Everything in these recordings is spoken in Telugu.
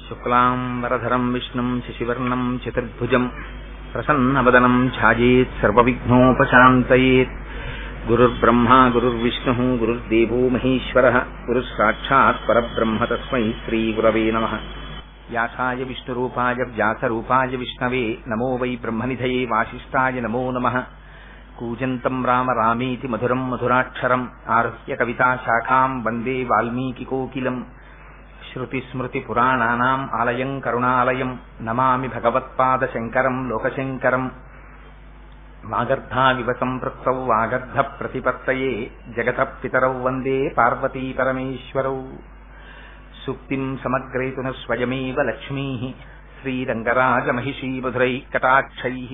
శుక్లాంబరధరం విష్ణుం శశివర్ణం చతుర్భుజం ప్రసన్నవదనం ఛాయేత్ సర్వవిఘ్నోపశాంతయేత్. గురుర్బ్రహ్మా గురుర్విష్ణుః గురుర్దేవో మహేశ్వరః గురుస్సాక్షాత్ పరబ్రహ్మ తస్మై శ్రీగురవే నమః. వ్యాసాయ విష్ణురూపాయ వ్యాసరూపాయ విష్ణవే నమో వై బ్రహ్మనిధయే వాసిష్ఠాయ నమో నమః. కూజంతం రామ రామేతి మధురం మధురాక్షరం ఆరుహ్య కవితాశాఖాం వందే వాల్మీకికోకిలం. శ్రుతిస్మృతిపురాణానాం ఆలయం కరుణాలయం నమామి భగవత్పాదశంకరం లోకశంకరం. వాగర్ధావివ సంపృక్తౌ వాగర్ధ ప్రతిపత్తయే జగతః పితరౌ వందే పార్వతీ పరమేశ్వరౌ. సూక్తిం సమగ్రేతున స్వయమేవ లక్ష్మీః శ్రీరంగరాజమహిషీ మధురైఃకటాక్షైః.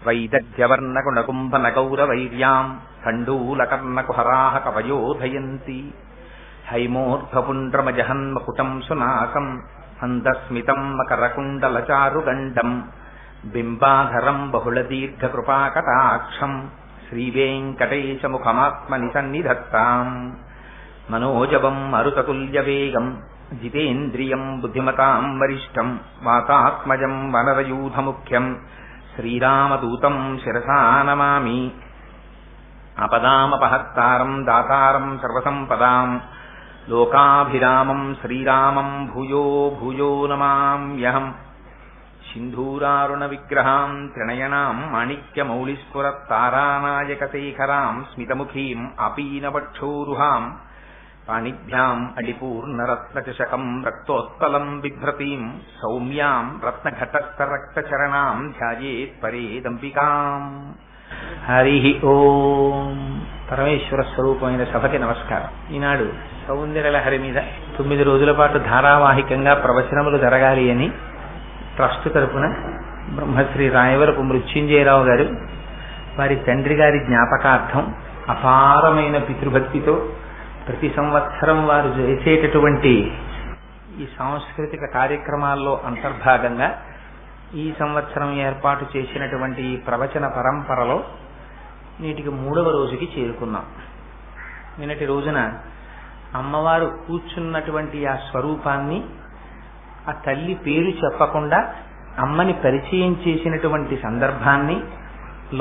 వైదగ్ధ్యవర్ణగుణకుంభనగౌరవైర్యాం కండూలకర్ణకుహరాः కవయోధయంతి. హైమోర్ధ్వపుండ్రమజహన్మకుటం సునాకం మందస్మితం మకరకుండలచారుగండం బింబాధరం బహుళదీర్ఘకృపాకటాక్షం శ్రీవేంకటేశముఖమాత్మని సన్నిధత్తాం. మనోజవం మరుతతుల్యవేగం జితేంద్రియం బుద్ధిమతాం వరిష్టం వాతాత్మజం వనరయూధముఖ్యం శ్రీరామదూతం శిరసా నమామి. ఆపదామపహర్తారం దాతారం సర్వసంపదాం లోకాభిరామం శ్రీరామం భూయో భూయో నమామ్యహం. సింధూరారుణ విగ్రహాం త్రినయనాం మాణిక్యమౌళిస్ఫురత్తారానాయకశేఖరాం స్మితముఖీం ఆపీనవక్షోరుహాం పాణిభ్యాం అడిపూర్ణరత్నచషకం రక్తోత్పలం బిభ్రతీం సౌమ్యాం రత్నఘటస్థరక్తచరణాం ధ్యాయేత్ పరేదంబికాం. హరి ఓం. పరమేశ్వర స్వరూపమైన సభకి నమస్కారం. ఈనాడు సౌందర్యలహరి మీద 9 రోజుల పాటు ధారావాహికంగా ప్రవచనములు జరగాలి అని ట్రస్ట్ తరపున బ్రహ్మశ్రీ రాయవరపు మృత్యుంజయరావు గారు వారి తండ్రి గారి జ్ఞాపకార్థం అపారమైన పితృభక్తితో ప్రతి సంవత్సరం వారు చేసేటటువంటి ఈ సాంస్కృతిక కార్యక్రమాల్లో అంతర్భాగంగా ఈ సంవత్సరం ఏర్పాటు చేసినటువంటి ఈ ప్రవచన పరంపరలో నేటికి 3వ రోజుకి చేరుకున్నాం. నిన్నటి రోజున అమ్మవారు కూర్చున్నటువంటి ఆ స్వరూపాన్ని, ఆ తల్లి పేరు చెప్పకుండా అమ్మని పరిచయం చేసినటువంటి సందర్భాన్ని,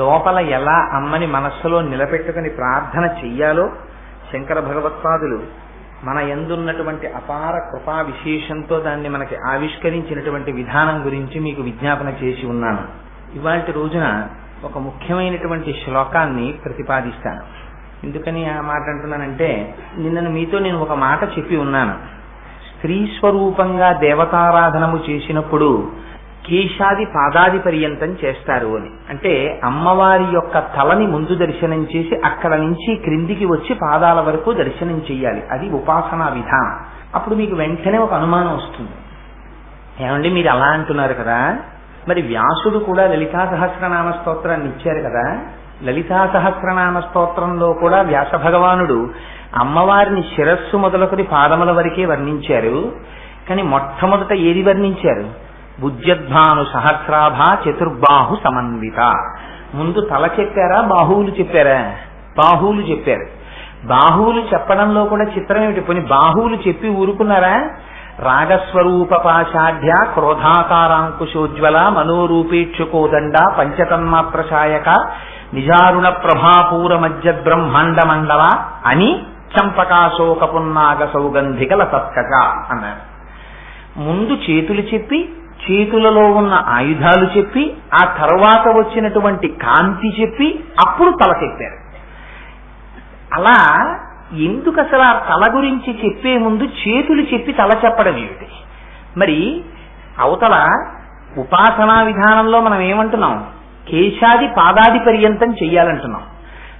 లోపల ఎలా అమ్మని మనస్సులో నిలబెట్టుకుని ప్రార్థన చెయ్యాలో శంకర భగవత్పాదులు మన యందున్నటువంటి అపార కృపా విశేషంతో దాన్ని మనకి ఆవిష్కరించినటువంటి విధానం గురించి మీకు విజ్ఞాపన చేసి ఉన్నాను. ఇవాల్టి రోజున ఒక ముఖ్యమైనటువంటి శ్లోకాన్ని ప్రతిపాదిస్తాను. ఎందుకని ఆ మాట అంటున్నానంటే, నిన్న మీతో నేను ఒక మాట చెప్పి ఉన్నాను. స్త్రీ స్వరూపంగా దేవతారాధనము చేసినప్పుడు కేశాది పాదాది పర్యంతం చేస్తారు అని. అంటే అమ్మవారి యొక్క తలని ముందు దర్శనం చేసి అక్కడ నుంచి క్రిందికి వచ్చి పాదాల వరకు దర్శనం చెయ్యాలి. అది ఉపాసనా విధానం. అప్పుడు మీకు వెంటనే ఒక అనుమానం వస్తుంది. ఏమండి మీరు అలా అంటున్నారు కదా, మరి వ్యాసుడు కూడా లలితా సహస్రనామ స్తోత్రాన్ని ఇచ్చారు కదా. లలితా సహస్రనామ స్తోత్రంలో కూడా వ్యాస భగవానుడు అమ్మవారిని శిరస్సు మొదలుకొని పాదముల వరకే వర్ణించారు. కానీ మొట్టమొదట ఏది వర్ణించారు? బుజ్జద్భాను సహస్రాభా చతుర్బాహు సమన్విత. ముందు తల చెప్పారా, బాహువులు చెప్పారా? బాహువులు చెప్పారు. బాహువులు చెప్పడంలో కూడా చిత్రం ఏమిటి? పోనీ బాహువులు చెప్పి ఊరుకున్నారా? రాగస్వరూప పాషాఢ్య క్రోధాకారాంకుశోజ్వల మనోరూపేక్షుకోదండ పంచతన్మాత్రశాయక నిజారుణ ప్రభాపూర మధ్యబ్రహ్మాండ మండల అని చంపకాశోక పున్నాగ సౌగంధిక లసత్కజ అన్నారు. ముందు చేతులు చెప్పి, చేతులలో ఉన్న ఆయుధాలు చెప్పి, ఆ తర్వాత వచ్చినటువంటి కాంతి చెప్పి, అప్పుడు తల చెప్పారు. అలా ఎందుకు అసలు ఆ తల గురించి చెప్పే ముందు చేతులు చెప్పి తల చెప్పడం ఏమిటి? మరి అవతల ఉపాసనా విధానంలో మనం ఏమంటున్నాం? కేశాది పాదాది పర్యంతం చెయ్యాలంటున్నాం.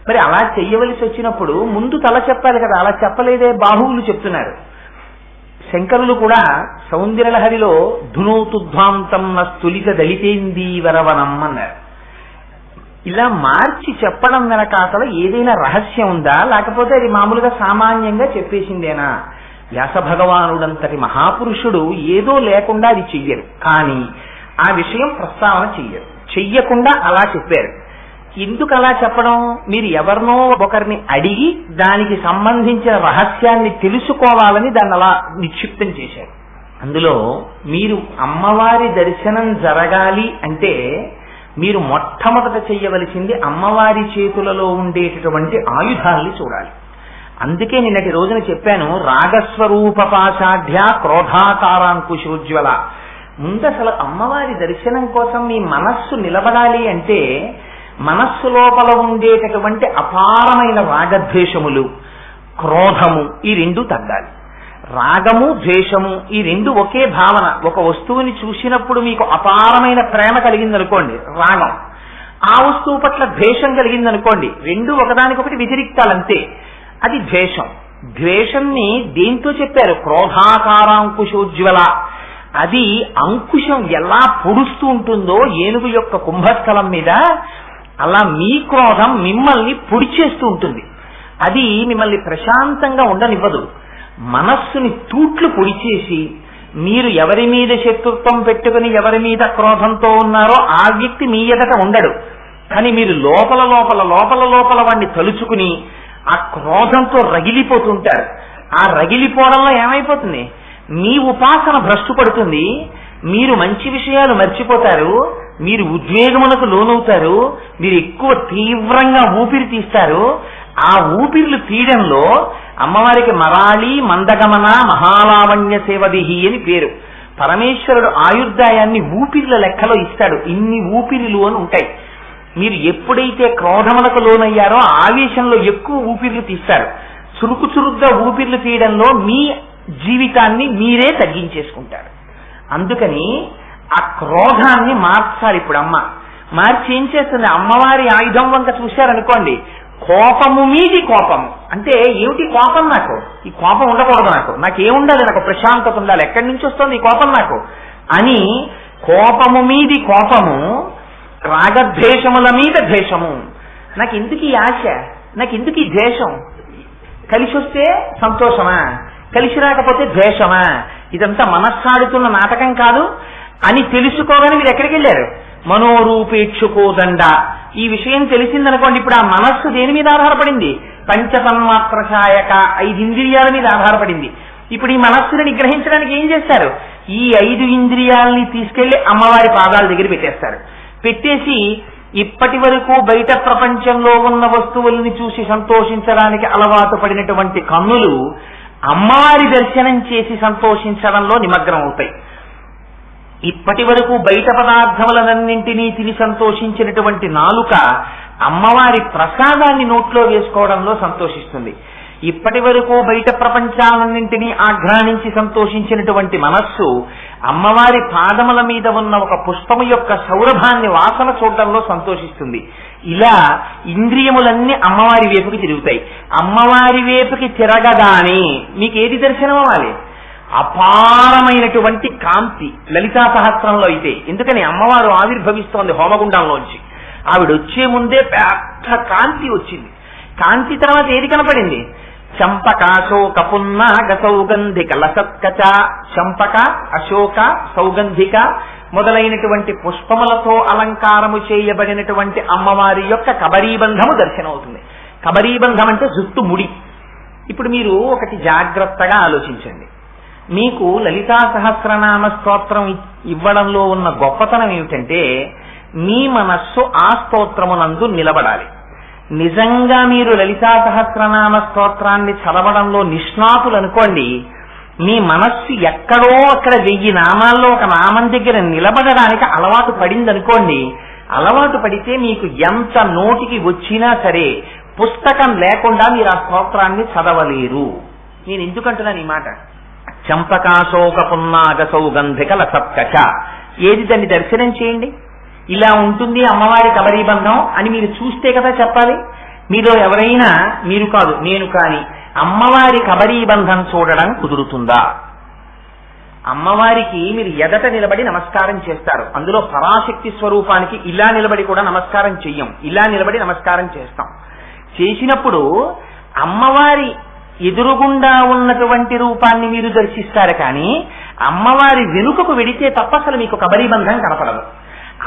మరి అలా చెయ్యవలసి వచ్చినప్పుడు ముందు తల చెప్పాలి కదా. అలా చెప్పలేదే, బాహువులు చెప్తున్నారు. శంకరులు కూడా సౌందర్యలహరిలో ధునోతుధ్వాంతం నస్తులిత దళితేందీవరవనం అన్నారు. ఇలా మార్చి చెప్పడం వెనక అసలు ఏదైనా రహస్యం ఉందా, లేకపోతే అది మామూలుగా సామాన్యంగా చెప్పేసిందేనా? వ్యాస భగవానుడంతటి మహాపురుషుడు ఏదో లేకుండా అది చెయ్యరు, కానీ ఆ విషయం ప్రస్తావన చెయ్యకుండా అలా చెప్పారు. ఎందుకు అలా చెప్పడం? మీరు ఎవరినో ఒకరిని అడిగి దానికి సంబంధించిన రహస్యాన్ని తెలుసుకోవాలని దాన్ని అలా నిక్షిప్తం చేశారు. అందులో మీరు అమ్మవారి దర్శనం జరగాలి అంటే మీరు మొట్టమొదట చెయ్యవలసింది అమ్మవారి చేతులలో ఉండేటటువంటి ఆయుధాల్ని చూడాలి. అందుకే నిన్నటి రోజున చెప్పాను, రాగస్వరూప పాషాఢ్య క్రోధాకారాంకుశోజ్వల. ముందు అసలు అమ్మవారి దర్శనం కోసం మీ మనస్సు నిలబడాలి అంటే మనస్సు లోపల ఉండేటటువంటి అపారమైన రాగద్వేషములు, క్రోధము ఈ రెండు తగ్గాలి. రాగము ద్వేషము ఈ రెండు ఒకే భావన. ఒక వస్తువుని చూసినప్పుడు మీకు అపారమైన ప్రేమ కలిగిందనుకోండి రాగం, ఆ వస్తువు పట్ల ద్వేషం కలిగిందనుకోండి, రెండు ఒకదానికొకటి వ్యతిరిక్తాలంతే, అది ద్వేషం. ద్వేషాన్ని దేంతో చెప్పారు? క్రోధాకారాంకుశోజ్వల. అది అంకుశం ఎలా పొడుస్తూ ఉంటుందో ఏనుగు యొక్క కుంభస్థలం మీద, అలా మీ క్రోధం మిమ్మల్ని పొడిచేస్తూ ఉంటుంది. అది మిమ్మల్ని ప్రశాంతంగా ఉండనివ్వదు. మనస్సుని తూట్లు పొడిచేసి మీరు ఎవరి మీద శత్రుత్వం పెట్టుకుని ఎవరి మీద క్రోధంతో ఉన్నారో ఆ వ్యక్తి మీ ఎదట ఉండడు. కానీ మీరు లోపల లోపల లోపల లోపల వాడిని తలుచుకుని ఆ క్రోధంతో రగిలిపోతుంటారు. ఆ రగిలిపోవడంలో ఏమైపోతుంది? మీ ఉపాసన భ్రష్టు పడుతుంది, మీరు మంచి విషయాలు మర్చిపోతారు, మీరు ఉద్వేగమునకు లోనవుతారు, మీరు ఎక్కువ తీవ్రంగా ఊపిరి తీస్తారు. ఆ ఊపిరిలు తీయడంలో అమ్మవారికి మరాళి మందగమన మహాలావణ్య సేవదిహి అని పేరు. పరమేశ్వరుడు ఆయుర్దాయాన్ని ఊపిరిల లెక్కలో ఇస్తాడు. ఇన్ని ఊపిరిలు అని ఉంటాయి. మీరు ఎప్పుడైతే క్రోధములకు లోనయ్యారో ఆవేశంలో ఎక్కువ ఊపిర్లు తీస్తారు. చురుకు చురుగ్గా ఊపిర్లు తీయడంలో మీ జీవితాన్ని మీరే తగ్గించేసుకుంటారు. అందుకని ఆ క్రోధాన్ని మార్చాలి. ఇప్పుడు అమ్మ మార్చి ఏం చేస్తుంది? అమ్మవారి ఆయుధం వంక చూశారనుకోండి, కోపము మీది కోపము. అంటే ఏమిటి కోపం? నాకు ఈ కోపం ఉండకూడదు, నాకేముండాలి, నాకు ప్రశాంతత ఉండాలి, ఎక్కడి నుంచి వస్తుంది ఈ కోపం నాకు అని కోపము మీది కోపము, రాగద్వేషముల మీద ద్వేషము. నాకు ఎందుకు ఈ ఆశ, నాకు ఎందుకు ఈ ద్వేషం? కలిసి వస్తే సంతోషమా, కలిసి రాకపోతే ద్వేషమా? ఇదంతా మనస్సాడుతున్న నాటకం కాదు అని తెలుసుకోగానే మీరు ఎక్కడికి వెళ్ళారు? మనోరూపేక్షుకోదండ. ఈ విషయం తెలిసిందనుకోండి, ఇప్పుడు ఆ మనస్సు దేని మీద ఆధారపడింది? పంచతన్మాత్రశాయక 5 ఇంద్రియాల మీద ఆధారపడింది. ఇప్పుడు ఈ మనస్సుని నిగ్రహించడానికి ఏం చేస్తారు? ఈ 5 ఇంద్రియాలని తీసుకెళ్లి అమ్మవారి పాదాల దగ్గర పెట్టేస్తారు. పెట్టేసి ఇప్పటి వరకు బయట ప్రపంచంలో ఉన్న వస్తువుల్ని చూసి సంతోషించడానికి అలవాటు పడినటువంటి కన్నులు అమ్మవారి దర్శనం చేసి సంతోషించడంలో నిమగ్నం అవుతాయి. ఇప్పటి వరకు బయట పదార్థములన్నింటినీ తిని సంతోషించినటువంటి నాలుక అమ్మవారి ప్రసాదాన్ని నోట్లో వేసుకోవడంలో సంతోషిస్తుంది. ఇప్పటి వరకు బయట ప్రపంచాలన్నింటినీ ఆఘ్రానించి సంతోషించినటువంటి మనస్సు అమ్మవారి పాదముల మీద ఉన్న ఒక పుష్పము యొక్క సౌరభాన్ని వాసన చూడడంలో సంతోషిస్తుంది. ఇలా ఇంద్రియములన్నీ అమ్మవారి వైపుకి తిరుగుతాయి. అమ్మవారి వైపుకి తిరగగానే మీకు ఏది దర్శనం అవ్వాలి? అపారమైనటువంటి కాంతి. లలితా సహస్రంలో అయితే ఎందుకని అమ్మవారు ఆవిర్భవిస్తోంది హోమగుండంలోంచి, ఆవిడ వచ్చే ముందే పెద్ద కాంతి వచ్చింది. కాంతి తర్వాత ఏది కనపడింది? చంపక అశోక పున్నాగ సౌగంధిక లసత్కచ. చంపక అశోక సౌగంధిక మొదలైనటువంటి పుష్పములతో అలంకారము చేయబడినటువంటి అమ్మవారి యొక్క కబరీబంధము దర్శనమవుతుంది. కబరీబంధం అంటే జుట్టు ముడి. ఇప్పుడు మీరు ఒకటి జాగ్రత్తగా ఆలోచించండి. మీకు లలితా సహస్రనామ స్తోత్రం ఇవ్వడంలో ఉన్న గొప్పతనం ఏమిటంటే మీ మనస్సు ఆ స్తోత్రమునందు నిలబడాలి. నిజంగా మీరు లలితా సహస్రనామ స్తోత్రాన్ని చదవడంలో నిష్ణాతులు అనుకోండి, మీ మనస్సు ఎక్కడో అక్కడ 1000 నామాల్లో ఒక నామం దగ్గర నిలబడడానికి అలవాటు పడిందనుకోండి. అలవాటు పడితే మీకు ఎంత నోటికి వచ్చినా సరే పుస్తకం లేకుండా మీరు ఆ స్తోత్రాన్ని చదవలేరు. నేను ఎందుకంటున్నాను ఈ మాట? చంపకాశోక పున్నాగ సౌగంధిక లసత్కచ. ఏది దాన్ని దర్శనం చేయండి. ఇలా ఉంటుంది అమ్మవారి కబరీబంధం అని మీరు చూస్తే కదా చెప్పాలి. మీలో ఎవరైనా, మీరు కాదు నేను కానీ, అమ్మవారి కబరీబంధం చూడడం కుదురుతుందా? అమ్మవారికి మీరు ఎదట నిలబడి నమస్కారం చేస్తారు. అందులో పరాశక్తి స్వరూపానికి ఇలా నిలబడి కూడా నమస్కారం చెయ్యం, ఇలా నిలబడి నమస్కారం చేస్తాం. చేసినప్పుడు అమ్మవారి ఎదురుగుండా ఉన్నటువంటి రూపాన్ని మీరు దర్శిస్తారు. కానీ అమ్మవారి వెనుకకు వెడితే తప్ప అసలు మీకు కబరీబంధం కనపడదు.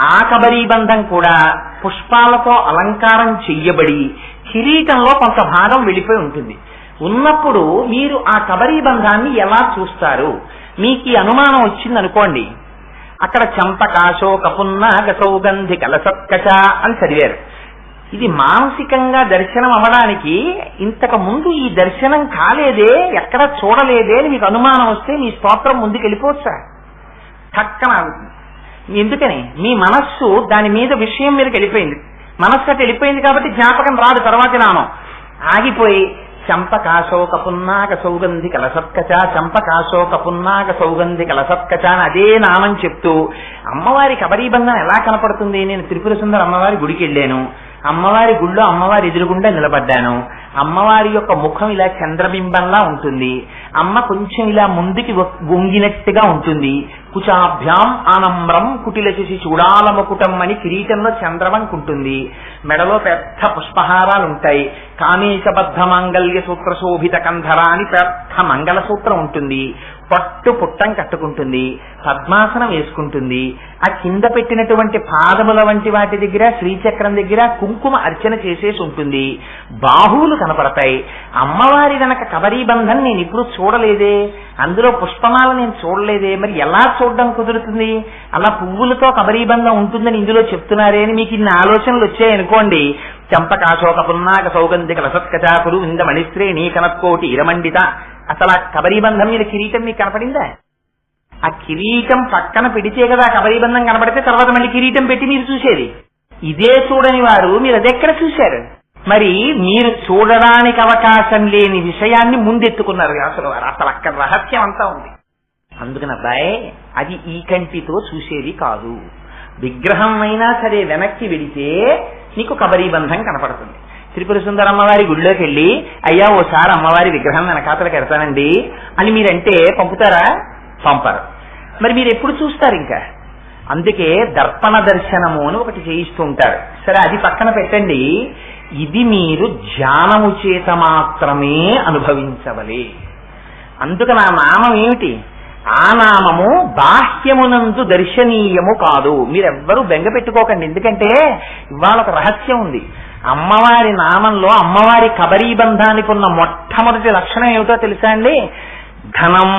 ఆ కబరీబంధం కూడా పుష్పాలతో అలంకారం చెయ్యబడి కిరీటంలో కొంత భాగం వెళ్ళిపోయి ఉంటుంది. ఉన్నప్పుడు మీరు ఆ కబరీబంధాన్ని ఎలా చూస్తారు? మీకు ఈ అనుమానం వచ్చింది అనుకోండి, అక్కడ చంపకాశోక పున్నాగ సౌగంధి కలసత్కచ అని చదివారు. ఇది మానసికంగా దర్శనం అవ్వడానికి ఇంతకు ముందు ఈ దర్శనం కాలేదే, ఎక్కడ చూడలేదే అని మీకు అనుమానం వస్తే మీ స్తోత్రం ముందుకు వెళ్ళిపోవచ్చా? చక్కన ఎందుకని మీ మనస్సు దాని మీద విషయం మీదకి వెళ్ళిపోయింది. మనస్సు అటు వెళ్ళిపోయింది కాబట్టి జ్ఞాపకం రాదు. తర్వాత నామం ఆగిపోయి చంపకాశోక పున్నాగ సౌగంధి కలసత్కచ, చంపకాశోక పున్నాగ సౌగంధి కలసత్కచ అని అదే నామం చెప్తూ అమ్మవారి కబరీబంధం ఎలా కనపడుతుంది? నేను త్రిపుర సుందర అమ్మవారి గుడికి వెళ్ళాను, అమ్మవారి గుళ్ళో అమ్మవారి ఎదురుగుండా నిలబడ్డాను, అమ్మవారి యొక్క ముఖం ఇలా చంద్రబింబంలా ఉంటుంది, అమ్మ కొంచెం ఇలా ముందుకి వంగినట్టుగా ఉంటుంది, కుచాభ్యాం ఆనంబ్రం కుటిలశశి చూడాలముకుటం అని కిరీటంలో చంద్రవంక ఉంటుంది, మెడలో పెద్ద పుష్పహారాలు ఉంటాయి, కామేశబద్ధ మాంగళ్య సూత్ర శోభిత కంధర అని పెద్ద మంగళ సూత్రం ఉంటుంది, పట్టు పుట్టం కట్టుకుంటుంది, పద్మాసనం వేసుకుంటుంది, ఆ కింద పెట్టినటువంటి పాదముల వంటి వాటి దగ్గర శ్రీచక్రం దగ్గర కుంకుమ అర్చన చేసేసి ఉంటుంది, బాహువులు కనపడతాయి. అమ్మవారి గనక కబరీబంధం నేను ఇప్పుడు చూడలేదే, అందులో పుష్పమాల నేను చూడలేదే, మరి ఎలా చూడడం కుదురుతుంది? అలా పువ్వులతో కబరీబంధం ఉంటుందని ఇందులో చెప్తున్నారే అని మీకు ఇన్ని ఆలోచనలు వచ్చాయనుకోండి, చంపకాశోక పున్నాగ సౌగంధిక రసత్కచాకులు ఇంద మణిశ్రేణి కనత్కోటి ఇరమండిత, అసలు ఆ కబరీబంధం మీద కిరీటం మీకు కనపడిందా? ఆ కిరీటం పక్కన పెడితే కదా కబరీబంధం కనపడితే తర్వాత మళ్ళీ కిరీటం పెట్టి మీరు చూసేది. ఇదే చూడని వారు మీరు అదెక్కడ చూశారు? మరి మీరు చూడడానికి అవకాశం లేని విషయాన్ని ముందెత్తుకున్నారు వ్యాసుల వారు. అసలు అక్కడ రహస్యం అంతా ఉంది. అందుకని అబ్బాయి, అది ఈ కంటితో చూసేది కాదు. విగ్రహం అయినా సరే వెనక్కి వెడితే నీకు కబరీబంధం కనపడుతుంది. త్రిపుర సుందర అమ్మవారి గుడిలోకి వెళ్ళి అయ్యా ఓసారి అమ్మవారి విగ్రహం వెనకాతలకు ఎడతానండి అని మీరంటే పంపుతారా? పంపరు. మరి మీరు ఎప్పుడు చూస్తారు? ఇంకా అందుకే దర్పణ దర్శనము అని ఒకటి చేయిస్తూ ఉంటారు. సరే, అది పక్కన పెట్టండి. ఇది మీరు ధ్యానము చేత మాత్రమే అనుభవించవలే. అందుకని ఆ నామం ఏమిటి? ఆ నామము బాహ్యమునందు దర్శనీయము కాదు. మీరెవ్వరూ బెంగ పెట్టుకోకండి. ఎందుకంటే ఇవాళ ఒక రహస్యం ఉంది. అమ్మవారి నామంలో అమ్మవారి కబరీబంధానికి ఉన్న మొట్టమొదటి లక్షణం ఏమిటో తెలుసా అండి? ఘనం,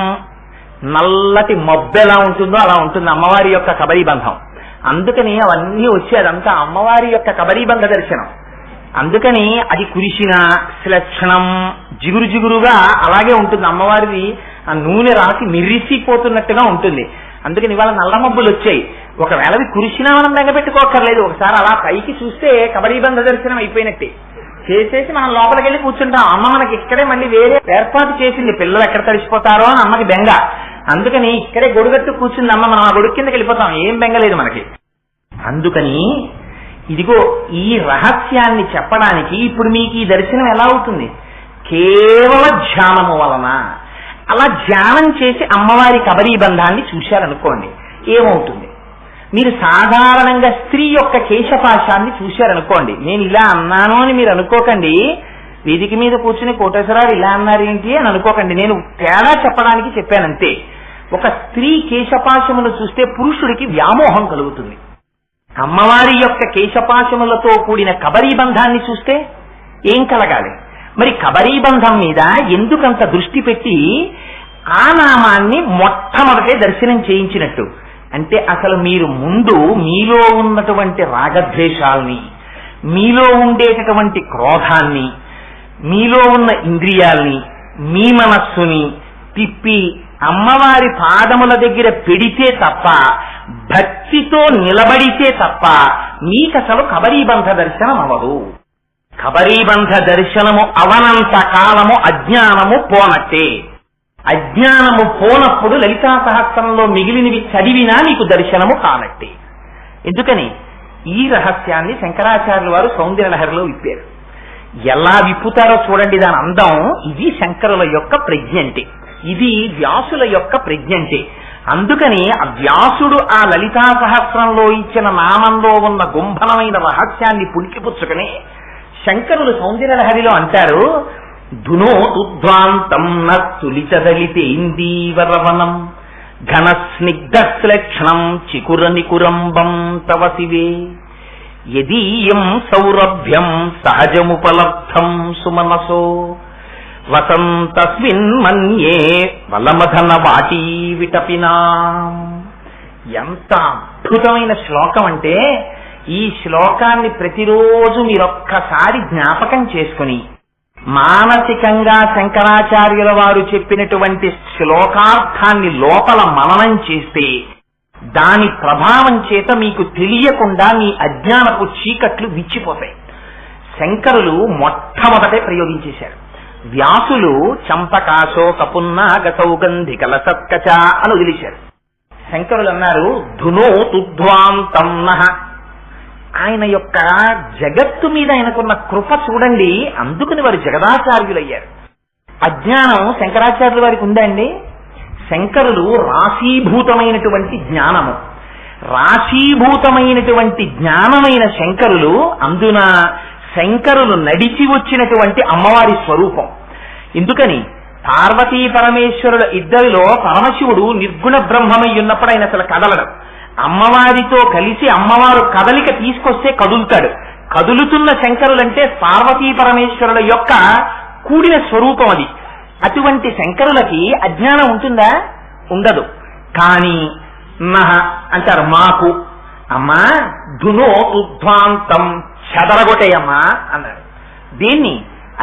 నల్లటి మబ్బు ఎలా ఉంటుందో అలా ఉంటుంది అమ్మవారి యొక్క కబరీబంధం. అందుకని అవన్నీ వచ్చి అదంతా అమ్మవారి యొక్క కబరీబంధ దర్శనం. అందుకని అది కురిసిన శ్లక్షణం జిగురు జిగురుగా అలాగే ఉంటుంది. అమ్మవారిది ఆ నూనె రాసి మిరిసిపోతున్నట్టుగా ఉంటుంది. అందుకని ఇవాళ నల్ల మబ్బులు వచ్చాయి. ఒకవేళ అవి కురిసినా మనం బెంగపెట్టుకోకర్లేదు. ఒకసారి అలా పైకి చూస్తే కబరీబంధ దర్శనం అయిపోయినట్టే. చేసేసి మనం లోపలికి వెళ్ళి కూర్చుంటాం. అమ్మ మనకి ఇక్కడే మళ్ళీ వేరే ఏర్పాటు చేసింది. పిల్లలు ఎక్కడ తడిసిపోతారో అని అమ్మకి బెంగ. అందుకని ఇక్కడే గొడుగట్టు కూర్చుంది అమ్మ. మనం ఆ గొడుగు కిందకి వెళ్ళిపోతాం. ఏం బెంగలేదు మనకి. అందుకని ఇదిగో ఈ రహస్యాన్ని చెప్పడానికి ఇప్పుడు మీకు ఈ దర్శనం ఎలా అవుతుంది? కేవల ధ్యానము వలన. అలా ధ్యానం చేసి అమ్మవారి కబరీబంధాన్ని చూశారనుకోండి, ఏమవుతుంది? మీరు సాధారణంగా స్త్రీ యొక్క కేశపాశాన్ని చూశారనుకోండి. నేను ఇలా అన్నాను అని మీరు అనుకోకండి. వేదిక మీద కూర్చుని కోటేశ్వరరావు ఇలా అన్నారేంటి అని అనుకోకండి. నేను తేడా చెప్పడానికి చెప్పానంతే. ఒక స్త్రీ కేశపాశమును చూస్తే పురుషుడికి వ్యామోహం కలుగుతుంది. అమ్మవారి యొక్క కేశపాశములతో కూడిన కబరీబంధాన్ని చూస్తే ఏం కలగాలి? మరి కబరీబంధం మీద ఎందుకంత దృష్టి పెట్టి ఆ నామాన్ని మొట్టమొదటే దర్శనం చేయించినట్టు అంటే, అసలు మీరు ముందు మీలో ఉన్నటువంటి రాగద్వేషాల్ని, మీలో ఉండేటటువంటి క్రోధాన్ని, మీలో ఉన్న ఇంద్రియాల్ని, మీ మనస్సుని తిప్పి అమ్మవారి పాదముల దగ్గర పెడితే తప్ప, భక్తితో నిలబడితే తప్ప మీకసలు కబరీబంధ దర్శనం అవదు. కబరీబంధ దర్శనము అవనంత కాలము అజ్ఞానము పోనట్టే. అజ్ఞానము పోనప్పుడు లలితా సహస్రంలో మిగిలినవి చదివినా మీకు దర్శనము కానట్టే. ఎందుకని? ఈ రహస్యాన్ని శంకరాచార్యుల వారు సౌందర్యలహరిలో విప్పారు. ఎలా విప్పుతారో చూడండి దాని అందం. ఇది శంకరుల యొక్క ప్రజ్ఞంటే, ఇది వ్యాసుల యొక్క ప్రజ్ఞంటే. అందుకని ఆ వ్యాసుడు ఆ లలితా సహస్రంలో ఇచ్చిన నామంలో ఉన్న గుంభనమైన రహస్యాన్ని పుణికిపుచ్చుకుని శంకరులు సౌందర్యలహరిలో అంటారు, ధునోతుధ్వాంతం నస్తులితదలితేందీవరవనం ఘనస్నిగ్ధశ్లేక్షణం చికుర నికురంబం తవ శివే యదీయం సౌరభ్యం సహజముపలబ్ధం సుమనసో వసంతస్మిన్ మన్యే వలమధన వాటీ విటపినా. ఎంత అద్భుతమైన శ్లోకం అంటే, ఈ శ్లోకాన్ని ప్రతిరోజు మీరొక్కసారి జ్ఞాపకం చేసుకుని మానసికంగా శంకరాచార్యుల వారు చెప్పినటువంటి శ్లోకార్థాన్ని లోపల మననం చేస్తే దాని ప్రభావం చేత మీకు తెలియకుండా మీ అజ్ఞానపు చీకట్లు విచ్చిపోతాయి. శంకరులు మొట్టమొదటే ప్రయోగించేశారు. వ్యాసులు చంపకాశోక పున్నాగ సౌగంధిక లసత్కచ అని వదిలేశారు. శంకరులు అన్నారు ధునో తుధ్వాంతం నః. ఆయన యొక్క జగత్తు మీద ఆయనకున్న కృప చూడండి, అందుకని వారు జగదాచార్యులయ్యారు. అజ్ఞానం శంకరాచార్యుల వారికి ఉందా అండి? శంకరులు రాశీభూతమైనటువంటి జ్ఞానము, రాశీభూతమైనటువంటి జ్ఞానమైన శంకరులు, అందున శంకరులు నడిచి వచ్చినటువంటి అమ్మవారి స్వరూపం. ఎందుకని పార్వతీ పరమేశ్వరుల ఇద్దరిలో పరమశివుడు నిర్గుణ బ్రహ్మమై ఉన్నప్పుడు ఆయన అసలు కదలడం. అమ్మవారితో కలిసి అమ్మవారు కదలిక తీసుకొస్తే కదులుతాడు. కదులుతున్న శంకరులంటే పార్వతీ పరమేశ్వరుల యొక్క కూడిన స్వరూపం అది. అటువంటి శంకరులకి అజ్ఞానం ఉంటుందా? ఉండదు. కానీ నహ అంటారు మాకు, అమ్మా ధునో తుధ్వాంతం, చెదరగొట్టేయమ్మా అన్నారు. దీన్ని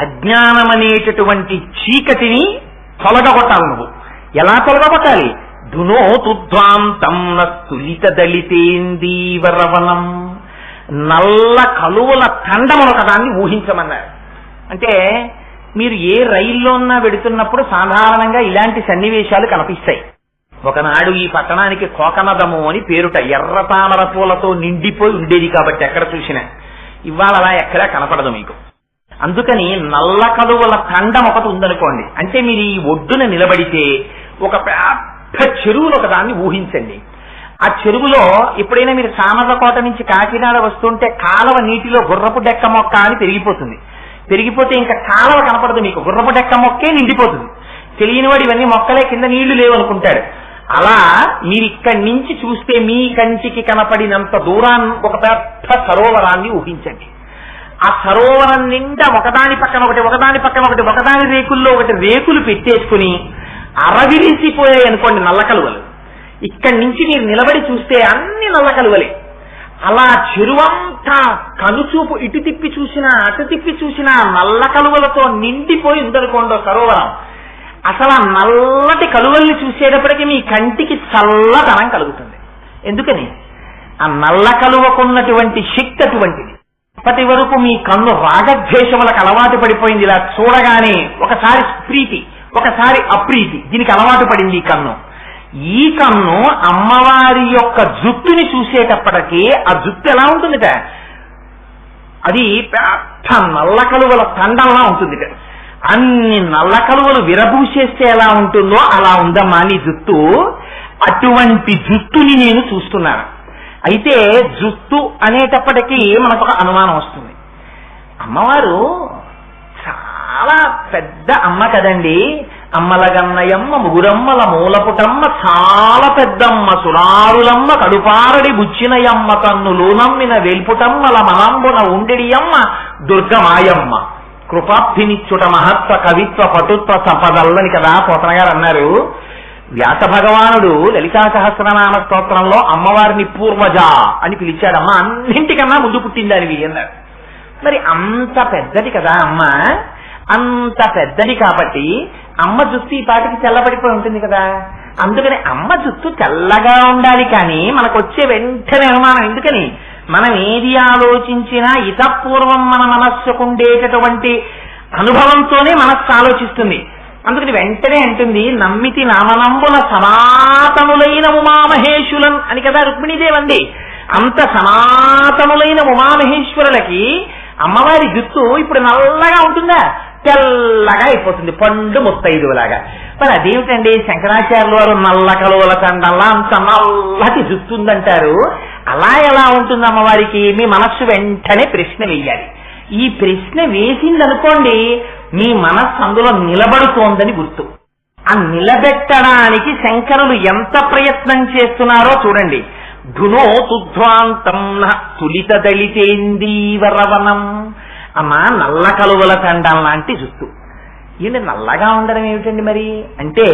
అజ్ఞానం అనేటటువంటి చీకటిని తొలగొట్టాలి. నువ్వు ఎలా తొలగొట్టాలి? ధునో తుధ్వాంతం స్తులిత దళితేందీవరవనం. నల్ల కలువల తండమును ఒకదాన్ని ఊహించమన్నారు. అంటే మీరు ఏ రైల్లో ఉన్నా వెడుతున్నప్పుడు సాధారణంగా ఇలాంటి సన్నివేశాలు కనిపిస్తాయి. ఒకనాడు ఈ పట్టణానికి కోకనదము అని పేరుట, ఎర్ర తామర పూలతో నిండిపోయి ఉండేది కాబట్టి ఎక్కడ చూసినా. ఇవాళ అలా ఎక్కడా కనపడదు మీకు. అందుకని నల్ల కలువల తండం ఒకటి ఉందనుకోండి, అంటే మీరు ఈ ఒడ్డున నిలబడితే ఒక పెద్ద చెరువులో ఒకదాన్ని ఊహించండి. ఆ చెరువులో ఎప్పుడైనా మీరు సామర్లకోట నుంచి కాకినాడ వస్తుంటే కాలవ నీటిలో గుర్రపు డెక్క మొక్క అని పెరిగిపోతుంది. పెరిగిపోతే ఇంకా కాలవ కనపడదు మీకు, గుర్రపు డెక్క మొక్కే నిండిపోతుంది. తెలియని వాడు ఇవన్నీ మొక్కలే, కింద నీళ్లు లేవు అనుకుంటాడు. అలా మీరు ఇక్కడి నుంచి చూస్తే మీ కంటికి కనపడినంత దూరాన్ని ఒక పెద్ద సరోవరాన్ని ఊహించండి. ఆ సరోవరం నిండా ఒకదాని పక్కన ఒకటి, ఒకదాని పక్కన ఒకటి, ఒకదాని రేకుల్లో ఒకటి రేకులు పెట్టేసుకుని అరవిరిసిపోయాయి అనుకోండి నల్ల కలువలు. ఇక్కడి నుంచి మీరు నిలబడి చూస్తే అన్ని నల్ల కలువలే. అలా చెరువంతా కనుచూపు ఇటు తిప్పి చూసినా అటు తిప్పి చూసినా నల్ల కలువలతో నిండిపోయి ఉందనుకోండి సరోవరం. అసలు ఆ నల్లటి కలువల్ని చూసేటప్పటికీ మీ కంటికి చల్లదనం కలుగుతుంది. ఎందుకని? ఆ నల్ల కలువకున్నటువంటి శక్తి అటువంటిది. ఇప్పటి వరకు మీ కన్ను రాగద్వేషములకు అలవాటు పడిపోయింది. ఇలా చూడగానే ఒకసారి ప్రీతి, ఒకసారి అప్రీతి, దీనికి అలవాటు పడింది ఈ కన్ను. ఈ కన్ను అమ్మవారి యొక్క జుట్టుని చూసేటప్పటికీ ఆ జుట్టు ఎలా ఉంటుందిట, అది పెద్ద నల్ల కలువల తండంలా ఉంటుందిట. అన్ని నల్ల కలువలు విరబూసేస్తే ఎలా ఉంటుందో అలా ఉందమ్మా నీ జుట్టు. అటువంటి జుట్టుని నేను చూస్తున్నాను. అయితే జుట్టు అనేటప్పటికీ మనకు ఒక అనుమానం వస్తుంది. అమ్మవారు చాలా పెద్ద అమ్మ కదండి. అమ్మలగన్నయమ్మ, ముగురమ్మల మూలపుటమ్మ, చాలా పెద్దమ్మ, సురారులమ్మ, కడుపారడి బుచ్చినయమ్మ, తన్నులు నమ్మిన వేల్పుటమ్మల మనంబున ఉండెడియమ్మ, దుర్గమాయమ్మ, కృపాబ్ధినిచ్చుట మహత్వ కవిత్వ పటుత్వ సంపదల్లని కదా పోతన గారు అన్నారు. వ్యాస భగవానుడు లలితా సహస్రనామ స్తోత్రంలో అమ్మవారిని పూర్వజ అని పిలిచాడమ్మ, అన్నింటికన్నా ముందు పుట్టిందానివి అన్నారు. మరి అంత పెద్దది కదా అమ్మ, అంత పెద్దది కాబట్టి అమ్మ జుట్టు ఈ పాటికి తెల్లబడిపోయి ఉంటుంది కదా. అందుకని అమ్మ జుట్టు తెల్లగా ఉండాలి. కానీ మనకు వచ్చే వెంటనే అనుమానం ఎందుకని? మనం ఏది ఆలోచించినా ఇతపూర్వం మన మనస్సుకు ఉండేటటువంటి అనుభవంతోనే మనస్సు ఆలోచిస్తుంది. అందుకని వెంటనే అంటుంది నమ్మితి నామనంబుల సనాతనులైన ఉమామహేశ్వరులన్ అని కదా రుక్మిణీదేవి అంది. అంత సనాతనులైన ఉమామహేశ్వరులకి అమ్మవారి జుట్టు ఇప్పుడు నల్లగా ఉంటుందా? తెల్లగా అయిపోతుంది, పండు ముత్తైదులాగా. మరి అదేమిటండి శంకరాచార్యుల వారు నల్ల కలువల తండల్లా అంత నల్లటి జుట్టు ఉందంటారు. అలా ఎలా ఉంటుంది అమ్మవారికి? మీ మనస్సు వెంటనే ప్రశ్న వేయాలి. ఈ ప్రశ్న వేసిందనుకోండి మీ మనస్సు అందులో నిలబడుతోందని గుర్తు. ఆ నిలబెట్టడానికి శంకరులు ఎంత ప్రయత్నం చేస్తున్నారో చూడండి. ధునో తుధ్వాంతం తులిత దళితేందీవరవనం. అమ్మా నల్ల కలువల తండం లాంటి జుట్టు, ఈయన నల్లగా ఉండడం ఏమిటండి మరి అంటే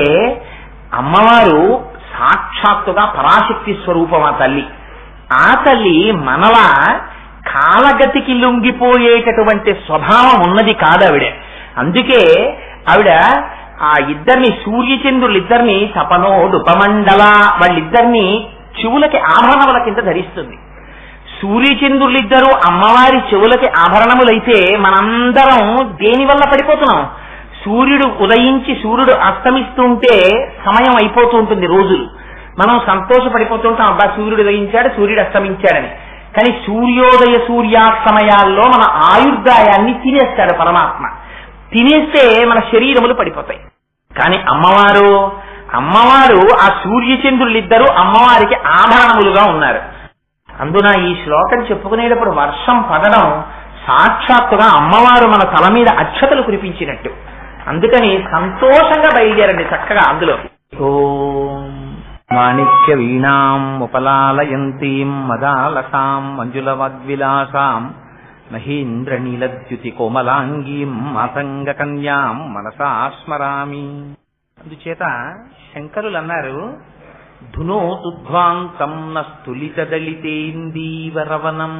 అమ్మవారు సాక్షాత్తుగా పరాశక్తి స్వరూపం ఆ తల్లి మనలా కాలగతికి లొంగిపోయేటటువంటి స్వభావం ఉన్నది కాదు ఆవిడ. అందుకే ఆవిడ ఆ ఇద్దరిని సూర్యచంద్రులిద్దరిని తపనోడుపమండల వాళ్ళిద్దరిని చెవులకి ఆభరణముల కింద ధరిస్తుంది. సూర్యచంద్రులిద్దరూ అమ్మవారి చెవులకి ఆభరణములైతే మనందరం దేని వల్ల పడిపోతున్నాం? సూర్యుడు ఉదయించి సూర్యుడు అస్తమిస్తుంటే సమయం అయిపోతూ ఉంటుంది, రోజులు. మనం సంతోషపడిపోతుంటాం, అబ్బా సూర్యుడు ఉదయించాడు సూర్యుడు అస్తమించాడని. కానీ సూర్యోదయ సూర్యాస్తమయాల్లో మన ఆయుర్దాయాన్ని తినేస్తాడు పరమాత్మ. తినేస్తే మన శరీరములు పడిపోతాయి. కానీ అమ్మవారు ఆ సూర్యచంద్రులిద్దరూ అమ్మవారికి ఆభరణములుగా ఉన్నారు. అందున ఈ శ్లోకం చెప్పుకునేటప్పుడు వర్షం పడడం సాక్షాత్తుగా అమ్మవారు మన తల మీద అక్షతలు కురిపించినట్టు. అందుకని సంతోషంగా బయలుదేరండి చక్కగా అందులో. ఓం మాణిక్య వీణాం ఉపలాలయంతీం మదాలసాం మంజుల వాగ్విలాసాం మహేంద్ర నీలద్యుతి కోమలాంగీం మాతంగ కన్యాం మనసా స్మరామి. అందుచేత శంకరులు అన్నారు, ధునోతుధ్వాంతం నస్తులిత దళితేందీవరవనం.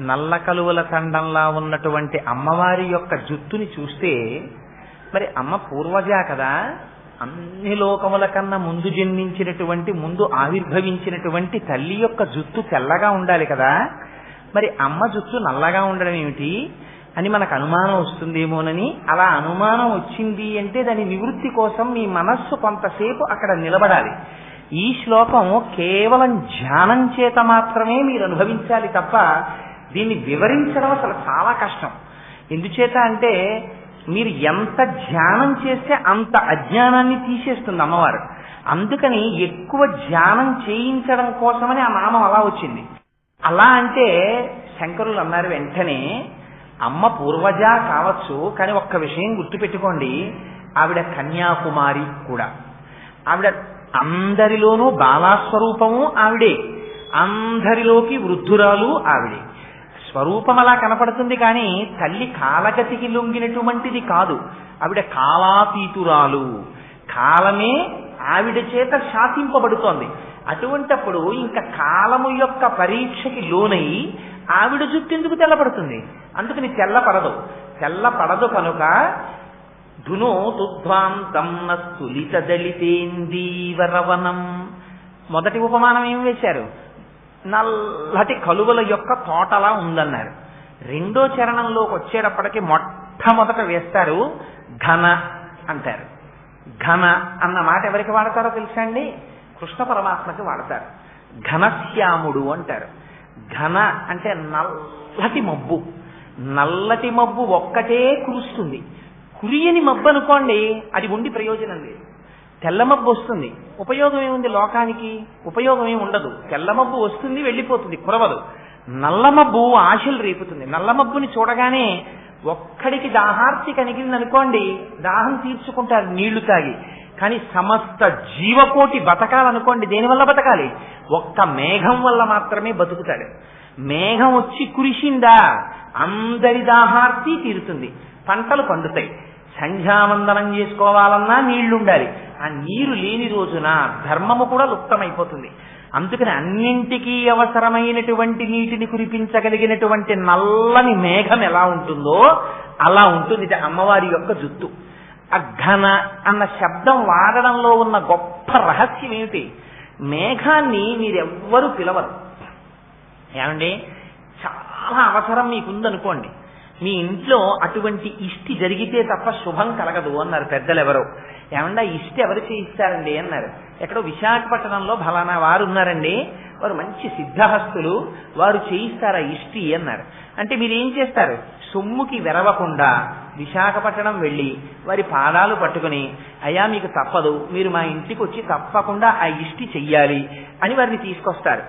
నల్ల కలువల తండంలా ఉన్నటువంటి అమ్మవారి యొక్క జుత్తుని చూస్తే, మరి అమ్మ పూర్వజా కదా, అన్ని లోకముల కన్నా ముందు జన్మించినటువంటి ముందు ఆవిర్భవించినటువంటి తల్లి యొక్క జుత్తు తెల్లగా ఉండాలి కదా, మరి అమ్మ జుత్తు నల్లగా ఉండడం ఏమిటి అని మనకు అనుమానం వస్తుందేమోనని. అలా అనుమానం వచ్చింది అంటే దాని నివృత్తి కోసం మీ మనస్సు కొంతసేపు అక్కడ నిలబడాలి. ఈ శ్లోకం కేవలం ధ్యానం చేత మాత్రమే మీరు అనుభవించాలి తప్ప దీన్ని వివరించడం అసలు చాలా కష్టం. ఎందుచేత అంటే మీరు ఎంత ధ్యానం చేస్తే అంత అజ్ఞానాన్ని తీసేస్తుంది అమ్మవారు. అందుకని ఎక్కువ ధ్యానం చేయించడం కోసమని ఆ నామం అలా వచ్చింది. అలా అంటే శంకరులు అన్నారు వెంటనే, అమ్మ పూర్వజ కావచ్చు, కానీ ఒక్క విషయం గుర్తుపెట్టుకోండి, ఆవిడ కన్యాకుమారి కూడా. ఆవిడ అందరిలోనూ బాలాస్వరూపము ఆవిడే, అందరిలోకి వృద్ధురాలు ఆవిడే. స్వరూపం అలా కనపడుతుంది కానీ తల్లి కాలగతికి లొంగినటువంటిది కాదు. ఆవిడ కాలాతీతురాలు, కాలమే ఆవిడ చేత శాసింపబడుతోంది. అటువంటప్పుడు ఇంకా కాలము యొక్క పరీక్షకి లోనై ఆవిడ జుట్టు ఎందుకు తెల్లపడుతుంది? అందుకని తెల్లపడదు కనుక ధునోతుధ్వాంతం నస్తులిత దళితేందీవరవనం. మొదటి ఉపమానం ఏం వేశారు? నల్లటి కలువల యొక్క తోటలా ఉందన్నారు. రెండో చరణంలోకి వచ్చేటప్పటికి మొట్టమొదట వేస్తారు ఘన అంటారు. ఘన అన్న మాట ఎవరికి వాడతారో తెలుసా అండి? కృష్ణ పరమాత్మకి వాడతారు. ఘనశ్యాముడు అంటారు. ఘన అంటే నల్లటి మబ్బు. నల్లటి మబ్బు ఒక్కటే కురుస్తుంది. కురియని మబ్బు అనుకోండి, అది ఉండి ప్రయోజనం లేదు. తెల్ల మబ్బు వస్తుంది, ఉపయోగం ఏముంది? లోకానికి ఉపయోగం ఏమి ఉండదు. తెల్ల మబ్బు వస్తుంది, వెళ్ళిపోతుంది, కురవదు. నల్ల మబ్బు ఆశలు రేపుతుంది. నల్ల మబ్బుని చూడగానే ఒక్కడికి దాహార్తి కలిగింది అనుకోండి, దాహం తీర్చుకుంటారు నీళ్లు తాగి. కానీ సమస్త జీవకోటి బతకాలనుకోండి, దేనివల్ల బతకాలి? ఒక్క మేఘం వల్ల మాత్రమే బతుకుతాడు. మేఘం వచ్చి కురిసిందా అందరి దాహార్తి తీరుతుంది, పంటలు పండుతాయి. సంధ్యావందనం చేసుకోవాలన్నా నీళ్లుండాలి. ఆ నీరు లేని రోజున ధర్మము కూడా లుప్తమైపోతుంది. అందుకని అన్నింటికీ అవసరమైనటువంటి నీటిని కురిపించగలిగినటువంటి నల్లని మేఘం ఎలా ఉంటుందో అలా ఉంటుంది అమ్మవారి యొక్క జుత్తు. అఘన అన్న శబ్దం వాడడంలో ఉన్న గొప్ప రహస్యం ఏమిటి? మేఘాన్ని మీరెవ్వరూ పిలవరు. ఏమండి, చాలా అవసరం మీకుందనుకోండి, మీ ఇంట్లో అటువంటి ఇష్టి జరిగితే తప్ప శుభం కలగదు అన్నారు పెద్దలు. ఎవరో ఏమన్నా ఇష్టి ఎవరు చేయిస్తారండి అన్నారు. ఎక్కడో విశాఖపట్నంలో ఫలానా వారు ఉన్నారండి, వారు మంచి సిద్ధహస్తులు, వారు చేయిస్తారా ఇష్టి అన్నారు. అంటే మీరు ఏం చేస్తారు? సొమ్ముకి వెరవకుండా విశాఖపట్నం వెళ్ళి వారి పాదాలు పట్టుకుని, అయ్యా మీకు తప్పదు, మీరు మా ఇంటికి వచ్చి తప్పకుండా ఆ ఇష్టి చెయ్యాలి అని వారిని తీసుకొస్తారు.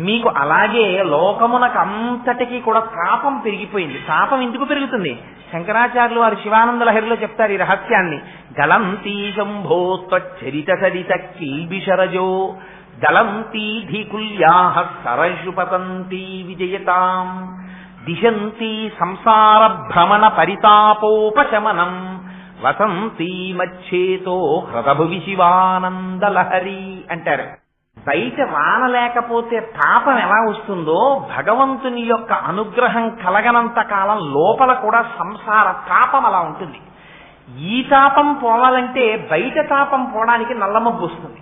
మీకు అలాగే లోకమునకు అంతటికీ కూడా తాపం పెరిగిపోయింది. తాపం ఎందుకు పెరుగుతుంది? శంకరాచార్యులు వారు శివానంద లహరిలో చెప్తారు ఈ రహస్యాన్ని. గలంతీ శంభో త్వచ్చరిత సరిత కీల్బిషరజో గలంతీ ధీకుల్యాః సరశుపతంతి విజయతాం దిశంతి సంసార భ్రమణ పరితాపోపశమనం వసంతీమచ్చేతో హృదభువి శివానందలహరి అంటారు. బయట వాన లేకపోతే తాపం ఎలా వస్తుందో భగవంతుని యొక్క అనుగ్రహం కలగనంత కాలం లోపల కూడా సంసార తాపం అలా ఉంటుంది. ఈ తాపం పోవాలంటే బయట తాపం పోవడానికి నల్లమబ్బు వస్తుంది,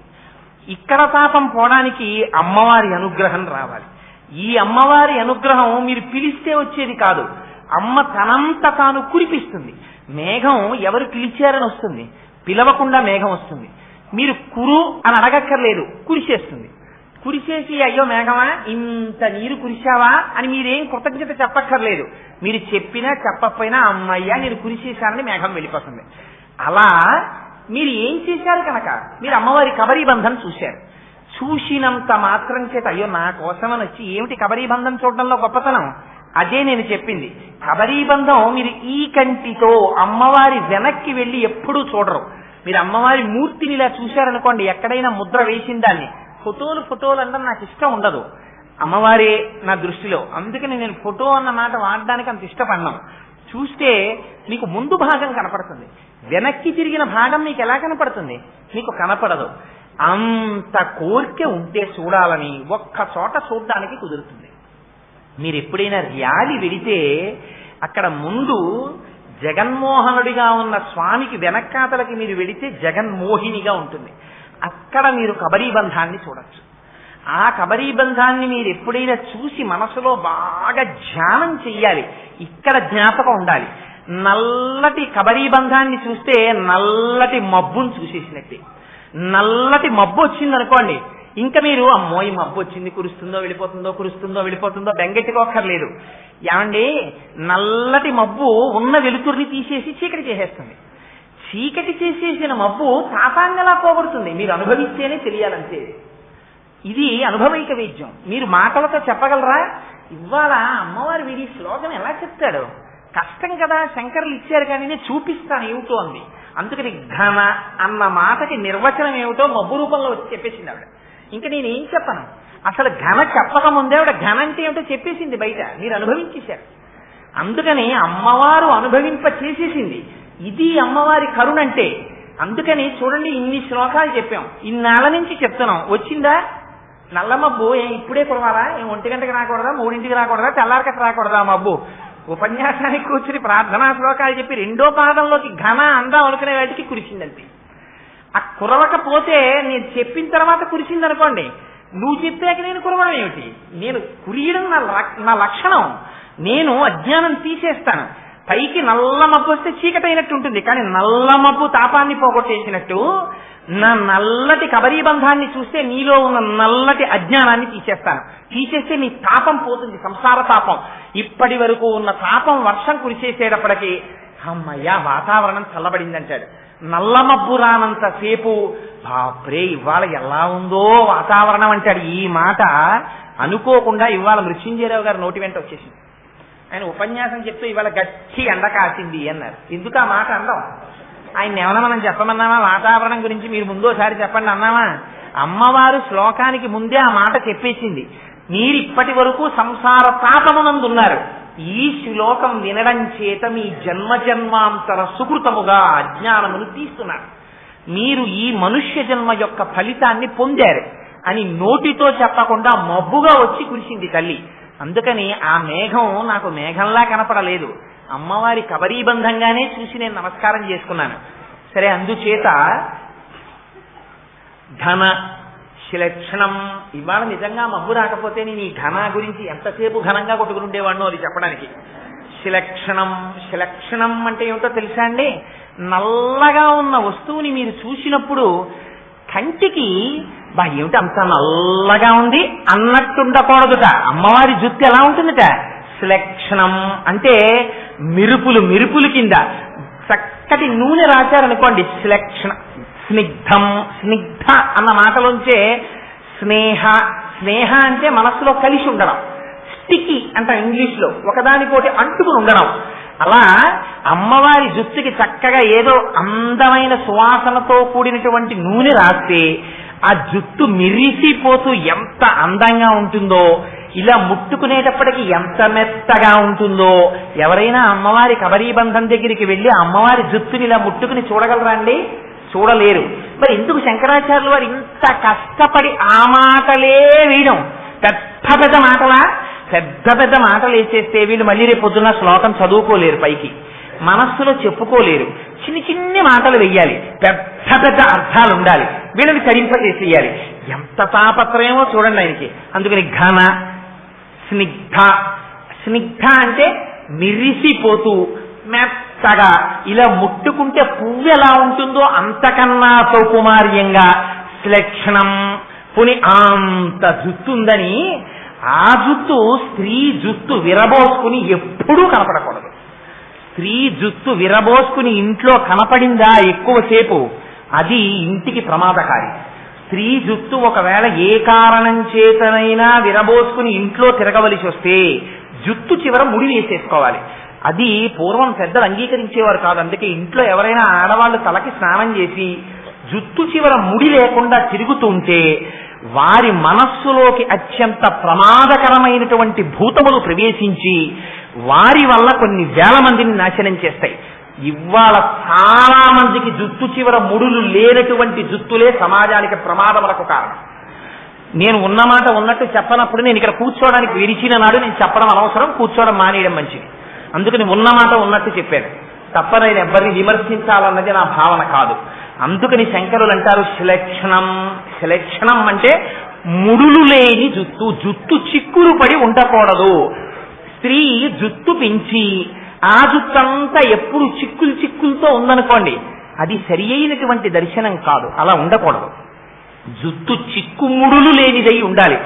ఇక్కడ తాపం పోవడానికి అమ్మవారి అనుగ్రహం రావాలి. ఈ అమ్మవారి అనుగ్రహం మీరు పిలిస్తే వచ్చేది కాదు, అమ్మ తనంత తాను కురిపిస్తుంది. మేఘం ఎవరు పిలిచారని వస్తుంది, పిలవకుండా మేఘం వస్తుంది. మీరు కురు అని అడగక్కర్లేదు, కురిసేస్తుంది. కురిసేసి అయ్యో మేఘమా ఇంత నీరు కురిశావా అని మీరేం కృతజ్ఞత చెప్పక్కర్లేదు. మీరు చెప్పినా చెప్పకపోయినా అమ్మయ్యా నేను కురిసేశానని మేఘం వెళ్ళిపోతుంది. అలా మీరు ఏం చేశారు కనుక మీరు అమ్మవారి కబరీ బంధం చూశారు. చూసినంత మాత్రం చేత అయ్యో నా కోసమని వచ్చి ఏమిటి కబరీ బంధం చూడడంలో గొప్పతనం, అదే నేను చెప్పింది. కబరీ బంధం మీరు ఈ కంటితో అమ్మవారి వెనక్కి వెళ్ళి ఎప్పుడూ చూడరు. మీరు అమ్మవారి మూర్తిని ఇలా చూశారనుకోండి, ఎక్కడైనా ముద్ర వేసిన దాన్ని ఫోటోలు అంటే నాకు ఇష్టం ఉండదు, అమ్మవారే నా దృష్టిలో. అందుకని నేను ఫోటో అన్న మాట వాడడానికి అంత ఇష్టపడ్డాం. చూస్తే మీకు ముందు భాగం కనపడుతుంది, వెనక్కి తిరిగిన భాగం మీకు ఎలా కనపడుతుంది, మీకు కనపడదు. అంత కోరిక ఉంటే చూడాలని ఒక్క చోట చూడడానికి కుదురుతుంది. మీరు ఎప్పుడైనా ర్యాలీ వెడితే అక్కడ ముందు జగన్మోహనుడిగా ఉన్న స్వామికి వెనక్కాతలకి మీరు వెడితే జగన్మోహినిగా ఉంటుంది. అక్కడ మీరు కబరీ బంధాన్ని చూడొచ్చు. ఆ కబరీ బంధాన్ని మీరు ఎప్పుడైనా చూసి మనసులో బాగా ధ్యానం చెయ్యాలి. ఇక్కడ జ్ఞాపకం ఉండాలి. నల్లటి కబరీ బంధాన్ని చూస్తే నల్లటి మబ్బును చూసేసినట్టే. నల్లటి మబ్బు వచ్చిందనుకోండి, ఇంకా మీరు అమ్మో ఈ మబ్బు వచ్చింది, కురుస్తుందో వెళ్ళిపోతుందో బెంగెట్టుకోక్కర్లేదు. ఏమండి నల్లటి మబ్బు ఉన్న వెలుతురిని తీసేసి చీకటి చేసేస్తుంది. చీకటి చేసేసిన మబ్బు తాపాన్ని ఎలా పోగొడుతుంది, మీరు అనుభవిస్తేనే తెలియాలంతే. ఇది అనుభవైక వైద్యం. మీరు మాటలతో చెప్పగలరా? ఇవాళ అమ్మవారి వీడి శ్లోకం ఎలా చెప్తాడు, కష్టం కదా, శంకరులు ఇచ్చారు కానీ నేను చూపిస్తాను ఏమిటో అంది. అందుకని ఘన అన్న మాటకి నిర్వచనం ఏమిటో మబ్బు రూపంలో వచ్చి చెప్పేసింది ఆవిడ. ఇంకా నేనేం చెప్పను, అసలు ఘన చెప్పకముందే ఆవిడ ఘన అంటే ఏమిటో చెప్పేసింది, బయట మీరు అనుభవించేశారు. అందుకని అమ్మవారు అనుభవింప చేసేసింది. ఇది అమ్మవారి కరుణంటే. అందుకని చూడండి ఇన్ని శ్లోకాలు చెప్పాం, ఇన్నాళ్ళ నుంచి చెప్తున్నాం. వచ్చిందా నల్ల మబ్బు? ఇప్పుడే కురవాలా? 1 గంటకి రాకూడదా, 3 రాకూడదా, తెల్లారికట్ట రాకూడదా మబ్బు? ఉపన్యాసానికి కూర్చుని ప్రార్థనా శ్లోకాలు చెప్పి 2వ పాదంలోకి ఘన అందాం అనుకునే వాటికి కురిసిందంతే. ఆ కురవకపోతే నేను చెప్పిన తర్వాత కురిసిందనుకోండి, నువ్వు చెప్పాక నేను కురవడం ఏమిటి? నేను కురియడం నా లక్షణం. నేను అజ్ఞానం తీసేస్తాను. పైకి నల్ల మబ్బు వస్తే చీకటైనట్టు ఉంటుంది, కానీ నల్ల మబ్బు తాపాన్ని పోగొట్టేసినట్టు నా నల్లటి కబరీ బంధాన్ని చూస్తే నీలో ఉన్న నల్లటి అజ్ఞానాన్ని తీసేస్తాను. తీసేస్తే నీ తాపం పోతుంది, సంసార తాపం. ఇప్పటి వరకు ఉన్న తాపం వర్షం కురిసేసేటప్పటికి అమ్మయ్యా వాతావరణం చల్లబడిందంటాడు. నల్ల మబ్బు రానంతసేపు బాప్రే ఇవాళ ఎలా ఉందో వాతావరణం అంటాడు. ఈ మాట అనుకోకుండా ఇవాళ మృత్యుంజయరావు గారు నోటి వెంట వచ్చేసింది. ఆయన ఉపన్యాసం చెప్తూ ఇవాళ గట్టి ఎండ కాసింది అన్నారు. ఎందుకు ఆ మాట అందాం? ఆయన ఏమన్నా మనం చెప్పమన్నామా వాతావరణం గురించి? మీరు ముందోసారి చెప్పండి అన్నామా? అమ్మవారు శ్లోకానికి ముందే ఆ మాట చెప్పేసింది. మీరు ఇప్పటి వరకు సంసార తాపమునందున్నారు. ఈ శ్లోకం వినడం చేత మీ జన్మాంతర సుకృతముగా అజ్ఞానమును తీస్తున్నారు. మీరు ఈ మనుష్య జన్మ యొక్క ఫలితాన్ని పొందారు అని నోటితో చెప్పకుండా మబ్బుగా వచ్చి కురిసింది తల్లి. అందుకని ఆ మేఘం నాకు మేఘంలా కనపడలేదు, అమ్మవారి కబరీబంధంగానే చూసి నేను నమస్కారం చేసుకున్నాను. సరే, అందుచేత ఘన శిలక్షణం. ఇవాళ నిజంగా మబ్బు రాకపోతే నేను ఈ ఘన గురించి ఎంతసేపు ఘనంగా కొట్టుకుండేవాడినో అది చెప్పడానికి. శిలక్షణం అంటే ఏమిటో తెలుసా అండి? నల్లగా ఉన్న వస్తువుని మీరు చూసినప్పుడు కంటికి బా ఏమిటి అంత నల్లగా ఉంది అన్నట్టుండకూడదుట. అమ్మవారి జుత్తు ఎలా ఉంటుందిట? శిలక్షణం అంటే మిరుపులు కింద చక్కటి నూనె రాశారనుకోండి, శిలక్షణ. స్నిగ్ధ అన్న మాటలోంచే స్నేహ అంటే మనస్సులో కలిసి ఉండడం. స్టికి అంట ఇంగ్లీష్ లో, ఒకదానికోటి అంటుకుని ఉండడం. అలా అమ్మవారి జుత్తుకి చక్కగా ఏదో అందమైన సువాసనతో కూడినటువంటి నూనె రాస్తే ఆ జుట్టు మిరిసిపోతూ ఎంత అందంగా ఉంటుందో, ఇలా ముట్టుకునేటప్పటికి ఎంత మెత్తగా ఉంటుందో. ఎవరైనా అమ్మవారి కబరీబంధం దగ్గరికి వెళ్ళి అమ్మవారి జుత్తుని ఇలా ముట్టుకుని చూడగలరా అండి? చూడలేరు. మరి ఎందుకు శంకరాచార్యులు వారు ఇంత కష్టపడి ఆ మాటలే వేయడం? పెద్ద పెద్ద మాటలా? పెద్ద పెద్ద మాటలు వేసేస్తే వీళ్ళు మళ్ళీ రేపు పొద్దున్న శ్లోకం చదువుకోలేరు, పైకి మనస్సులో చెప్పుకోలేరు. చిన్ని చిన్ని మాటలు వెయ్యాలి, పెద్ద పెద్ద అర్థాలు ఉండాలి, వీళ్ళని తరింపజేసేయాలి. ఎంత తాపత్రయమో చూడండి ఆయనకి. అందుకని ఘన, స్నిగ్ధ. స్నిగ్ధ అంటే మిరిసిపోతూ మెత్తగా, ఇలా ముట్టుకుంటే పువ్వు ఎలా ఉంటుందో అంతకన్నా సౌకుమార్యంగా శ్లక్షణం. పుని అంత జుత్తుందని, ఆ జుత్తు స్త్రీ జుత్తు విరబోసుకుని ఎప్పుడూ కనపడకూడదు. స్త్రీ జుత్తు విరబోసుకుని ఇంట్లో కనపడిందా ఎక్కువసేపు, అది ఇంటికి ప్రమాదకారి. స్త్రీ జుత్తు ఒకవేళ ఏ కారణం చేతనైనా విరబోసుకుని ఇంట్లో తిరగవలసి వస్తే జుత్తు చివర ముడి వేసేసుకోవాలి. అది పూర్వం పెద్దలు అంగీకరించేవారు కాదు. అందుకే ఇంట్లో ఎవరైనా ఆడవాళ్ళు తలకి స్నానం చేసి జుత్తు చివర ముడి లేకుండా తిరుగుతుంటే వారి మనస్సులోకి అత్యంత ప్రమాదకరమైనటువంటి భూతములు ప్రవేశించి వారి వల్ల కొన్ని వేల మందిని నాశనం చేస్తాయి. ఇవాళ చాలా మందికి జుత్తు చివర ముడులు లేనటువంటి జుత్తులే సమాజానికి ప్రమాదములకు కారణం. నేను ఉన్నమాట ఉన్నట్టు చెప్పనప్పుడు నేను ఇక్కడ కూర్చోవడానికి విరిచిన నాడు నేను చెప్పడం అనవసరం, కూర్చోవడం మానేయడం మంచిది. అందుకని ఉన్నమాట ఉన్నట్టు చెప్పాను తప్ప నేను ఎవరిని విమర్శించాలన్నది నా భావన కాదు. అందుకని శంకరులు అంటారు శ్లక్షణం. శ్లక్షణం అంటే ముడులు లేని జుత్తు, జుత్తు చిక్కులు పడి ఉండకూడదు. స్త్రీ జుత్తు పెంచి ఆ జుత్తంతా ఎప్పుడు చిక్కులు చిక్కులతో ఉందనుకోండి, అది సరి అయినటువంటి దర్శనం కాదు. అలా ఉండకూడదు. జుత్తు చిక్కు ముడులు లేనిదై ఉండాలి.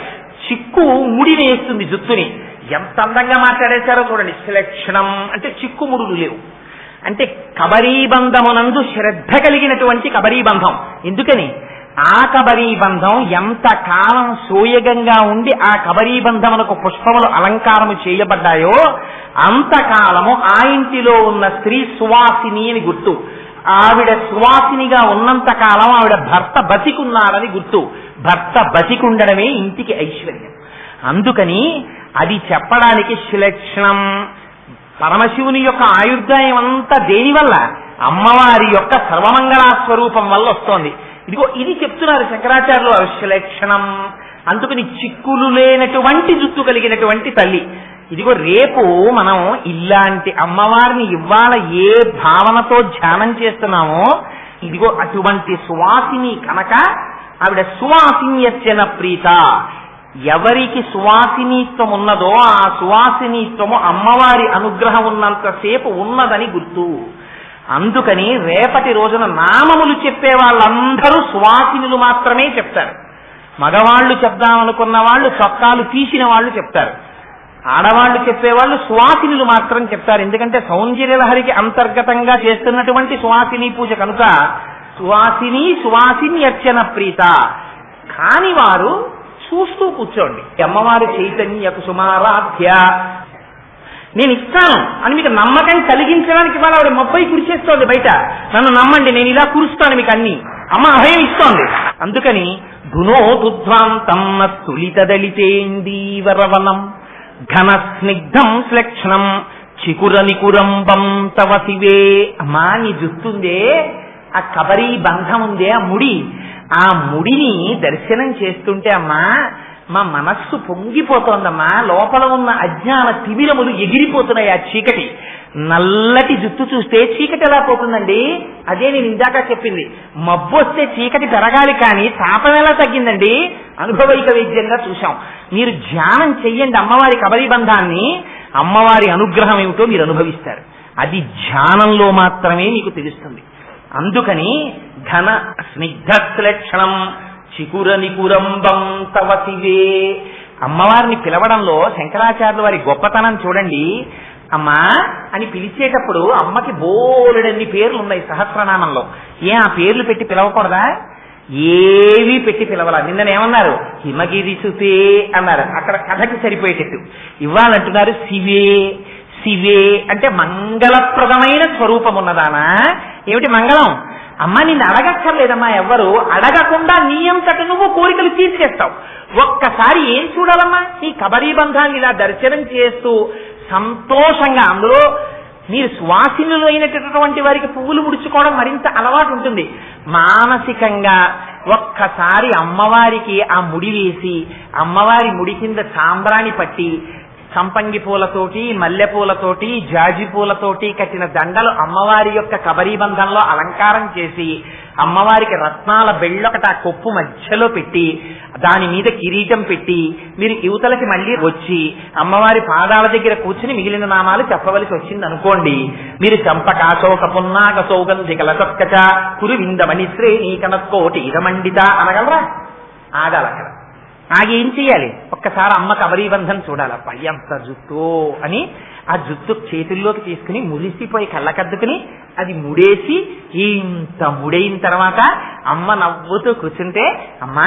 చిక్కు ముడి వేస్తుంది జుత్తుని. ఎంత అందంగా మాట్లాడేశారో చూడండి. శ్లక్షణం అంటే చిక్కుముడులు లేవు. అంటే కబరీబంధమునందు శ్రద్ధ కలిగినటువంటి కబరీబంధం. ఎందుకని? ఆ కబరీబంధం ఎంత కాలం సోయగంగా ఉండి ఆ కబరీబంధమునకు పుష్పములు అలంకారము చేయబడ్డాయో అంతకాలము ఆ ఇంటిలో ఉన్న స్త్రీ సువాసిని అని గుర్తు. ఆవిడ సువాసినిగా ఉన్నంత కాలం ఆవిడ భర్త బతికున్నాడని గుర్తు. భర్త బతికుండడమే ఇంటికి ఐశ్వర్యం. అందుకని అది చెప్పడానికి శ్లక్షణం. పరమశివుని యొక్క ఆయుర్దాయం అంతా దేనివల్ల? అమ్మవారి యొక్క సర్వమంగళా స్వరూపం వల్ల వస్తోంది. ఇదిగో ఇది చెప్తున్నారు శంకరాచార్యులు శ్లక్షణం. అందుకని చిక్కులు లేనటువంటి జుత్తు కలిగినటువంటి తల్లి. ఇదిగో రేపు మనం ఇలాంటి అమ్మవారిని ఇవాళ ఏ భావనతో ధ్యానం చేస్తున్నామో ఇదిగో అటువంటి సువాసిని కనుక ఆవిడ సువాసిన్యర్చన ప్రీత. ఎవరికి సువాసినీత్వం ఉన్నదో ఆ సువాసినీత్వము అమ్మవారి అనుగ్రహం ఉన్నంతసేపు ఉన్నదని గుర్తు. అందుకని రేపటి రోజున నామములు చెప్పే వాళ్ళందరూ సువాసినులు మాత్రమే చెప్తారు. మగవాళ్లు చెప్దామనుకున్న వాళ్ళు చొక్కాలు తీసిన వాళ్ళు చెప్తారు. ఆడవాళ్లు చెప్పేవాళ్ళు సువాసినులు మాత్రం చెప్తారు. ఎందుకంటే సౌందర్యలహరికి అంతర్గతంగా చేస్తున్నటువంటి సువాసిని పూజ కనుక సువాసిని సువాసిన్యర్చన ప్రీత. కాని వారు చూస్తూ కూర్చోండి. అమ్మవారి చైతన్య కుసుమారాధ్య నేను ఇస్తాను అని మీకు నమ్మకం కలిగించడానికి వాళ్ళ ఆవిడ మొబ్బై కురిచేస్తోంది బయట. నన్ను నమ్మండి, నేను ఇలా కురుస్తాను మీకు అన్ని. అమ్మ అభయం ఇస్తోంది. అందుకని ధునోదుధ్వాంతం తులితదళితేందీవరవనం ఘన స్నిగ్ధం శ్లక్షణం చికురనికురంబం తవ శివే. అమ్మా నీ జుత్తుందే, ఆ కబరీ బంధం ఉందే, ఆ ముడి, ఆ ముడిని దర్శనం చేస్తుంటే అమ్మా మా మనస్సు పొంగిపోతోందమ్మా. లోపల ఉన్న అజ్ఞాన తిమిరములు ఎగిరిపోతున్నాయి. ఆ చీకటి, నల్లటి జుత్తు చూస్తే చీకటి ఎలా పోతుందండి? అదే నేను ఇందాక చెప్పింది. మబ్బు వస్తే చీకటి పెరగాలి కానీ తాపం ఎలా తగ్గిందండి? అనుభవైక వైద్యంగా చూశాం. మీరు ధ్యానం చెయ్యండి అమ్మవారి కబరీబంధాన్ని, అమ్మవారి అనుగ్రహం ఏమిటో మీరు అనుభవిస్తారు. అది ధ్యానంలో మాత్రమే మీకు తెలుస్తుంది. అందుకని ఘన స్నిగ్ధ శ్లక్షణం చికురనికురంబం తవ శివే. అమ్మవారిని పిలవడంలో శంకరాచార్యుల వారి గొప్పతనం చూడండి. అమ్మా అని పిలిచేటప్పుడు అమ్మకి బోలెడన్ని పేర్లు ఉన్నాయి సహస్రనామంలో. ఆ పేర్లు పెట్టి పిలవకూడదా? ఏవి పెట్టి పిలవాల. నిన్ననేమన్నారు? హిమగిరి సుతే అన్నారు. అక్కడ కథకి సరిపోయేటట్టు. ఇవ్వాలంటున్నారు శివే. శివే అంటే మంగళప్రదమైన స్వరూపం ఉన్నదానా? ఏమిటి మంగళం? అమ్మ నిన్ను అడగక్కర్లేదమ్మా, ఎవ్వరు అడగకుండా నీ అంతటి నువ్వు కోరికలు తీర్చేస్తావు. ఒక్కసారి ఏం చూడాలమ్మా, నీ కబరీ బంధాన్ని ఇలా దర్శనం చేస్తూ సంతోషంగా, అందులో మీరు సువాసినులు అయినటువంటి వారికి పువ్వులు ముడుచుకోవడం మరింత అలవాటు ఉంటుంది. మానసికంగా ఒక్కసారి అమ్మవారికి ఆ ముడి వేసి, అమ్మవారి ముడి కింద సాంబ్రాణి పట్టి, సంపంగి పూలతోటి, మల్లె పూలతోటి, జాజి పూలతోటి కట్టిన దండలు అమ్మవారి యొక్క కబరీ బంధంలో అలంకారం చేసి, అమ్మవారికి రత్నాల బెళ్ళొకట ఆ కొప్పు మధ్యలో పెట్టి, దాని మీద కిరీటం పెట్టి, మీరు యువతలకి మళ్ళీ వచ్చి అమ్మవారి పాదాల దగ్గర కూర్చుని మిగిలిన నామాలు చెప్పవలసి వచ్చింది అనుకోండి, మీరు చంపకాశోక పున్నాక సౌగంధి కలసత్కచ కురువిందమణి శ్రేణి కనకోటి ఇరమండిత అనగలరా? ఆగాలి. అక్కడ ఆగి ఏం చెయ్యాలి? ఒక్కసారి అమ్మ కబరీ బంధం చూడాలప్ప, ఎంత జుత్తు అని ఆ జుత్తు చేతుల్లోకి తీసుకుని మురిసిపోయి కళ్ళకద్దుకుని అది ముడేసి, ఇంత ముడైన తర్వాత అమ్మ నవ్వుతూ కూర్చుంటే, అమ్మా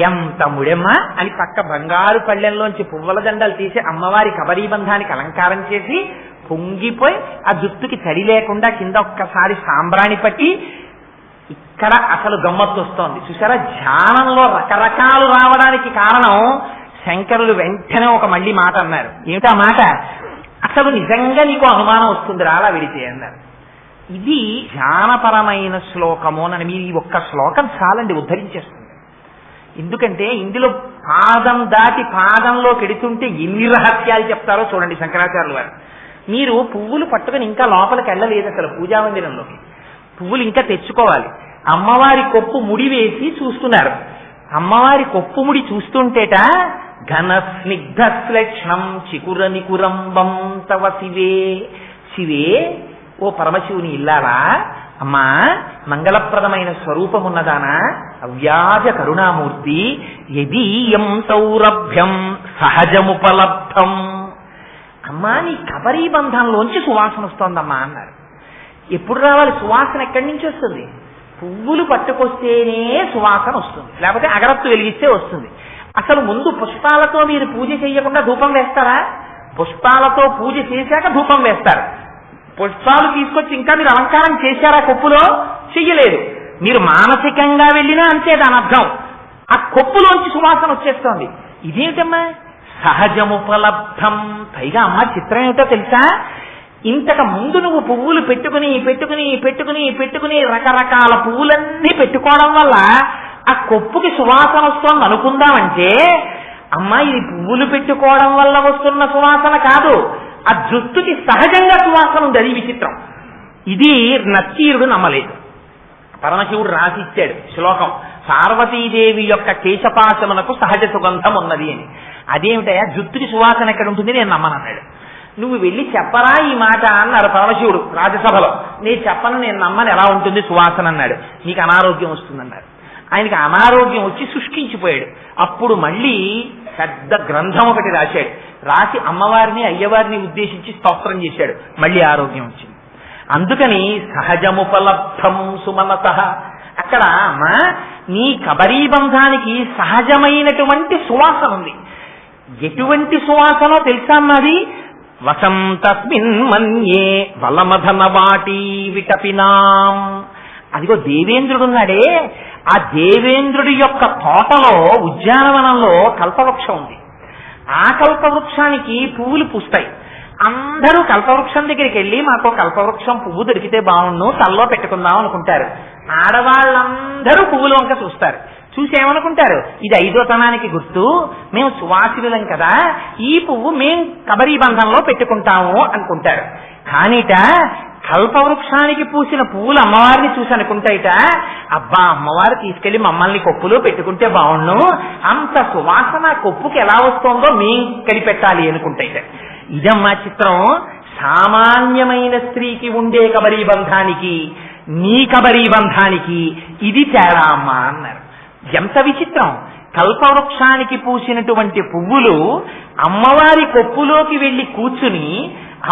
ఎంత ముడెమ్మా అని పక్క బంగారు పళ్ళెంలోంచి పువ్వుల దండలు తీసి అమ్మవారి కబరీ బంధానికి అలంకారం చేసి పొంగిపోయి ఆ జుత్తుకి తడి లేకుండా కింద ఒక్కసారి సాంబ్రాణి పట్టి, ఇక్కడ అసలు గమ్మత్తు వస్తోంది చూసారా. ధ్యానంలో రకరకాలు రావడానికి కారణం శంకరులు వెంటనే ఒక మళ్ళీ మాట అన్నారు. ఏమిటా మాట? అసలు నిజంగా నీకు అనుమానం వస్తుంది రాలా విడితే అన్నారు. ఇది ధ్యానపరమైన శ్లోకము అని మీరు ఈ ఒక్క శ్లోకం చాలండి ఉద్ధరించేస్తుంది. ఎందుకంటే ఇందులో పాదం దాటి పాదంలో కెడుతుంటే ఎన్ని రహస్యాలు చెప్తారో చూడండి శంకరాచార్యులు వారు. మీరు పువ్వులు పట్టుకుని ఇంకా లోపలికి వెళ్ళలేదు అసలు పూజా మందిరంలోకి. పువ్వులు ఇంకా తెచ్చుకోవాలి. అమ్మవారి కొప్పు ముడి వేసి చూస్తున్నారు. అమ్మవారి కొప్పు ముడి చూస్తుంటేట ఘన స్నిగ్ధ శ్లేక్షణం చికుర నికురంబం తవ శివే. శివే, ఓ పరమశివుని ఇల్లాలా, అమ్మా మంగళప్రదమైన స్వరూపమున్నదానా, అవ్యాజ కరుణామూర్తి, యదీయం సౌరభ్యం సహజముపలబ్ధం. అమ్మా నీ కబరీ బంధంలోంచి సువాసన వస్తోందమ్మా అన్నారు. ఎప్పుడు రావాలి సువాసన? ఎక్కడి నుంచి వస్తుంది? పువ్వులు పట్టుకొస్తేనే సువాసన వస్తుంది, లేకపోతే అగరత్తు వెలిగిస్తే వస్తుంది. అసలు ముందు పుష్పాలతో మీరు పూజ చేయకుండా ధూపం వేస్తారా? పుష్పాలతో పూజ చేశాక ధూపం వేస్తారు. పుష్పాలు తీసుకొచ్చి ఇంకా మీరు అలంకారం చేశారా కొప్పులో? చెయ్యలేదు. మీరు మానసికంగా వెళ్ళినా అంతే దాని అర్థం. ఆ కొప్పులోంచి సువాసన వచ్చేస్తోంది. ఇదేమిటమ్మా? సహజముపలబ్ధం. పైగా అమ్మ చిత్రం ఏమిటో తెలుసా? ఇంతకు ముందు నువ్వు పువ్వులు పెట్టుకుని పెట్టుకుని పెట్టుకుని పెట్టుకుని రకరకాల పువ్వులన్నీ పెట్టుకోవడం వల్ల ఆ కొప్పుకి సువాసన వస్తోంది అనుకుందామంటే, అమ్మా ఇది పువ్వులు పెట్టుకోవడం వల్ల వస్తున్న సువాసన కాదు, ఆ జుట్టుకి సహజంగా సువాసన ఉంది. అది విచిత్రం. ఇది నచ్చీరుడు నమ్మలేదు. పరమశివుడు రాసిచ్చాడు శ్లోకం, పార్వతీదేవి యొక్క కేశపాశమునకు సహజ సుగంధం ఉన్నది అని. అదేమిటయా జుట్టుకి సువాసన ఎక్కడ ఉంటుంది? నేను నమ్మనన్నాడు. నువ్వు వెళ్ళి చెప్పరా ఈ మాట అన్నారు పరమశివుడు రాజ్యసభలో. నేను చెప్పను, నేను నమ్మను, ఎలా ఉంటుంది సువాసన అన్నాడు. నీకు అనారోగ్యం వస్తుందన్నారు. ఆయనకి అనారోగ్యం వచ్చి శుష్కించిపోయాడు. అప్పుడు మళ్ళీ పెద్ద గ్రంథం ఒకటి రాశాడు. రాసి అమ్మవారిని అయ్యవారిని ఉద్దేశించి స్తోత్రం చేశాడు. మళ్ళీ ఆరోగ్యం వచ్చింది. అందుకని సహజముపలబ్ధం సుమనత. అక్కడ అమ్మ నీ కబరీ బంధానికి సహజమైనటువంటి సువాసన ఉంది. ఎటువంటి సువాసనో తెలుసా అన్నది? వసంతస్మిన్ మన్యే వలమధన వాటి విటపినాం. అదిగో దేవేంద్రుడున్నాడే, ఆ దేవేంద్రుడి యొక్క తోటలో ఉద్యానవనంలో కల్పవృక్షం ఉంది. ఆ కల్పవృక్షానికి పువ్వులు పూస్తాయి. అందరూ కల్పవృక్షం దగ్గరికి వెళ్ళి మాకు కల్పవృక్షం పువ్వు దొరికితే బాగుండు తల్లో పెట్టుకుందాం అనుకుంటారు. ఆడవాళ్ళందరూ పువ్వులు వంక చూస్తారు. చూసి ఏమనుకుంటారు? ఇది ఐదోతనానికి గుర్తు, మేము సువాసినులం కదా, ఈ పువ్వు మేం కబరీ బంధంలో పెట్టుకుంటాము అనుకుంటారు. కానీట కల్పవృక్షానికి పూసిన పువ్వులు అమ్మవారిని చూసి అనుకుంటాయిట, అబ్బా అమ్మవారు తీసుకెళ్లి మమ్మల్ని కొప్పులో పెట్టుకుంటే బాగుండు, అంత సువాసన కొప్పుకి ఎలా వస్తుందో మేం కనిపెట్టాలి అనుకుంటాయిట. ఇదమ్మా చిత్రం. సామాన్యమైన స్త్రీకి ఉండే కబరీ బంధానికి నీ కబరీ బంధానికి ఇది తేడా అమ్మా అన్నారు. ఎంత విచిత్రం! కల్పవృక్షానికి పూసినటువంటి పువ్వులు అమ్మవారి కొప్పులోకి వెళ్లి కూర్చుని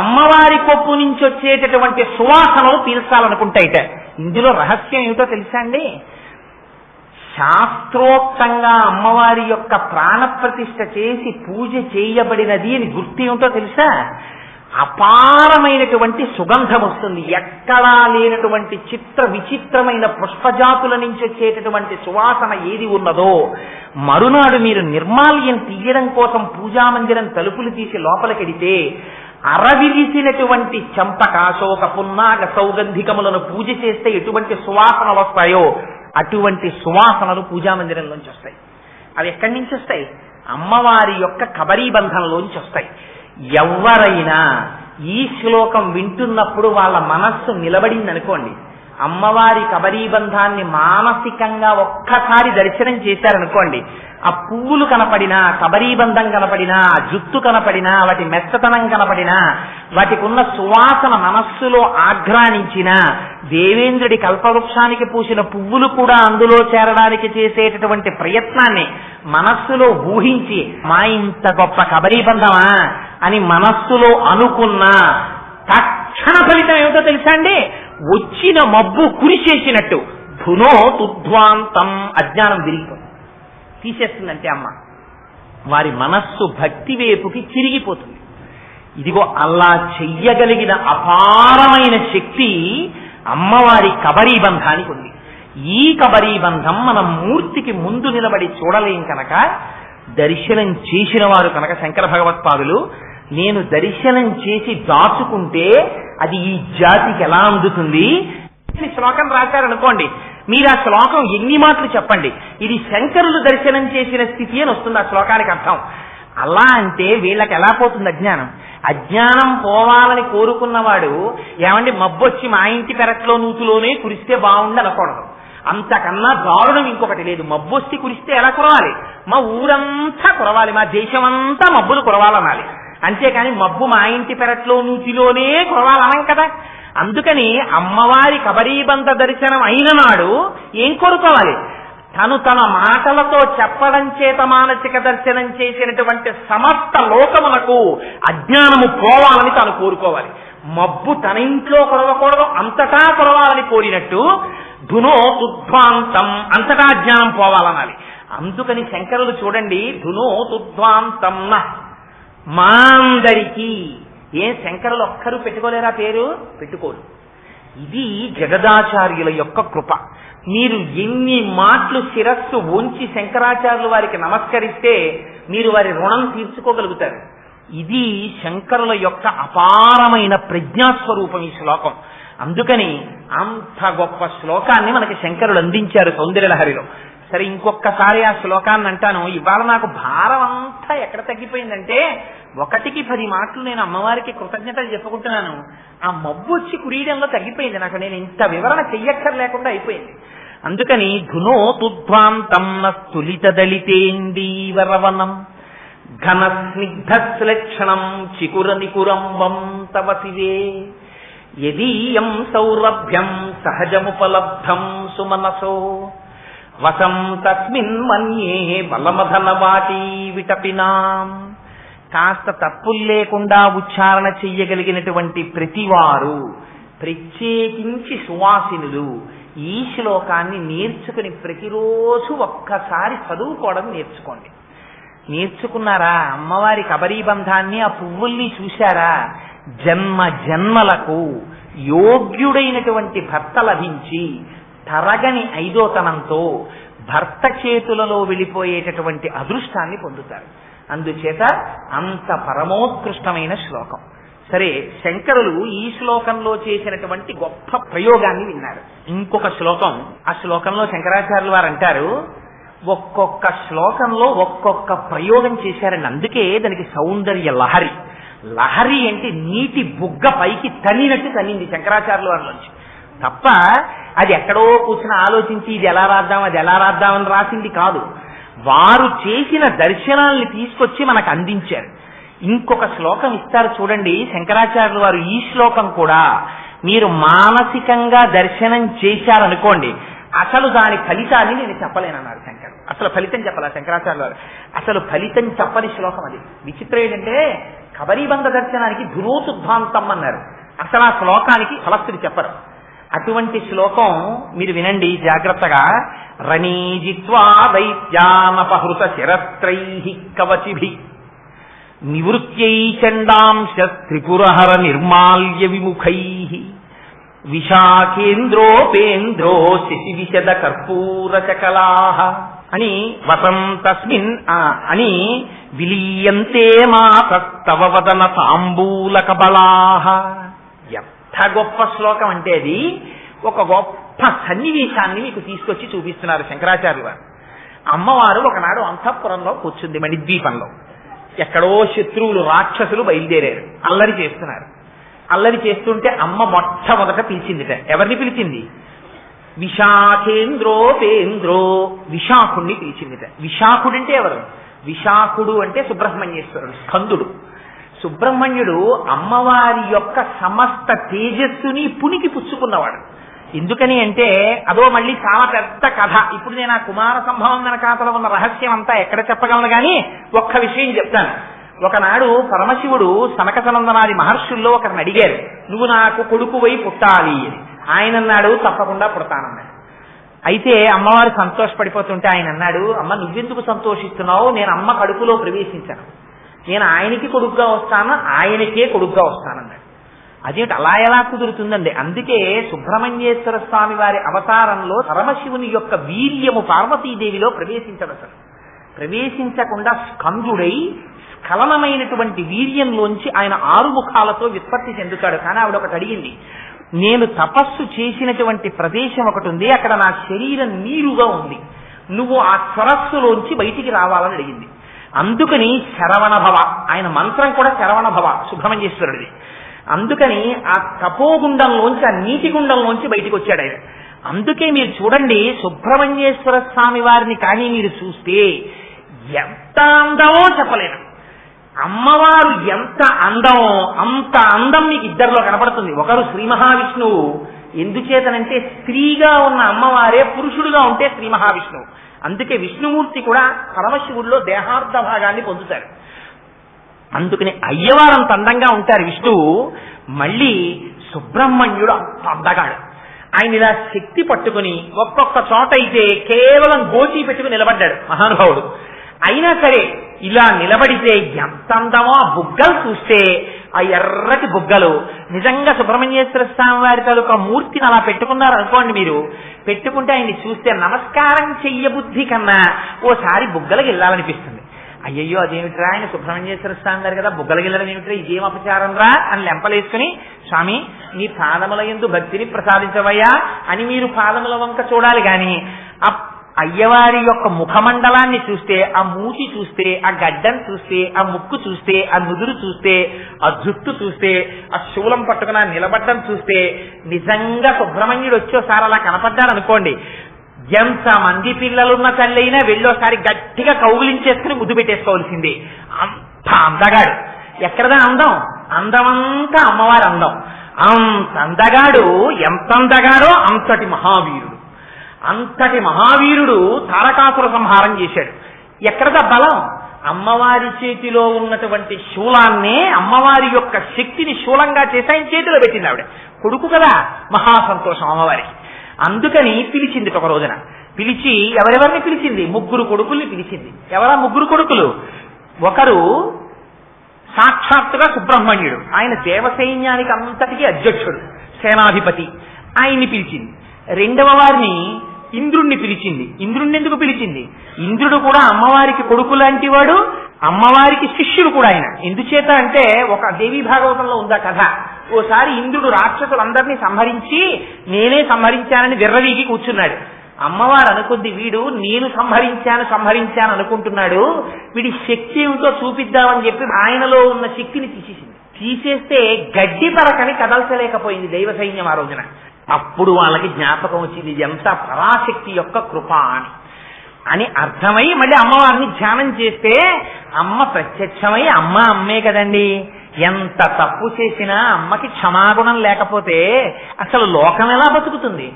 అమ్మవారి కొప్పు నుంచి వచ్చేటటువంటి సువాసనలు పీల్చాలనుకుంటాయిట. ఇందులో రహస్యం ఏమిటో తెలుసా అండి? శాస్త్రోక్తంగా అమ్మవారి యొక్క ప్రాణప్రతిష్ఠ చేసి పూజ చేయబడినది అని గుర్తు ఏమిటో తెలుసా? అపారమైనటువంటి సుగంధం వస్తుంది. ఎక్కడా లేనటువంటి చిత్ర విచిత్రమైన పుష్పజాతుల నుంచి వచ్చేటటువంటి సువాసన ఏది ఉన్నదో, మరునాడు మీరు నిర్మాల్యం తీయడం కోసం పూజామందిరం తలుపులు తీసి లోపలికెడితే అరవిరిసినటువంటి చంపక, అశోక, పున్నాగ, సౌగంధికములను పూజ చేస్తే ఎటువంటి సువాసనలు వస్తాయో అటువంటి సువాసనలు పూజామందిరంలోంచి వస్తాయి. అవి ఎక్కడి నుంచి వస్తాయి? అమ్మవారి యొక్క కబరీబంధంలోంచి వస్తాయి. ఎవరైనా ఈ శ్లోకం వింటున్నప్పుడు వాళ్ళ మనస్సు నిలబడిందనుకోండి, అమ్మవారి కబరీబంధాన్ని మానసికంగా ఒక్కసారి దర్శనం చేశారనుకోండి, ఆ పువ్వులు కనపడినా, కబరీబంధం కనపడినా, ఆ జుత్తు కనపడినా, వాటి మెత్తతనం కనపడినా, వాటికి ఉన్న సువాసన మనస్సులో ఆఘ్రానించినా, దేవేంద్రుడి కల్పవృక్షానికి పూసిన పువ్వులు కూడా అందులో చేరడానికి చేసేటటువంటి ప్రయత్నాన్ని మనస్సులో ఊహించి, మా ఇంత గొప్ప కబరీబంధమా అని మనస్సులో అనుకున్నా తక్షణ ఫలితం ఏమిటో తెలుసా అండి? వచ్చిన మబ్బు కురిసేసినట్టు ధునో తుధ్వాంతం, అజ్ఞానం విరిగిపోతుంది, తీసేస్తుందంటే అమ్మ వారి మనస్సు భక్తి వైపుకి తిరిగిపోతుంది. ఇదిగో అలా చెయ్యగలిగిన అపారమైన శక్తి అమ్మవారి కబరీబంధానికి ఉంది. ఈ కబరీబంధం మనం మూర్తికి ముందు నిలబడి చూడలేం కనుక, దర్శనం చేసిన వారు కనుక శంకర భగవత్పాదులు, నేను దర్శనం చేసి దాచుకుంటే అది ఈ జాతికి ఎలా అందుతుంది? శ్లోకం రాశారనుకోండి, మీరు ఆ శ్లోకం ఎన్ని మాటలు చెప్పండి, ఇది శంకరులు దర్శనం చేసిన స్థితి అని వస్తుంది ఆ శ్లోకానికి అర్థం. అలా అంటే వీళ్ళకి ఎలా పోతుంది అజ్ఞానం? అజ్ఞానం పోవాలని కోరుకున్నవాడు ఏమండి మబ్బొచ్చి మా ఇంటి పెరట్లో నూతులోనే కురిస్తే బాగుండి అనకూడదు. అంతకన్నా దారుణం ఇంకొకటి లేదు. మబ్బొచ్చి కురిస్తే ఎలా కురవాలి? మా ఊరంతా కురవాలి, మా దేశమంతా మబ్బులు కురవాలనాలి. అంతేకాని మబ్బు మా ఇంటి పెరట్లో నూతిలోనే కురవాలనం కదా. అందుకని అమ్మవారి కబరీబంధ దర్శనం అయిన నాడు ఏం కోరుకోవాలి? తను తన మాటలతో చెప్పడం చేత మానసిక దర్శనం చేసినటువంటి సమస్త లోకములకు అజ్ఞానము పోవాలని తాను కోరుకోవాలి. మబ్బు తన ఇంట్లో కురవకూడదు, అంతటా కురవాలని కోరినట్టు ధునో తుధ్వాంతం, అంతటా అజ్ఞానం పోవాలనాలి. అందుకని శంకరులు చూడండి, ధునో తుధ్వాంతం మా అందరికీ. శంకరులు ఒక్కరు పెట్టుకోలేరా పేరు? పెట్టుకోరు. ఇది జగదాచార్యుల యొక్క కృప. మీరు ఎన్ని మాటలు శిరస్సు ఉంచి శంకరాచార్యులు వారికి నమస్కరిస్తే మీరు వారి రుణం తీర్చుకోగలుగుతారు. ఇది శంకరుల యొక్క అపారమైన ప్రజ్ఞాస్వరూపం ఈ శ్లోకం. అందుకని అంత గొప్ప శ్లోకాన్ని మనకి శంకరులు అందించారు సౌందర్యలహరిలో. సరే, ఇంకొకసారి ఆ శ్లోకాన్ని అంటాను. ఇవాళ నాకు భారం అంతా ఎక్కడ తగ్గిపోయిందంటే, 1కి 10 మాటలు నేను అమ్మవారికి కృతజ్ఞతలు చెప్పుకుంటున్నాను. ఆ మబ్బు వచ్చి కురియడంలో తగ్గిపోయింది నాకు. నేను ఇంత వివరణ చెయ్యక్కర్లేకుండా అయిపోయింది. అందుకని ధునో తుధ్వాంతం స్తులిత దళితేందీవరవనం ఘన స్నిగ్ధశ్లక్షణం చికుర నికురంబం తవ శివే యదీయం సౌరభ్యం సహజముపలబ్ధం సుమనసో వసం తస్మిన్ మన్యే బలమధన వాటి విటపినాం. కాస్త తప్పులు లేకుండా ఉచ్చారణ చెయ్యగలిగినటువంటి ప్రతివారు, ప్రత్యేకించి సువాసినులు, ఈ శ్లోకాన్ని నేర్చుకుని ప్రతిరోజు ఒక్కసారి చదువుకోవడం నేర్చుకోండి. నేర్చుకున్నారా? అమ్మవారి కబరీబంధాన్ని, ఆ పువ్వుల్ని చూశారా? జన్మ జన్మలకు యోగ్యుడైనటువంటి భర్త లభించి తరగని ఐదోతనంతో భర్త చేతులలో వెళ్ళిపోయేటటువంటి అదృష్టాన్ని పొందుతారు. అందుచేత అంత పరమోత్కృష్టమైన శ్లోకం. సరే, శంకరులు ఈ శ్లోకంలో చేసినటువంటి గొప్ప ప్రయోగాన్ని విన్నారు. ఇంకొక శ్లోకం, ఆ శ్లోకంలో శంకరాచార్యులు వారు అంటారు, ఒక్కొక్క శ్లోకంలో ఒక్కొక్క ప్రయోగం చేశారండి. అందుకే దానికి సౌందర్య లహరి. లహరి అంటే నీటి బుగ్గ పైకి తన్నినట్టు తన్నింది శంకరాచార్యుల వారి నుంచి తప్ప అది ఎక్కడో కూర్చుని ఆలోచించి ఇది ఎలా రాద్దాం అది ఎలా రాద్దామని రాసింది కాదు. వారు చేసిన దర్శనాల్ని తీసుకొచ్చి మనకు అందించారు. ఇంకొక శ్లోకం ఇస్తారు చూడండి శంకరాచార్యులు వారు. ఈ శ్లోకం కూడా మీరు మానసికంగా దర్శనం చేశారనుకోండి, అసలు దాని ఫలితాన్ని నేను చెప్పలేనన్నారు శంకరు. అసలు ఫలితం చెప్పాల శంకరాచార్యులు వారు. అసలు ఫలితం చెప్పని శ్లోకం అది. విచిత్రం ఏంటంటే కబరీబంధ దర్శనానికి ధునోతుద్ధాంతం అన్నారు. అసలు ఆ శ్లోకానికి ఫలస్థుడు చెప్పరు. అటువంటి శ్లోకం మీరు వినండి జాగ్రత్తగా. రణీజిత్వా దైత్యానపహృత శిరస్త్రైః కవచిభిః నివృత్యై చండాంశ త్రిపురహర నిర్మాల్య విముఖై విశాఖేంద్రోపేంద్రో శశి విశద కర్పూర చకలాహ అని వసంతస్మిన్ అని విలీయంతే మాతస్తవ వదన తాంబూల కబలాహ. ఎంత గొప్ప శ్లోకం అంటే అది ఒక గొప్ప సన్నివేశాన్ని మీకు తీసుకొచ్చి చూపిస్తున్నారు శంకరాచార్యులు వారు. అమ్మవారు ఒకనాడు అంతఃపురంలో కూర్చుంది మణిద్వీపంలో. ఎక్కడో శత్రువులు రాక్షసులు బయలుదేరారు, అల్లరి చేస్తున్నారు. అల్లరి చేస్తుంటే అమ్మ మొట్టమొదట పిలిచిందిట. ఎవరిని పిలిచింది? విశాఖేంద్రోపేంద్రో, విశాఖుణ్ణి పిలిచిందిట. విశాఖుడు అంటే ఎవరు? విశాఖుడు అంటే సుబ్రహ్మణ్యేశ్వరుడు, స్కందుడు. సుబ్రహ్మణ్యుడు అమ్మవారి యొక్క సమస్త తేజస్సుని పునికి పుచ్చుకున్నవాడు. ఎందుకని అంటే అదో మళ్ళీ చాలా పెద్ద కథ. ఇప్పుడు నేను ఆ కుమార సంభవం వెనకాతలో ఉన్న రహస్యం అంతా ఎక్కడ చెప్పగలను కానీ ఒక్క విషయం చెప్తాను. ఒకనాడు పరమశివుడు సనక సనందనాది మహర్షుల్లో ఒకరిని అడిగారు, నువ్వు నాకు కొడుకువై పుట్టాలి అని. ఆయన అన్నాడు, తప్పకుండా పుడతానన్నాడు. అయితే అమ్మవారు సంతోషపడిపోతుంటే ఆయన అన్నాడు, అమ్మ నువ్వెందుకు సంతోషిస్తున్నావు? నేను అమ్మ కడుపులో ప్రవేశించాను, నేను ఆయనకి కొడుకుగా వస్తాను, ఆయనకే కొడుకుగా వస్తానన్నాడు. అదేంటి అలా ఎలా కుదురుతుందండి? అందుకే సుబ్రహ్మణ్యేశ్వర స్వామి వారి అవతారంలో పరమశివుని యొక్క వీర్యము పార్వతీదేవిలో ప్రవేశించదు. అసలు ప్రవేశించకుండా స్కందుడై స్ఖలనమైనటువంటి వీర్యంలోంచి ఆయన 6 ముఖాలతో వ్యుత్పత్తి చెందుతాడు. కానీ ఆవిడ ఒకటి అడిగింది, నేను తపస్సు చేసినటువంటి ప్రదేశం ఒకటి ఉంది, అక్కడ నా శరీరం నీరుగా ఉంది, నువ్వు ఆ సరస్సులోంచి బయటికి రావాలని అడిగింది. అందుకని శరవణ భవ, ఆయన మంత్రం కూడా శరవణ భవ సుబ్రహ్మణ్యేశ్వరుడిది. అందుకని ఆ తపోగుండంలోంచి, ఆ నీటి గుండంలోంచి బయటికి వచ్చాడు ఆయన. అందుకే మీరు చూడండి, సుబ్రహ్మణ్యేశ్వర స్వామి వారిని కానీ మీరు చూస్తే ఎంత అందమో చెప్పలేను. అమ్మవారు ఎంత అందమో అంత అందం మీకు ఇద్దరిలో కనపడుతుంది. ఒకరు శ్రీ మహావిష్ణువు, ఎందుచేతనంటే స్త్రీగా ఉన్న అమ్మవారే పురుషుడుగా ఉంటే శ్రీ మహావిష్ణువు. అందుకే విష్ణుమూర్తి కూడా పరమశివుల్లో దేహార్థ భాగాన్ని పొందుతారు. అందుకని అయ్యవారంత అందంగా ఉంటారు విష్ణువు. మళ్ళీ సుబ్రహ్మణ్యుడు అంత అందగాడు. ఆయన ఇలా శక్తి పట్టుకుని ఒక్కొక్క చోట అయితే కేవలం గోచి పెట్టుకుని నిలబడ్డాడు మహానుభావుడు. అయినా సరే ఇలా నిలబడితే ఎంత అందమో, ఆ బుగ్గలు చూస్తే ఆ ఎర్రటి బుగ్గలు. నిజంగా సుబ్రహ్మణ్యేశ్వర స్వామి వారి తాలూకా మూర్తిని అలా పెట్టుకున్నారు అనుకోండి, మీరు పెట్టుకుంటే ఆయన్ని చూస్తే నమస్కారం చెయ్యబుద్ధి కన్నా ఓసారి బుగ్గలకి వెళ్ళాలనిపిస్తుంది. అయ్యయ్యో అదేమిట్రా, ఆయన సుబ్రహ్మణ్యేశ్వర స్వామి గారు కదా, బుగ్గలకి వెళ్ళడం ఏమిట్రా, ఇదేం అపచారం రా అని లెంపలేసుకుని, స్వామి నీ పాదముల యందు భక్తిని ప్రసాదించవయ్యా అని మీరు పాదముల వంక చూడాలి. కానీ ఆ అయ్యవారి యొక్క ముఖమండలాన్ని చూస్తే, ఆ మూతి చూస్తే, ఆ గడ్డం చూస్తే, ఆ ముక్కు చూస్తే, ఆ నుదురు చూస్తే, ఆ జుట్టు చూస్తే, ఆ శూలం పట్టుకుని నిలబడ్డం చూస్తే, నిజంగా సుబ్రహ్మణ్యుడు వచ్చేసారి అలా కనపడ్డాడు అనుకోండి, ఎంత మంది పిల్లలున్న తల్లైనా వెళ్ళోసారి గట్టిగా కౌగిలించేసుకుని ముద్దు పెట్టేసుకోవాల్సిందే. అంత అందగాడు. ఎక్కడదా అందం? అందమంతా అమ్మవారి అందం. అంత అందగాడు. ఎంత అందగాడో అంతటి మహావీరుడు. అంతటి మహావీరుడు తారకాసుర సంహారం చేశాడు. ఎక్కడదా బలం? అమ్మవారి చేతిలో ఉన్నటువంటి శూలాన్నే, అమ్మవారి యొక్క శక్తిని శూలంగా చేసి ఆయన చేతిలో పెట్టింది ఆవిడ. కొడుకు కదా, మహాసంతోషం అమ్మవారికి. అందుకని పిలిచింది. ఒక రోజున పిలిచి ఎవరెవరిని పిలిచింది? 3 కొడుకుల్ని పిలిచింది. ఎవరా 3 కొడుకులు? ఒకరు సాక్షాత్తుగా సుబ్రహ్మణ్యుడు, ఆయన దేవసైన్యానికి అంతటికీ అధ్యక్షుడు, సేనాధిపతి, ఆయన్ని పిలిచింది. రెండవ వారిని ఇంద్రుణ్ణి పిలిచింది. ఇంద్రుణ్ణి ఎందుకు పిలిచింది? ఇంద్రుడు కూడా అమ్మవారికి కొడుకు లాంటి వాడు, అమ్మవారికి శిష్యుడు కూడా ఆయన. ఎందుచేత అంటే ఒక దేవీ భాగవతంలో ఉందా కథ. ఓసారి ఇంద్రుడు రాక్షసులందరినీ సంహరించి నేనే సంహరించానని విర్రవీగి కూర్చున్నాడు. అమ్మవారు అనుకుంది, వీడు నేను సంహరించాను అనుకుంటున్నాడు, వీడి శక్తి ఏమిటో చూపిద్దామని చెప్పి ఆయనలో ఉన్న శక్తిని తీసేసింది. తీసేస్తే గడ్డి పరకని కదల్చలేకపోయింది దైవ సైన్యం ఆ రోజున. అప్పుడు వాళ్ళకి జ్ఞాపకం వచ్చింది, ఎంత పరాశక్తి యొక్క కృప అని అర్థమై మళ్ళీ అమ్మవారిని ధ్యానం చేస్తే అమ్మ ప్రత్యక్షమై, అమ్మే కదండి, ఎంత తప్పు చేసినా అమ్మకి క్షమాగుణం లేకపోతే అసలు లోకం ఎలా బతుకుతుంది?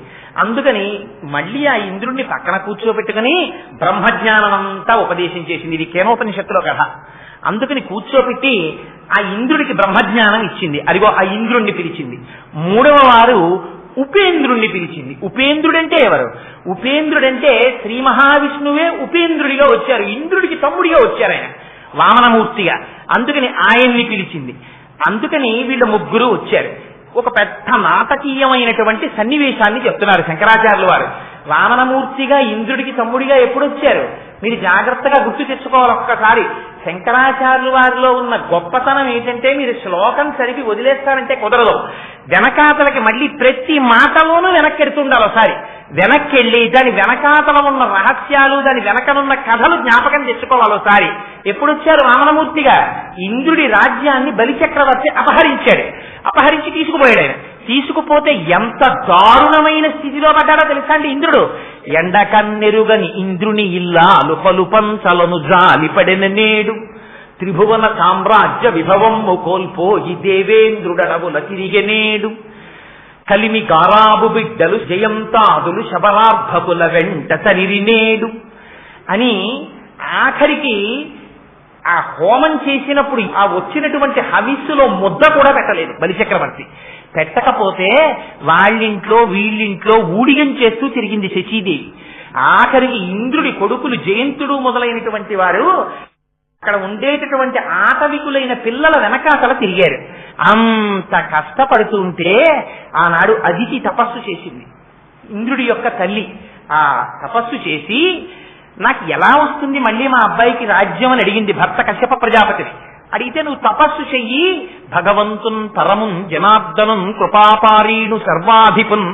అందుకని మళ్ళీ ఆ ఇంద్రుడిని పక్కన కూర్చోబెట్టుకుని బ్రహ్మజ్ఞానం అంతా ఉపదేశం చేసింది. ఇది కేనోపనిషత్తులో కథ. అందుకని కూర్చోబెట్టి ఆ ఇంద్రుడికి బ్రహ్మజ్ఞానం ఇచ్చింది. అదిగో ఆ ఇంద్రుణ్ణి పిలిచింది. 3వ వారు ఉపేంద్రుణ్ణి పిలిచింది. ఉపేంద్రుడంటే ఎవరు? ఉపేంద్రుడంటే శ్రీ మహావిష్ణువే ఉపేంద్రుడిగా వచ్చారు, ఇంద్రుడికి తమ్ముడిగా వచ్చారు ఆయన. వామనమూర్తిగా. అందుకని ఆయన్ని పిలిచింది. అందుకని వీళ్ళు ముగ్గురు వచ్చారు. ఒక పెద్ద నాటకీయమైనటువంటి సన్నివేశాన్ని చెప్తున్నారు శంకరాచార్యులు వారు. వామనమూర్తిగా ఇంద్రుడికి తమ్ముడిగా ఎప్పుడు వచ్చారు మీరు జాగ్రత్తగా గుర్తు తెచ్చుకోవాలి. ఒక్కసారి శంకరాచార్యుల వారిలో ఉన్న గొప్పతనం ఏంటంటే మీరు శ్లోకం చదివి వదిలేస్తారంటే కుదరదు. వెనకాతలకి మళ్ళీ ప్రతి మాటలోనూ వెనక్కి ఎడుతుండాలి. ఒకసారి వెనక్కి వెళ్ళి దాని వెనకాతల ఉన్న రహస్యాలు, దాని వెనకనున్న కథలు జ్ఞాపకం తెచ్చుకోవాలి. ఒకసారి ఎప్పుడు వచ్చారు వామనమూర్తిగా? ఇంద్రుడి రాజ్యాన్ని బలిచక్రవర్తి అపహరించాడు. అపహరించి తీసుకుపోయాడు. ఆయన తీసుకుపోతే ఎంత దారుణమైన స్థితిలో పడ్డాడో తెలుసా అండి ఇంద్రుడు. ఎండకన్నెరుగని ఇంద్రుని ఇల్లాలు పలుపంచలను జాలిపడిన నేడు త్రిభువన సామ్రాజ్య విభవము కోల్పోయి దేవేంద్రుడడవుల తిరిగెనేడు కలిమి గారాబు బిడ్డలు జయంతాదులు శబరార్ధకుల వెంట తనిరినేడు అని ఆఖరికి ఆ హోమం చేసినప్పుడు ఆ వచ్చినటువంటి హవిస్సులో ముద్ద కూడా పెట్టలేదు బలిచక్రవర్తి. పెట్టకపోతే వాళ్ళింట్లో వీళ్ళింట్లో ఊడిగం చేస్తూ తిరిగింది శచీదేవి. ఆఖరికి ఇంద్రుడి కొడుకులు జయంతుడు మొదలైనటువంటి వారు అక్కడ ఉండేటటువంటి ఆటవికులైన పిల్లల వెనకాతల తిరిగారు. అంత కష్టపడుతుంటే ఆనాడు అదితి తపస్సు చేసింది. ఇంద్రుడి యొక్క తల్లి ఆ తపస్సు చేసి నాకు ఎలా వస్తుంది మళ్ళీ మా అబ్బాయికి రాజ్యం అని అడిగింది భర్త కశ్యప ప్రజాపతిని. అడిగితే నువ్వు తపస్సు చెయ్యి, భగవంతున్ పరమున్ జనార్దనున్ కృపాపారీణు సర్వాధిపున్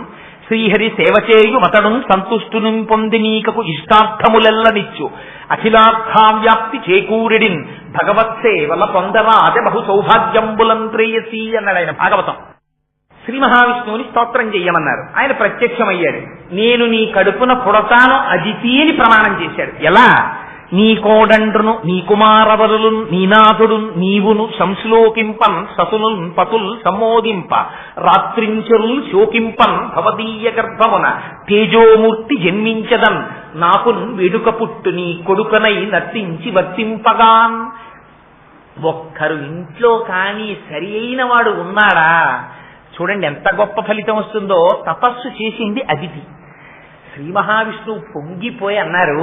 శ్రీహరి సేవచేయు మతడున్ సంతుష్టును పొంది నీకకు ఇష్టార్థములెల్లనిచ్చు అఖిలార్థావ్యాప్తి చేకూరిడిన్ భగవత్సేవల పొందరాజ బహు సౌభాగ్యంబులంత్రేయసి అన్నాడు ఆయన భాగవతం. శ్రీ మహావిష్ణువుని స్తోత్రం చెయ్యమన్నారు. ఆయన ప్రత్యక్షమయ్యాడు. నేను నీ కడుపున పుడతాను అదితి అని ప్రమాణం చేశాడు. ఎలా? నీ కోడండ్రును నీ కుమారవరులు నీనాథుడు నీవును సంశ్లోకింపన్ సతులున్ పతుల్ సమ్మోదింప రాత్రించరుల్ శోకింపన్ భవదీయ గర్భమున తేజోమూర్తి జన్మించదన్ నాకున్ వెడుక పుట్టు నీ కొడుకనై నర్తించి వర్తింపగాన్. ఒక్కరు ఇంట్లో కానీ సరి అయిన వాడు ఉన్నాడా? చూడండి ఎంత గొప్ప ఫలితం వస్తుందో. తపస్సు చేసింది అదితి. శ్రీ మహావిష్ణువు పొంగిపోయి అన్నారు,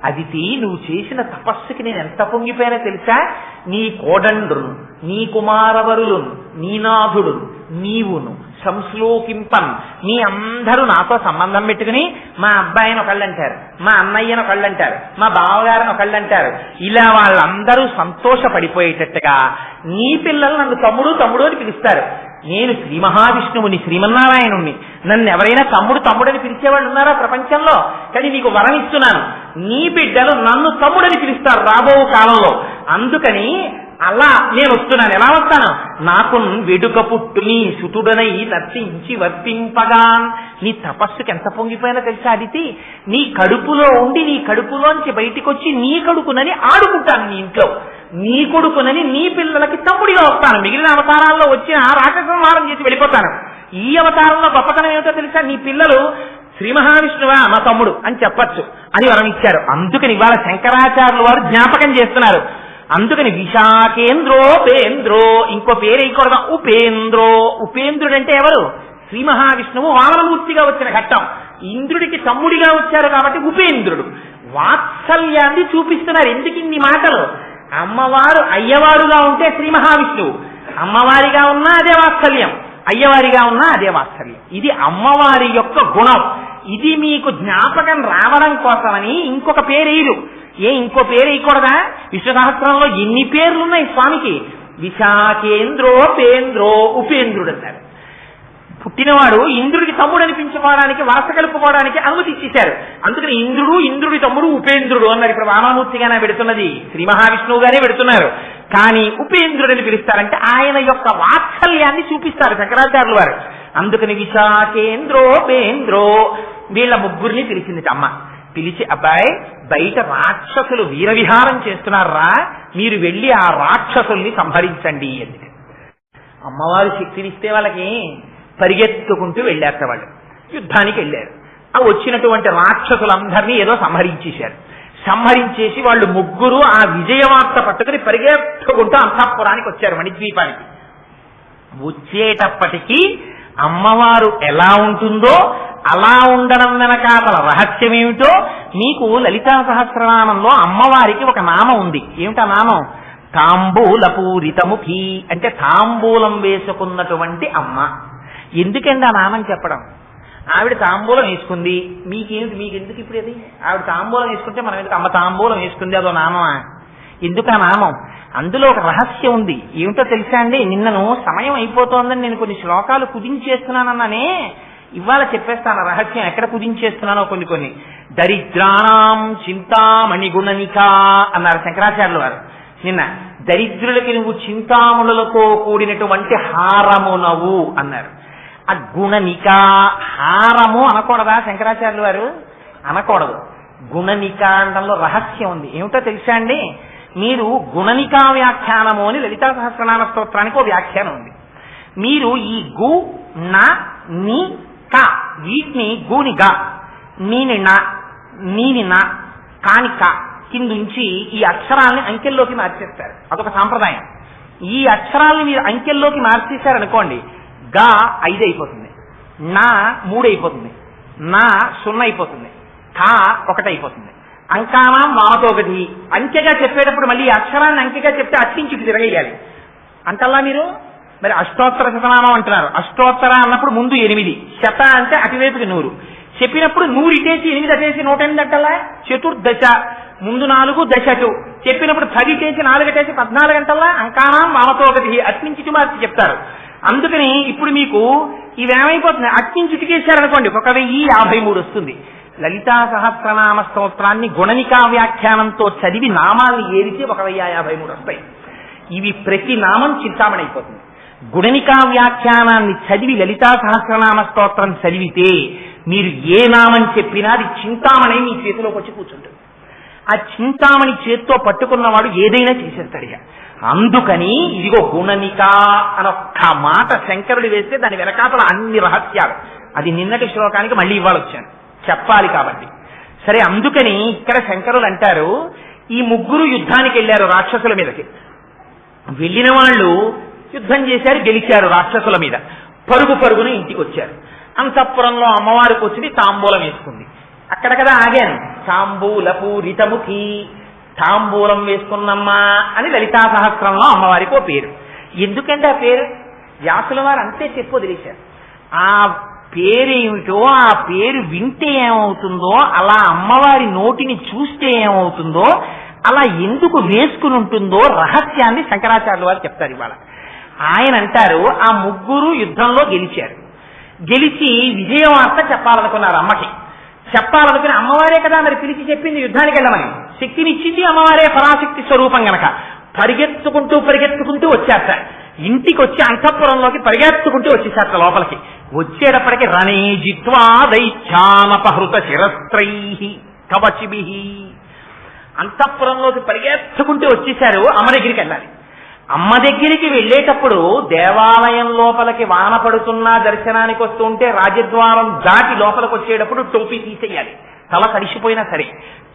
అదితి నువ్వు చేసిన తపస్సుకి నేను ఎంత పొంగిపోయానో తెలుసా? నీ కోడండ్రును నీ కుమారవరులు నీనాథుడు నీవును సంశ్లోకింపన్ మీ అందరూ నాతో సంబంధం పెట్టుకుని మా అబ్బాయిని ఒకళ్ళంటారు, మా అన్నయ్యను ఒకళ్ళంటారు, మా బావగారిని ఒకళ్ళంటారు. ఇలా వాళ్ళందరూ సంతోషపడిపోయేటట్టుగా నీ పిల్లలు నన్ను తమ్ముడు తమ్ముడు అని పిలుస్తారు. నేను శ్రీ మహావిష్ణువుని శ్రీమన్నారాయణుణ్ణి. నన్ను ఎవరైనా తమ్ముడు తమ్ముడని పిలిచేవాళ్ళు ఉన్నారా ప్రపంచంలో? కానీ నీకు వరం ఇస్తున్నాను, నీ బిడ్డలు నన్ను తమ్ముడని పిలుస్తారు రాబో కాలంలో. అందుకని అలా నేను వస్తున్నాను. ఎలా వస్తాను? నాకు వెడుక పుట్టు నీ సుతుడనై నర్తించి వర్తింపగాన్. నీ తపస్సుకి ఎంత పొంగిపోయినా తెలుసా అదితి? నీ కడుపులో ఉండి నీ కడుపులోంచి బయటికి వచ్చి నీ కడుపునని ఆడుకుంటాను నీ ఇంట్లో. నీ కొడుకునని నీ పిల్లలకి తమ్ముడిగా వస్తాను. మిగిలిన అవతారాల్లో వచ్చిన రాక్షస సంహారం చేసి వెళ్ళిపోతాను. ఈ అవతారంలో గొప్పతనం ఏమిటో తెలుసా? నీ పిల్లలు శ్రీ మహావిష్ణువా మా తమ్ముడు అని చెప్పచ్చు అని వరం ఇచ్చారు. అందుకని ఇవాళ శంకరాచార్యులు వారు జ్ఞాపకం చేస్తున్నారు. అందుకని విశాఖేంద్రోపేంద్రో ఇంకో పేరు వేయకూడదు, ఉపేంద్రో. ఉపేంద్రుడు అంటే ఎవరు? శ్రీ మహావిష్ణువు వామనమూర్తిగా వచ్చిన ఘట్టం. ఇంద్రుడికి తమ్ముడిగా వచ్చారు కాబట్టి ఉపేంద్రుడు. వాత్సల్యాన్ని చూపిస్తున్నారు. ఎందుకు ఇన్ని మాటలు? అమ్మవారు అయ్యవారుగా ఉంటే శ్రీ మహావిష్ణువు, అమ్మవారిగా ఉన్నా అదే వాత్సల్యం, అయ్యవారిగా ఉన్నా అదే వాత్సల్యం. ఇది అమ్మవారి యొక్క గుణం. ఇది మీకు జ్ఞాపకం రావడం కోసమని ఇంకొక పేరు ఇంకో పేరు వేయకూడదా? విష్ణు సహస్రంలో ఎన్ని పేర్లున్నాయి స్వామికి? విశాఖేంద్రోపేంద్రో ఉపేంద్రుడు అన్నారు. పుట్టినవాడు ఇంద్రుడికి తమ్ముడు అనిపించుకోవడానికి వరస కలుపుకోవడానికి అనుమతి ఇచ్చేశారు. అందుకని ఇంద్రుడు ఇంద్రుడి తమ్ముడు ఉపేంద్రుడు అన్నారు. ఇప్పుడు వామనమూర్తిగానే పెడుతున్నది, శ్రీ మహావిష్ణువుగానే పెడుతున్నారు. కానీ ఉపేంద్రుడని పిలుస్తారంటే ఆయన యొక్క వాత్సల్యాన్ని చూపిస్తారు శంకరాచార్యులు వారు. అందుకని విశాఖేంద్రోపేంద్రో వీళ్ళ ముగ్గురిని పిలిచింది అమ్మ. పిలిచి అబ్బాయి బయట రాక్షసులు వీరవిహారం చేస్తున్నారా, మీరు వెళ్ళి ఆ రాక్షసుల్ని సంహరించండి అని. అమ్మవారు శక్తినిస్తే వాళ్ళకి పరిగెత్తుకుంటూ వెళ్ళారు. వాళ్ళు యుద్ధానికి వెళ్ళారు. ఆ వచ్చినటువంటి రాక్షసులందరినీ ఏదో సంహరించేశారు. సంహరించేసి వాళ్ళు ముగ్గురు ఆ విజయవార్త పట్టుకుని పరిగెత్తుకుంటూ అంతఃపురానికి వచ్చారు, మణిద్వీపానికి. వచ్చేటప్పటికీ అమ్మవారు ఎలా ఉంటుందో అలా ఉండడం వెనకాతల రహస్యం ఏమిటో మీకు లలితా సహస్రనామంలో అమ్మవారికి ఒక నామం ఉంది. ఏమిటా నామం? తాంబూల పూరితముఖి, అంటే తాంబూలం వేసుకున్నటువంటి అమ్మ. ఎందుకండి ఆ నామం చెప్పడం? ఆవిడ తాంబూలం వేసుకుంది, మీకెందుకు ఇప్పుడు అది? ఆవిడ తాంబూలం వేసుకుంటే మనం ఎందుకు అమ్మ తాంబూలం వేసుకుంది అదో నామమా? ఎందుకు ఆ నామం? అందులో ఒక రహస్యం ఉంది. ఏమిటో తెలుసా అండి? నిన్నను సమయం అయిపోతోందని నేను కొన్ని శ్లోకాలు కుదించేస్తున్నానన్నానే, ఇవాళ చెప్పేస్తాను రహస్యం ఎక్కడ కుదించేస్తున్నానో. కొన్ని దరిద్రాణం చింతామణి గుణనిక అన్నారు శంకరాచార్యుల వారు నిన్న. దరిద్రులకి నువ్వు చింతామణులతో కూడినటువంటి హారమునవు అన్నారు. ఆ గుణనిక, హారము అనకూడదా శంకరాచార్యుల వారు? అనకూడదు. గుణనిక అనడంలో రహస్యం ఉంది. ఏమిటో తెలుసా అండి? మీరు గుణనికా వ్యాఖ్యానము అని లలితా సహస్రనామ స్తోత్రానికి ఒక వ్యాఖ్యానం ఉంది. మీరు ఈ గు నా ని క వీటిని గూని గా, నీని నా, నీని నా, కాని క కిందుంచి ఈ అక్షరాలని అంకెల్లోకి మార్చేస్తారు. అదొక సాంప్రదాయం. ఈ అక్షరాలని మీరు అంకెల్లోకి మార్చేశారనుకోండి, గా 5 అయిపోతుంది, నా 3 అయిపోతుంది, నా 0 అయిపోతుంది, కా 1 అయిపోతుంది. అంకానం వామతో ఒకటి. అంకెగా చెప్పేటప్పుడు మళ్ళీ అక్షరాన్ని అంకెగా చెప్తే అట్టించుకు తిరగేయాలి అంటల్లా మీరు. మరి అష్టోత్తర శతనామం అంటున్నారు. అష్టోత్తర అన్నప్పుడు ముందు 8, శత అంటే అటువైపుకి 100. చెప్పినప్పుడు 100 ఇటేసి 8 అటేసి 108 అంటల్లా. చతుర్దశ ముందు 4, దశ 2. చెప్పినప్పుడు 10 ఇటేసి 4 అటేసి 14 అంటల్లా. అంకానం వామతో ఒకటి అట్నుంచి మార్చి చెప్తారు. అందుకని ఇప్పుడు మీకు ఇవేమైపోతుంది? అట్నుంచి ఇటుకేశారనుకోండి 1053 వస్తుంది. లలితా సహస్రనామ స్తోత్రాన్ని గుణనికా వ్యాఖ్యానంతో చదివి నామాల్ని ఏరిచి 1053 వస్తాయి. ఇవి ప్రతి నామం చింతామణి అయిపోతుంది. గుణనికా వ్యాఖ్యానాన్ని చదివి లలితా సహస్రనామ స్తోత్రం చదివితే మీరు ఏ నామం చెప్పినా అది చింతామణి మీ చేతిలోకి వచ్చి కూర్చుంటుంది. ఆ చింతామణి చేత్తో పట్టుకున్నవాడు ఏదైనా చేసేస్తాడు. అందుకని ఇదిగో గుణనిక అనొక్క మాట శంకరుడు వేస్తే దాని వెనకాతల అన్ని రహస్యాలు. అది నిన్నటి శ్లోకానికి మళ్ళీ ఇవాళ వచ్చాను, చెప్పాలి కాబట్టి. సరే, అందుకని ఇక్కడ శంకరులు అంటారు, ఈ ముగ్గురు యుద్ధానికి వెళ్ళారు రాక్షసుల మీదకి. వెళ్ళిన వాళ్ళు యుద్ధం చేశారు, గెలిచారు రాక్షసుల మీద. పరుగున ఇంటికి వచ్చారు. అంతఃపురంలో అమ్మవారి కూర్చుని తాంబూలం వేసుకుంది. అక్కడ కదా ఆగాను. తాంబూల పూరితముఖి, తాంబూలం వేసుకున్నమ్మా అని లలితా సహస్రంలో అమ్మవారికి ఓ పేరు. ఎందుకంటే ఆ పేరు వ్యాసుల వారు అంతే చెప్పు వదిలేశారు. ఆ పేరేమిటో, ఆ పేరు వింటే ఏమవుతుందో, అలా అమ్మవారి నోటిని చూస్తే ఏమవుతుందో, అలా ఎందుకు వేసుకుని ఉంటుందో రహస్యాన్ని శంకరాచార్యుల వారు చెప్తారు ఇవాళ. ఆయన అంటారు, ఆ ముగ్గురు యుద్ధంలో గెలిచారు. గెలిచి విజయవార్త చెప్పాలనుకున్నారు అమ్మకి. చెప్పాలనుకుని అమ్మవారే కదా మరి పిలిచి చెప్పింది యుద్ధానికి వెళ్ళమని. శక్తినిచ్చింది అమ్మవారే, పరాశక్తి స్వరూపం గనక. పరిగెత్తుకుంటూ వచ్చారట. ఇంటికి వచ్చి అంతఃపురంలోకి పరిగెత్తుకుంటూ వచ్చేసారట లోపలికి. వచ్చేటప్పటికి రణే జిత్వా దైత్యానపహృత శిరస్త్రై కవచిభి. అంతఃపురంలోకి పరిగెత్తుకుంటూ వచ్చేశారు. అమ్మ దగ్గరికి వెళ్ళాలి. అమ్మ దగ్గరికి వెళ్ళేటప్పుడు దేవాలయం లోపలికి వాన పడుతున్నా దర్శనానికి వస్తుంటే రాజద్వారం దాటి లోపలికి వచ్చేటప్పుడు టోపీ తీసేయాలి. తల తడిసిపోయినా సరే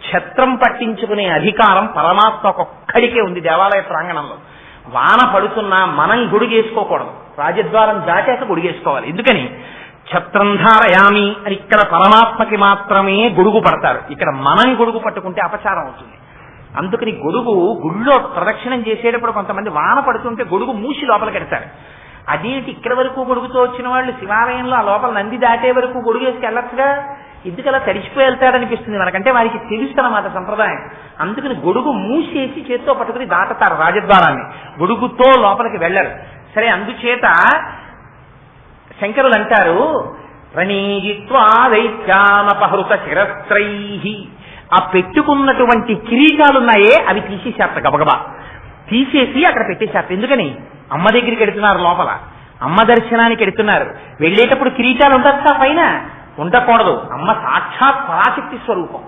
ఛత్రం పట్టించుకునే అధికారం పరమాత్మకొక్కడికే ఉంది దేవాలయ ప్రాంగణంలో. వాన పడుతున్నా మనం గుడిగేసుకోకూడదు, రాజద్వారం దాటాక గుడిగేసుకోవాలి. ఎందుకని? ఛత్రం ధారయామి అని ఇక్కడ పరమాత్మకి మాత్రమే గొడుగు పడతారు, ఇక్కడ మనం గొడుగు పట్టుకుంటే అపచారం అవుతుంది. అందుకని గొడుగు గుళ్ళో ప్రదక్షిణం చేసేటప్పుడు కొంతమంది వాన పడుతుంటే గొడుగు మూసి లోపలికి ఎడతారు. అదేంటి ఇక్కడ వరకు గొడుగుతో వచ్చిన వాళ్ళు శివాలయంలో ఆ లోపల నంది దాటే వరకు గొడుగు వేసుకు వెళ్ళొచ్చుగా, ఎందుకు అలా తడిసిపోయి వెళ్తాడనిపిస్తుంది మనకంటే. వారికి తెలుస్తన్నమాట సంప్రదాయం. అందుకని గొడుగు మూసేసి చేత్తో పట్టుకుని దాటతారు రాజద్వారాన్ని, గొడుగుతో లోపలికి వెళ్ళరు. సరే, అందుచేత శంకరులు అంటారు, రణీజిత్వా దైత్యానపహృత శిరస్త్రై. ఆ పెట్టుకున్నటువంటి కిరీటాలున్నాయే అవి తీసేశారట, గబగబా తీసేసి అక్కడ పెట్టేశారట. ఎందుకని? అమ్మ దగ్గరికి ఎడుతున్నారు, లోపల అమ్మ దర్శనానికి ఎడుతున్నారు. వెళ్ళేటప్పుడు కిరీటాలు ఉండొచ్చా? పైన ఉండకూడదు. అమ్మ సాక్షాత్ పరాశక్తి స్వరూపం.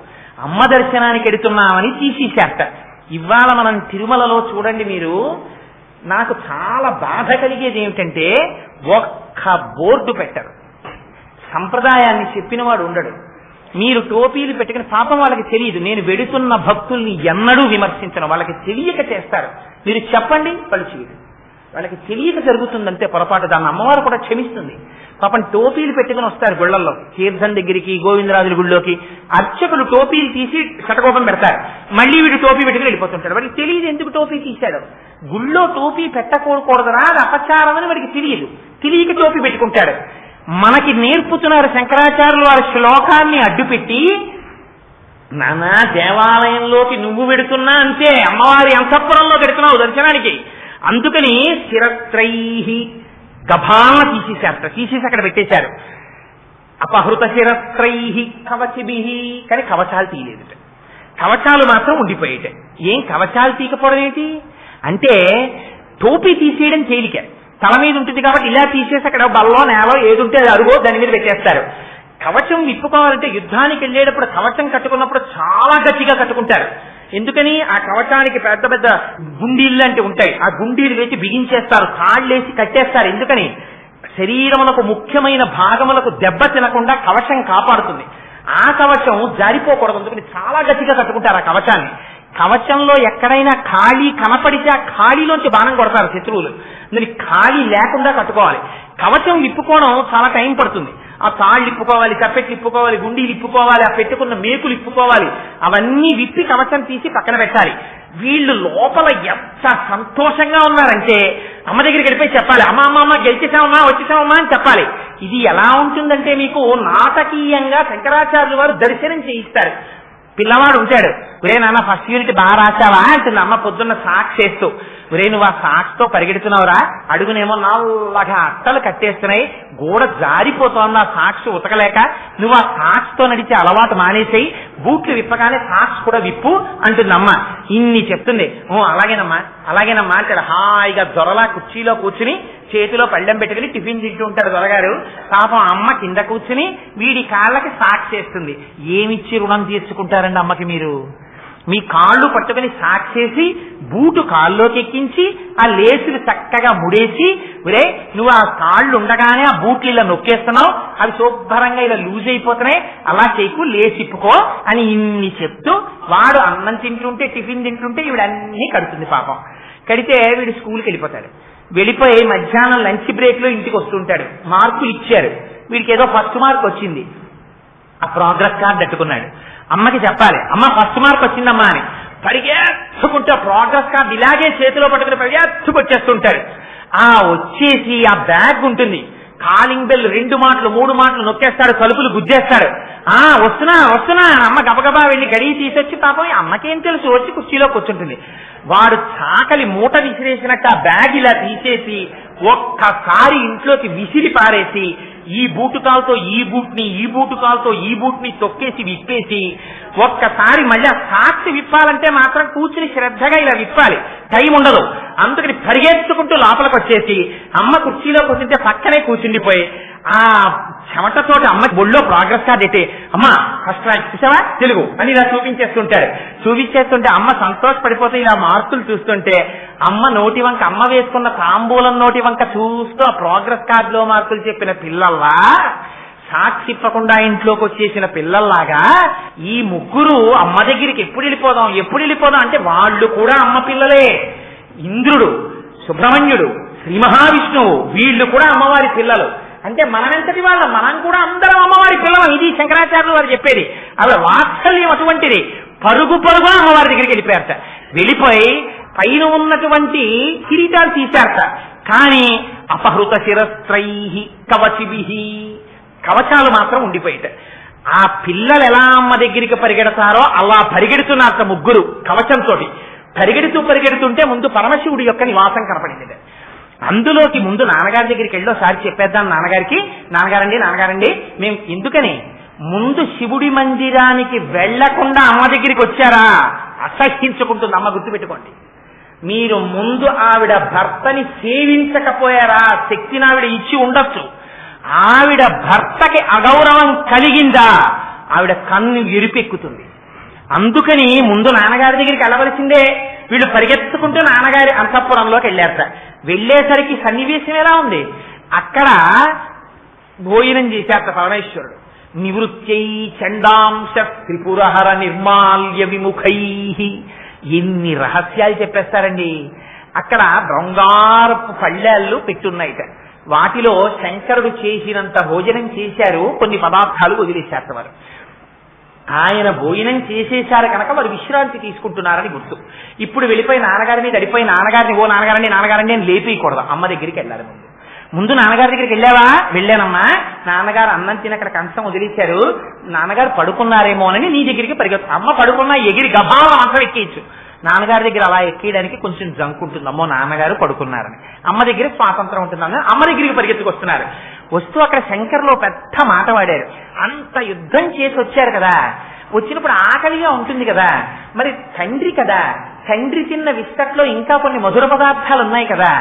అమ్మ దర్శనానికి ఎడుతున్నామని తీసేశారట. ఇవాళ మనం తిరుమలలో చూడండి మీరు, నాకు చాలా బాధ కలిగేది ఏమిటంటే ఒక్క బోర్డు పెట్టరు, సంప్రదాయాన్ని చెప్పినవాడు ఉండడు. మీరు టోపీలు పెట్టుకుని, పాపం వాళ్ళకి తెలియదు. నేను వెడుతున్న భక్తుల్ని ఎన్నడూ విమర్శించను, వాళ్ళకి తెలియక చేస్తారు. మీరు చెప్పండి, వాళ్ళు చేయరు. వాళ్ళకి తెలియక జరుగుతుందంటే పొరపాటు, దాన్ని అమ్మవారు కూడా క్షమిస్తుంది. పాపం టోపీలు పెట్టుకుని వస్తారు గుళ్ళల్లో, తీర్థం దగ్గరికి, గోవిందరాజుల గుళ్ళోకి. అర్చకులు టోపీలు తీసి శటకోపం పెడతారు, మళ్ళీ వీడు టోపీ పెట్టుకుని వెళ్ళిపోతుంటాడు. వాడికి తెలియదు ఎందుకు టోపీ తీశాడు. గుళ్ళో టోపీ పెట్టకూడదురా, అది అపచారం అని వాడికి తెలియదు, తెలియక టోపీ పెట్టుకుంటాడు. మనకి నేర్పుతున్నారు శంకరాచార్యులు వారి శ్లోకాన్ని అడ్డుపెట్టి, నానా దేవాలయంలోకి నువ్వు పెడుతున్నా అంతే, అమ్మవారి అంతఃపురంలో పెడుతున్నావు దర్శనానికి, అందుకని శిరస్త్రైహి గభాన తీసేసి అక్కడ పెట్టేశారు. అపహృత శిరస్త్రైహి కవచిభిహి, కానీ కవచాలు తీయలేదు, కవచాలు మాత్రం ఉండిపోయేట. ఏం కవచాలు తీయకపోవడం ఏంటి అంటే, టోపీ తీసేయడం తేలిక, తల మీద ఉంటుంది కాబట్టి ఇలా తీసేసి అక్కడ బల్లో నేలో ఏది ఉంటే అది అరుగో దాని మీద పెట్టేస్తారు. కవచం విప్పుకోవాలంటే యుద్ధానికి వెళ్ళేటప్పుడు కవచం కట్టుకున్నప్పుడు చాలా గట్టిగా కట్టుకుంటారు. ఎందుకని, ఆ కవచానికి పెద్ద పెద్ద గుండీళ్ళు అంటే ఉంటాయి, ఆ గుండీలు వేసి బిగించేస్తారు, కాళ్ళేసి కట్టేస్తారు. ఎందుకని, శరీరములకు ముఖ్యమైన భాగములకు దెబ్బ తినకుండా కవచం కాపాడుతుంది. ఆ కవచం జారిపోకూడదు, అందుకని చాలా గట్టిగా కట్టుకుంటారు ఆ కవచాన్ని. కవచంలో ఎక్కడైనా ఖాళీ కనపడితే ఆ ఖాళీలోంచి బాణం కొడతారు శత్రువులు, అందుకని ఖాళీ లేకుండా కట్టుకోవాలి. కవచం విప్పుకోవడం చాలా టైం పడుతుంది. ఆ తాళ్ళు ఇప్పుకోవాలి, కప్పెట్లు ఇప్పుకోవాలి, గుండీలు ఇప్పుకోవాలి, ఆ పెట్టుకున్న మేకులు ఇప్పుకోవాలి, అవన్నీ విప్పి కవచం తీసి పక్కన పెట్టాలి. వీళ్ళు లోపల ఎంత సంతోషంగా ఉన్నారంటే అమ్మ దగ్గరికి వెళ్ళిపోయి చెప్పాలి, అమ్మ అమ్మ అమ్మ గెలిచేసామమ్మా వచ్చేసామమ్మా అని చెప్పాలి. ఇది ఎలా ఉంటుందంటే, మీకు నాటకీయంగా శంకరాచార్యులు వారు దర్శనం చేయిస్తారు. పిల్లవాడు ఉంటాడు, ఒరే నాన్న ఫస్ట్ యూనిట్ బాగా రాశావా అంటుంది అమ్మ పొద్దున్న సాక్స్ వేస్తూ. ఒరే నువ్వు ఆ సాక్స్ తో పరిగెడుతున్నావురా, అడుగునేమో నల్లగా అట్టలు కట్టేస్తున్నాయి, గోడ జారిపోతోంది ఆ సాక్స్ ఉతకలేక, నువ్వు ఆ సాక్స్ తో నడిచే అలవాటు మానేసేయి, బూట్లు విప్పగానే సాక్స్ కూడా విప్పు అంటుంది అమ్మ. ఇన్ని చెప్తుంది. ఓ అలాగేనమ్మా అలాగేనమ్మా అంటాడు. హాయిగా దొరలా కుర్చీలో కూర్చుని చేతిలో పళ్ళెం పెట్టుకుని టిఫిన్ తింటూ ఉంటాడు దొరగారు. పాపం అమ్మ కింద కూర్చుని వీడి కాళ్ళకి సాక్స్ చేస్తుంది. ఏమిచ్చి రుణం తీర్చుకుంటారండి అమ్మకి మీరు? మీ కాళ్ళు పట్టుకుని సాక్సేసి బూటు కాళ్ళలోకి ఎక్కించి ఆ లేసులు చక్కగా ముడేసి, ఒరే నువ్వు ఆ కాళ్ళు ఉండగానే ఆ బూట్లు ఇలా నొక్కేస్తున్నావు, అవి శుభ్రంగా ఇలా లూజ్ అయిపోతున్నాయి, అలా చేయకు, లేచిప్పుకో అని ఇన్ని చెప్తూ వాడు అన్నం తింటుంటే టిఫిన్ తింటుంటే వీడన్నీ కడుతుంది. పాపం కడితే వీడు స్కూల్కి వెళ్ళిపోతాడు. వెళ్ళిపోయి మధ్యాహ్నం లంచ్ బ్రేక్ లో ఇంటికి వస్తుంటాడు. మార్కులు ఇచ్చారు, వీడికి ఏదో ఫస్ట్ మార్క్ వచ్చింది. ఆ ప్రోగ్రెస్ కార్డు అట్టుకున్నాడు. అమ్మకి చెప్పాలి, అమ్మ ఫస్ట్ మార్క్ వచ్చిందమ్మా అని. పరిగెత్తుకుంటే ప్రోగ్రెస్ కార్డు ఇలాగే చేతిలో పట్టుకుని పరిగెత్తుకొచ్చేస్తుంటాడు. ఆ వచ్చేసి ఆ బ్యాగ్ ఉంటుంది, కాలింగ్ బెల్ 2 మాటలు 3 మాటలు నొక్కేస్తాడు, తలుపులు గుద్దేస్తాడు. వస్తున్నా వస్తున్నా అమ్మ గబగబా వెళ్ళి గడియ తీసొచ్చి, పాపం అమ్మకేం తెలుసు, వచ్చి కుర్చీలో కూర్చుంటుంది. వాడు చాకలి మూట విసిరేసినట్టు ఆ బ్యాగ్ ఇలా తీసేసి ఒక్కసారి ఇంట్లోకి విసిరి పారేసి, ఈ బూటు కాలుతో ఈ బూట్ని, ఈ బూటు కాలుతో ఈ బూట్ని తొక్కేసి విప్పేసి, ఒక్కసారి మళ్ళీ ఆ సాక్షి విప్పాలంటే మాత్రం కూర్చుని శ్రద్ధగా ఇలా విప్పాలి, టైం ఉండదు. అందుకని పరిగెత్తుకుంటూ లోపలికి వచ్చేసి అమ్మ కుర్చీలో కూర్చుంటే పక్కనే కూర్చుండిపోయి ఆ చెమటతోటి అమ్మ ఒళ్ళో ప్రోగ్రెస్ కార్డు అయితే, అమ్మ ఫస్ట్ ర్యాంక్ చూసావా తెలుగు అని ఇలా చూపించేస్తుంటాడు. చూపించేస్తుంటే అమ్మ సంతోషపడిపోతే ఇలా మార్కులు చూస్తుంటే అమ్మ నోటి వంక, అమ్మ వేసుకున్న తాంబూలం నోటి వంక చూస్తూ ఆ ప్రోగ్రెస్ కార్డులో మార్కులు చెప్పిన పిల్లల్లా, సాక్షిప్పకుండా ఇంట్లోకి వచ్చేసిన పిల్లల్లాగా ఈ ముగ్గురు అమ్మ దగ్గరికి ఎప్పుడు వెళ్ళిపోదాం అంటే వాళ్ళు కూడా అమ్మ పిల్లలే. ఇంద్రుడు, సుబ్రహ్మణ్యుడు, శ్రీ మహావిష్ణువు వీళ్ళు కూడా అమ్మవారి పిల్లలు. అంటే మనమెంతటి వాళ్ళం, మనం కూడా అందరం అమ్మవారి పిల్లలం. ఇది శంకరాచార్యులు వారు చెప్పేది. ఆవిడ వాత్సల్యం అటువంటిది. పరుగు అమ్మవారి దగ్గరికి వెళ్ళిపోయారట. వెళ్ళిపోయి పైన ఉన్నటువంటి కిరీటాలు తీశారట. కానీ అపహృత శిరస్త్రైహి కవచిభిహి, కవచాలు మాత్రం ఉండిపోయేట. ఆ పిల్లలు ఎలా అమ్మ దగ్గరికి పరిగెడతారో అలా పరిగెడుతున్నారట ముగ్గురు కవచంతో. పరిగెడుతుంటే ముందు పరమశివుడి యొక్క నివాసం కనపడింది. అందులోకి ముందు నాన్నగారి దగ్గరికి వెళ్ళి ఒకసారి చెప్పేద్దాం నాన్నగారికి, నాన్నగారండి మేము ఎందుకని ముందు శివుడి మందిరానికి వెళ్లకుండా అమ్మ దగ్గరికి వచ్చారా? అసహించుకుంటుంది అమ్మ, గుర్తుపెట్టుకోండి. మీరు ముందు ఆవిడ భర్తని సేవించకపోయారా? శక్తిని ఆవిడ ఇచ్చి ఉండొచ్చు, ఆవిడ భర్తకి అగౌరవం కలిగిందా ఆవిడ కన్ను ఎరిపెక్కుతుంది. అందుకని ముందు నాన్నగారి దగ్గరికి వెళ్ళవలసిందే. వీళ్ళు పరిగెత్తుకుంటూ నాన్నగారి అంతఃపురంలోకి వెళ్ళారట. వెళ్ళేసరికి సన్నివేశం ఎలా ఉంది, అక్కడ భోజనం చేశారట పరమేశ్వరుడు. నివృత్యై చండాంశ త్రిపురహర నిర్మాల్య విముఖై. ఎన్ని రహస్యాలు చెప్పేస్తారండి. అక్కడ బంగారపు పళ్ళాళ్ళు పెట్టున్నాయిట. వాటిలో శంకరుడు చేసినంత భోజనం చేశారు, కొన్ని పదార్థాలు వదిలేశారు వారు. ఆయన భోజనం చేసేశారు కనుక వారు విశ్రాంతి తీసుకుంటున్నారని గుర్తు. ఇప్పుడు వెళ్ళిపోయి నాన్నగారి మీద అడిపోయి నాన్నగారిని ఓ నాన్నగారండి అని లేపేయకూడదు. అమ్మ దగ్గరికి వెళ్ళాలి. ముందు నాన్నగారి దగ్గరికి వెళ్ళావా? వెళ్ళానమ్మా. నాన్నగారు అన్నం తిని అక్కడ కంచం వదిలేశారు, నాన్నగారు పడుకున్నారేమోనని నీ దగ్గరికి పరిగెత్తు. అమ్మ పడుకున్నా ఎగిరి గభాల మంచం ఎక్కేయచ్చు. నాన్నగారి దగ్గర అలా ఎక్కేయడానికి కొంచెం జంక్ ఉంటుంది. అమ్మో నాన్నగారు పడుకున్నారని. అమ్మ దగ్గర స్వాతంత్రం ఉంటుందని అమ్మ దగ్గరికి పరిగెత్తుకొస్తున్నారు. వస్తూ అక్కడ శంకర్లో పెద్ద మాట వాడారు. అంత యుద్ధం చేసి వచ్చారు కదా, వచ్చినప్పుడు ఆకలిగా ఉంటుంది కదా, మరి తండ్రి కదా, తండ్రి తిన్న విస్తట్లో ఇంకా కొన్ని మధుర పదార్థాలు ఉన్నాయి కదా,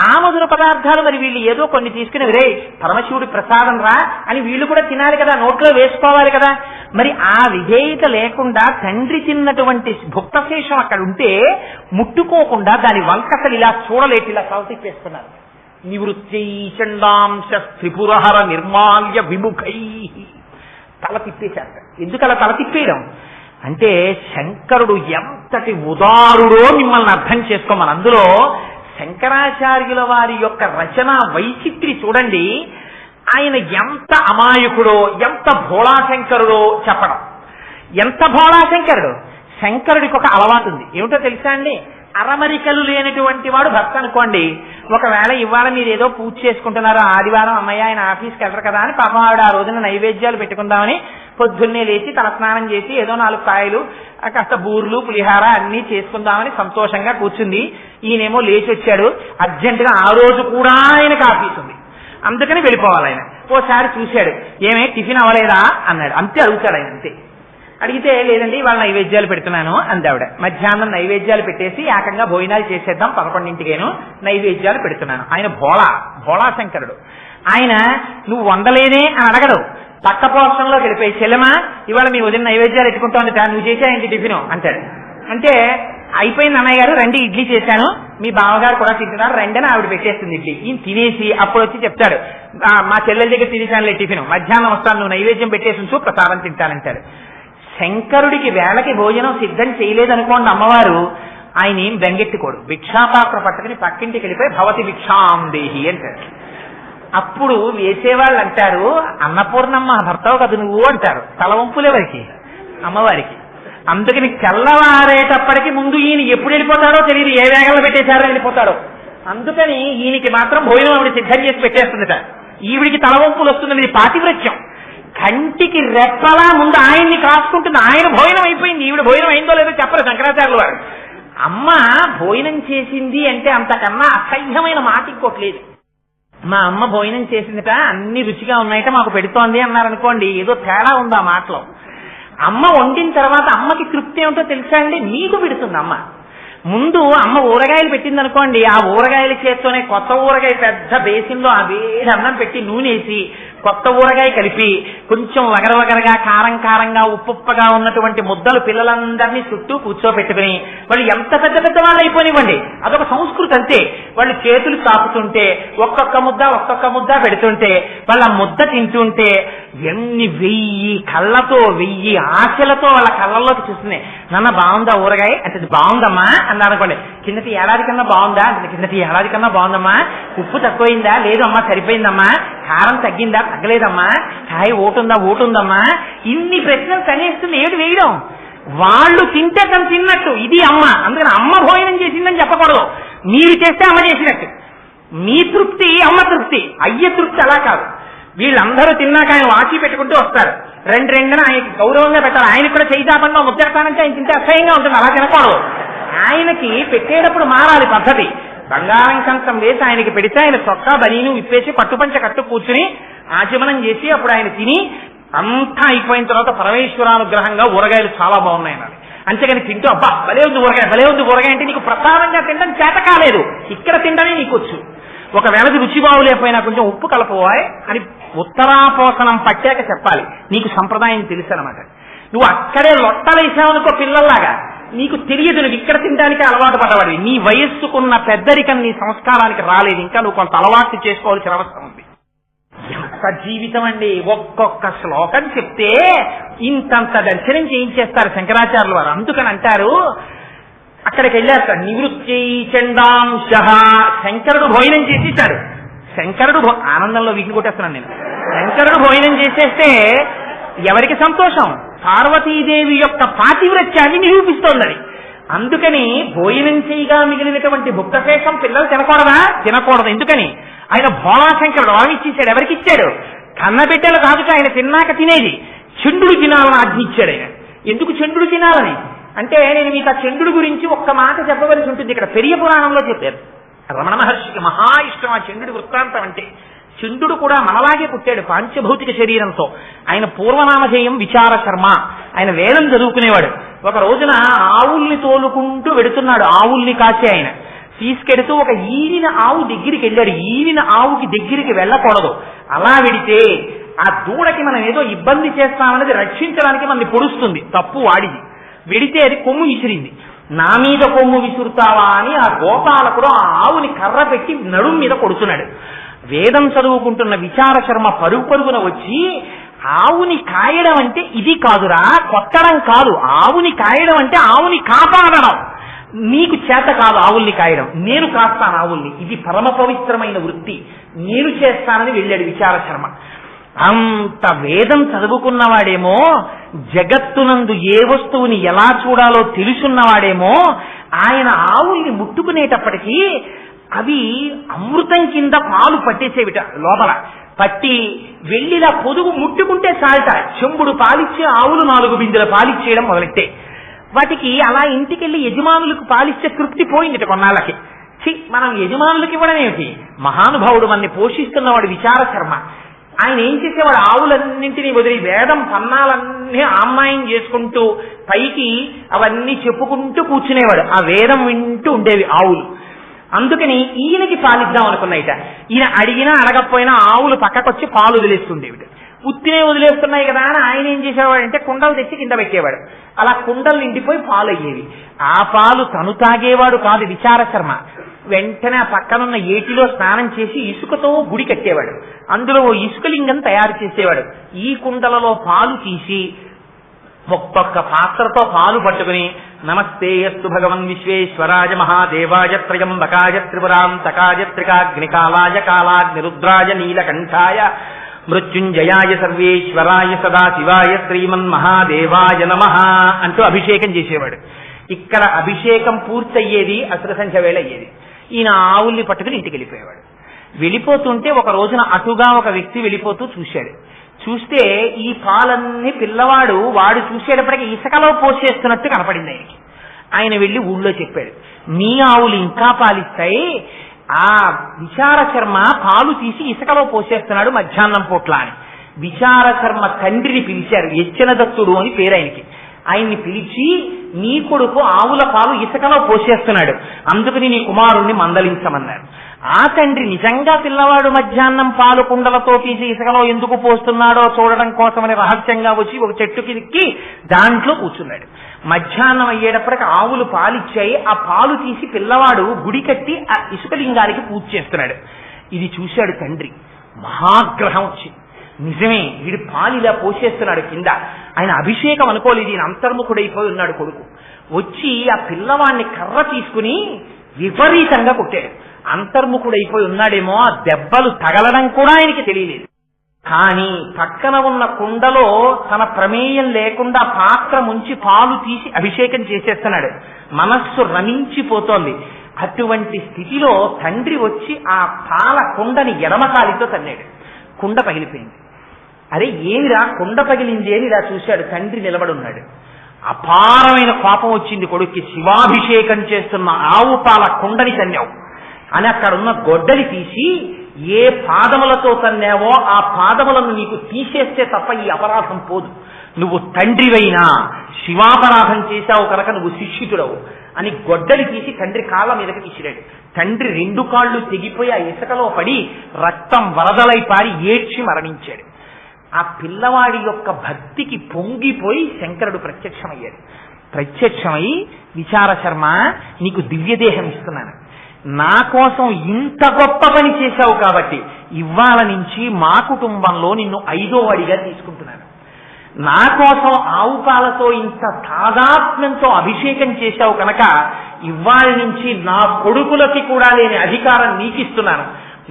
ఆ మధుర పదార్థాలు మరి వీళ్ళు ఏదో కొన్ని తీసుకుని రే పరమశివుడి ప్రసాదం రా అని వీళ్ళు కూడా తినాలి కదా, నోట్లో వేసుకోవాలి కదా. మరి ఆ విధేయత లేకుండా తండ్రి తిన్నటువంటి భుక్తశేషం అక్కడ ఉంటే ముట్టుకోకుండా దాని వంకసలు ఇలా చూడలేటి ఇలా కవతిప్పేస్తున్నారు. నివృత్తి చండాంశ త్రిపురహర నిర్మాల్య విముఖై తల తిప్పేశారు. ఎందుకు అలా తల తిప్పేయడం అంటే శంకరుడు ఎంతటి ఉదారుడో మిమ్మల్ని అర్థం చేసుకోమని. అందులో శంకరాచార్యుల వారి యొక్క రచన వైచిత్రి చూడండి. ఆయన ఎంత అమాయకుడో, ఎంత భోళాశంకరుడో చెప్పడం. ఎంత భోళాశంకరుడు! శంకరుడికి ఒక అలవాటు ఉంది. ఏమిటో తెలుసా అండి? అరమరికలు లేనటువంటి వాడు భక్త అనుకోండి. ఒకవేళ ఇవాళ మీరు ఏదో పూజ చేసుకుంటున్నారో, ఆదివారం అమ్మయ్య ఆయన ఆఫీస్కి వెళ్ళరు కదా అని పాపం ఆవిడ ఆ రోజున నైవేద్యాలు పెట్టుకుందామని పొద్దున్నే లేచి తలస్నానం చేసి ఏదో 4 కాయలు కాస్త బూర్లు పులిహార అన్ని చేసుకుందామని సంతోషంగా కూర్చుంది. ఈయనేమో లేచి వచ్చాడు. అర్జెంటుగా ఆ రోజు కూడా ఆయనకు ఆఫీస్ ఉంది, అందుకని వెళ్ళిపోవాలి ఆయన. ఓసారి చూశాడు, ఏమే టిఫిన్ అవ్వలేదా అన్నాడు. అంతే అడుగుతాడు ఆయన. అంతే అడిగితే లేదండి వాళ్ళ నైవేద్యాలు పెడుతున్నాను అందావిడ. మధ్యాహ్నం నైవేద్యాలు పెట్టేసి ఏకంగా భోజనాలు చేసేద్దాం 11ంటికేను నైవేద్యాలు పెడుతున్నాను. ఆయన భోళాశంకరుడు. ఆయన నువ్వు వండలేదే అని అడగడు. పక్క పోషణలోకి వెళ్ళిపోయి చెల్లెమా ఇవాళ మీ వదిన నైవేద్యాలు ఎట్టుకుంటా ఉంది, నువ్వు చేసాయంటి టిఫిన్ అంటాడు. అంటే అయిపోయింది అన్నయ్య గారు, రండి ఇడ్లీ చేశాను, మీ బావగారు కూడా తింటున్నారు రండి అని ఆవిడ పెట్టేస్తుంది ఇడ్లీ. ఈయన తినేసి అప్పుడు వచ్చి చెప్తాడు, మా చెల్లెల దగ్గర తినేసానులే టిఫిన్, మధ్యాహ్నం వస్తాను నువ్వు నైవేద్యం పెట్టేసి ఉంచు ప్రసాదం తింటానంటాడు. శంకరుడికి వేళకి భోజనం సిద్ధం చేయలేదనుకోండి అమ్మవారు, ఆయన ఏం బెంగెట్టుకోడు. భిక్షాపాత్ర పట్టుకుని పక్కింటికి వెళ్ళిపోయి భవతి భిక్షాం దేహి అంటాడు. అప్పుడు వేసేవాళ్ళు అంటారు, అన్నపూర్ణమ్మ భర్తవు కదా నువ్వు అంటారు. తలవంపులెవరికి? అమ్మవారికి. అందుకని తెల్లవారేటప్పటికి ముందు ఈయన ఎప్పుడు వెళ్ళిపోతాడో తెలియదు, ఏ వేగంలో పెట్టేశారో వెళ్ళిపోతాడో. అందుకని ఈయనకి మాత్రం భోజనం ఆవిడ సిద్ధం చేసి పెట్టేస్తుందట. ఈవిడికి తలవంపులు వస్తుందని ఇది పాతివ్రత్యం. కంటికి రెప్పలా ముందు ఆయన్ని కాసుకుంటుంది. ఆయన భోజనం అయిపోయింది, ఈవిడ భోజనం అయిందో లేదో చెప్పరు శంకరాచార్యుల వారు. అమ్మ భోజనం చేసింది అంటే అంతకన్నా అసహ్యమైన మాట ఇంకోట్లేదు. మా అమ్మ భోజనం చేసిందిట, అన్ని రుచిగా ఉన్నాయట, మాకు పెడుతోంది అన్నారనుకోండి, ఏదో తేడా ఉంది ఆ మాటలో. అమ్మ వండిన తర్వాత అమ్మకి తృప్తి ఏమిటో తెలుసా అండి? మీకు పెడుతుంది అమ్మ. ముందు అమ్మ ఊరగాయలు పెట్టింది అనుకోండి, ఆ ఊరగాయల చేత్తోనే కొత్త ఊరగాయ పెద్ద బేసిన్లో ఆ వేడి అన్నం పెట్టి నూనెసి కొత్త ఊరగాయ కలిపి కొంచెం వగరవగరగా కారం కారంగా ఉప్పుగా ఉన్నటువంటి ముద్దలు పిల్లలందరినీ చుట్టూ కూర్చోబెట్టుకుని వాళ్ళు ఎంత పెద్ద పెద్ద వాళ్ళు అయిపోనివ్వండి, అదొక సంస్కృతి అంతే. వాళ్ళు చేతులు చాపుతుంటే ఒక్కొక్క ముద్ద పెడుతుంటే వాళ్ళ ముద్ద తింటుంటే ఎన్ని 1000 కళ్ళతో 1000 ఆశలతో వాళ్ళ కళ్ళల్లోకి చూస్తున్నాయి. నాన్న బాగుందా ఊరగాయ అంటే బాగుందమ్మా అన్నారనుకోండి. కిందటి ఏడాది కన్నా బాగుందా అంటే కిందటి ఏడాది కన్నా బాగుందమ్మా. ఉప్పు తక్కువైందా? లేదు అమ్మా సరిపోయిందమ్మా. కారం తగ్గిందా? తగ్గలేదమ్మా. కాయ ఓటుందమ్మా. ఇన్ని ప్రశ్నలు కనేస్తుంది. ఏడు వేయడం వాళ్ళు తింటే తను తిన్నట్టు. ఇది అమ్మ. అందుకని అమ్మ భోజనం చేసిందని చెప్పకూడదు, మీరు చేస్తే అమ్మ చేసినట్టు. మీ తృప్తి అమ్మ తృప్తి, అయ్య తృప్తి అలా కాదు. వీళ్ళందరూ తిన్నాక ఆయన వాచి పెట్టుకుంటూ వస్తారు. రెండున ఆయనకి గౌరవంగా పెట్టాలి. ఆయనకు కూడా చేయిదాపంగా ముద్దెడతానంటే ఆయన తింటే అసహ్యంగా ఉంటుంది, అలా తినకూడదు. ఆయనకి పెట్టేటప్పుడు మారాలి పద్ధతి. బంగారం కంచం వేసి ఆయనకి పెడితే ఆయన చొక్కా బనీను విప్పేసి పట్టుపంచ కట్టు కూర్చుని ఆచమనం చేసి అప్పుడు ఆయన తిని అంతా అయిపోయిన తర్వాత పరమేశ్వరానుగ్రహంగా ఊరగాయలు చాలా బాగున్నాయి అనాలి. అంతేగాని తింటూ అబ్బా భలే ఉంది ఊరగాయ అంటే నీకు ప్రసాదంగా తినడం చేత కాలేదు, ఇక్కడ తినడమే నీకు వచ్చు. ఒకవేళ రుచి బాగులేకపోయినా కొంచెం ఉప్పు కలపవాయ్ అని ఉత్తరాపోసనం పట్టాక చెప్పాలి. నీకు సంప్రదాయం తెలుసు అనమాట. నువ్వు అక్కడే లొట్టలేసావనుకో పిల్లల్లాగా, నీకు తెలియదు, నువ్వు ఇక్కడ తినడానికి అలవాటు పడవాడివి. నీ వయస్సుకున్న పెద్దరికం నీ సంస్కారానికి రాలేదు, ఇంకా నువ్వు కొంత అలవాటు చేసుకోవాల్సిన అవసరం ఉంది. ఎంత జీవితం అండి! ఒక్కొక్క శ్లోకం చెప్తే ఇంతంత దర్శనం చేయించేస్తారు శంకరాచార్యుల వారు. అందుకని అంటారు అక్కడికి వెళ్ళాక నివృత్తి చండాంశ, శంకరుడు భోజనం చేసేశాడు. శంకరుడు ఆనందంలో వీటిని కొట్టేస్తున్నాను నేను. శంకరుడు భోజనం చేసేస్తే ఎవరికి సంతోషం? పార్వతీదేవి యొక్క పాతివ్రత్యాన్ని నిరూపిస్తోందని. అందుకని భోజనం చేయగా మిగిలినటువంటి భుక్తశేషం పిల్లలు తినకూడదా? తినకూడదు. ఎందుకని? ఆయన భోళాశంకరుడు వరమిచ్చేశాడు. ఎవరికి ఇచ్చాడు? కన్నబిడ్డలు కాదుగా ఆయన తిన్నాక తినేది. చంద్రుడు తినాలని ఆజ్ఞ ఇచ్చాడు ఆయన. ఎందుకు చంద్రుడు తినాలని అంటే, నేను మీకు ఆ చంద్రుడి గురించి ఒక్క మాట చెప్పవలసి ఉంటుంది. ఇక్కడ పెరియ పురాణంలో చెప్పారు. రమణ మహర్షికి మహా ఇష్టం ఆ చంద్రుడి వృత్తాంతం అంటే. చంద్రుడు కూడా మనలాగే పుట్టాడు పాంచభౌతిక శరీరంతో. ఆయన పూర్వనామధేయం విచార శర్మ. ఆయన వేదం చదువుకునేవాడు. ఒక రోజున ఆవుల్ని తోలుకుంటూ వెడుతున్నాడు. ఆవుల్ని కాసే ఆయన తీసుకెడుతూ ఒక ఈనిన ఆవు దగ్గరికి వెళ్ళాడు. ఈనిన ఆవుకి దగ్గరికి వెళ్ళకూడదు. అలా వెడితే ఆ దూడకి మనం ఏదో ఇబ్బంది చేస్తామన్నది రక్షించడానికి మనల్ని పొడుస్తుంది. తప్పు వాడిది. వెడితే అది కొమ్ము విసిరింది. నా మీద కొమ్ము విసురుతావా అని ఆ గోపాలకుడు ఆ ఆవుని కర్ర పెట్టి నడుం మీద కొడుతున్నాడు. వేదం చదువుకుంటున్న విచార శర్మ పరుగున వచ్చి, ఆవుని కాయడం అంటే ఇది కాదురా, కొట్టడం కాదు. ఆవుని కాయడం అంటే ఆవుని కాపాడడం. నీకు చేత కాదు ఆవుల్ని కాయడం, నేను కాస్తాను ఆవుల్ని. ఇది పరమ పవిత్రమైన వృత్తి, నేను చేస్తానని వెళ్ళాడు విచార శర్మ. అంత వేదం చదువుకున్నవాడేమో, జగత్తునందు ఏ వస్తువుని ఎలా చూడాలో తెలుసున్నవాడేమో, ఆయన ఆవుల్ని ముట్టుకునేటప్పటికీ అవి అమృతం కింద పాలు పట్టేసేవిట. లోపల పట్టి వెళ్ళిలా పొదుగు ముట్టుకుంటే చాలట చెంబుడు పాలిచ్చే ఆవులు 4 బిందెల పాలిచ్చేయడం మొదలెట్టే. వాటికి అలా ఇంటికెళ్ళి యజమానులకు పాలిచ్చే తృప్తి పోయిందిట కొన్నాళ్ళకి. మనం యజమానులకు ఇవ్వడం ఏమిటి? మహానుభావుడు మనని పోషిస్తున్నవాడు విచార శర్మ. ఆయన ఏం చేసేవాడు? ఆవులన్నింటినీ వదిలి వేదం పన్నాలన్నీ ఆమ్మాయం చేసుకుంటూ పైకి అవన్నీ చెప్పుకుంటూ కూర్చునేవాడు. ఆ వేదం వింటూ ఉండేవి ఆవులు. అందుకని ఈయనకి పాలిద్దాం అనుకున్నాయిట. ఈయన అడిగినా అడగకపోయినా ఆవులు పక్కకొచ్చి పాలు వదిలేస్తుండేవి. ఉత్తినే వదిలేస్తున్నాయి కదా అని ఆయన ఏం చేసేవాడంటే కుండలు తెచ్చి కింద పెట్టేవాడు. అలా కుండలు నిండిపోయి పాలు అయ్యేవి. ఆ పాలు తను తాగేవాడు కాదు విచార శర్మ. వెంటనే ఆ పక్కనున్న ఏటిలో స్నానం చేసి ఇసుకతో గుడి కట్టేవాడు. అందులో ఓ ఇసుకలింగం తయారు చేసేవాడు. ఈ కుండలలో పాలు తీసి ఒక్కొక్క పాత్రతో పాలు పట్టుకుని, నమస్తే అస్తు భగవన్ విశ్వేశ్వరాయ మహాదేవాయ త్రయంబకాయ త్రిపురాంతకాయ త్రికాగ్నికాలాయ కాలాగ్నిరుద్రాయ నీలకంఠాయ మృత్యుంజయాయ సర్వేశ్వరాయ సదాశివాయ శ్రీమన్మహాదేవాయ నమః అంటూ అభిషేకం చేసేవాడు. ఇక్కడ అభిషేకం పూర్తయ్యేది అసుర సంఖ్య వేళ అయ్యేది. ఈయన ఆవుల్ని పట్టుకుని ఇంటికి వెళ్ళిపోయేవాడు. వెళ్ళిపోతుంటే ఒక రోజున అటుగా ఒక వ్యక్తి వెళ్ళిపోతూ చూశాడు. చూస్తే ఈ పాలన్నీ పిల్లవాడు వాడు చూసేటప్పటికీ ఇసుకలో పోసేస్తున్నట్టు కనపడింది ఆయనకి. ఆయన వెళ్ళి ఊళ్ళో చెప్పాడు, మీ ఆవులు ఇంకా పాలిస్తాయి, ఆ విచార శర్మ పాలు తీసి ఇసుకలో పోసేస్తున్నాడు మధ్యాహ్నం పూట్ల అని. విచార శర్మ తండ్రిని పిలిచారు. యచ్చన దత్తుడు అని పేరు ఆయనకి. ఆయన్ని పిలిచి, నీ కొడుకు ఆవుల పాలు ఇసుకలో పోసేస్తున్నాడు, అందుకని నీ కుమారుణ్ణి మందలించమన్నారు. ఆ తండ్రి నిజంగా పిల్లవాడు మధ్యాహ్నం పాలు కుండలతో తీసి ఇసుకలో ఎందుకు పోస్తున్నాడో చూడడం కోసమని రహస్యంగా వచ్చి ఒక చెట్టుకి ఎక్కి దాంట్లో కూర్చున్నాడు. మధ్యాహ్నం అయ్యేటప్పటికి ఆవులు పాలిచ్చాయి. ఆ పాలు తీసి పిల్లవాడు గుడి కట్టి ఆ ఇసుకలింగానికి పూజ చేస్తున్నాడు. ఇది చూశాడు తండ్రి. మహాగ్రహం వచ్చింది. నిజమే, వీడు పాలు ఇలా పోసేస్తున్నాడు కింద. ఆయన అభిషేకం అనుకోలేదు, ఈయన అంతర్ముఖుడైపోయి ఉన్నాడు కొడుకు. వచ్చి ఆ పిల్లవాడిని కర్ర తీసుకుని విపరీతంగా కొట్టాడు. అంతర్ముఖుడైపోయి ఉన్నాడేమో, ఆ దెబ్బలు తగలడం కూడా ఆయనకి తెలియలేదు. కానీ పక్కన ఉన్న కుండలో తన ప్రమేయం లేకుండా పాత్ర ముంచి పాలు తీసి అభిషేకం చేసేస్తున్నాడు. మనస్సు రమించిపోతోంది. అటువంటి స్థితిలో తండ్రి వచ్చి ఆ పాల కుండని ఎడమకాలితో తన్నాడు. కుండ పగిలిపోయింది. అరే ఏమిరా కుండ పగిలింది అని ఇలా చూశాడు. తండ్రి నిలబడున్నాడు. అపారమైన కోపం వచ్చింది కొడుక్కి. శివాభిషేకం చేస్తున్న ఆవు పాల కుండని తన్నావు అని అక్కడున్న గొడ్డలి తీసి, ఏ పాదములతో తన్నావో ఆ పాదములను నీకు తీసేస్తే తప్ప ఈ అపరాధం పోదు. నువ్వు తండ్రివైనా శివాపరాధం చేశావు కనుక నువ్వు శిక్షితుడవు అని గొడ్డలి తీసి తండ్రి కాళ్ళ మీదకి తీసిరాడు. తండ్రి 2 కాళ్ళు తెగిపోయి ఆ ఇసుకలో పడి రక్తం వరదలై పారి ఏడ్చి మరణించాడు. ఆ పిల్లవాడి యొక్క భక్తికి పొంగిపోయి శంకరుడు ప్రత్యక్షమయ్యాడు. ప్రత్యక్షమై, విచార శర్మ నీకు దివ్యదేహం ఇస్తున్నాను, నా కోసం ఇంత గొప్ప పని చేశావు కాబట్టి ఇవాళ నుంచి మా కుటుంబంలో నిన్ను 5వ వాడిగా తీసుకుంటున్నాను. నా కోసం ఆవు పాలతో ఇంత తాదాత్మ్యంతో అభిషేకం చేశావు కనుక ఇవాళ నుంచి నా కొడుకులకి కూడా లేని అధికారం నీకిస్తున్నాను.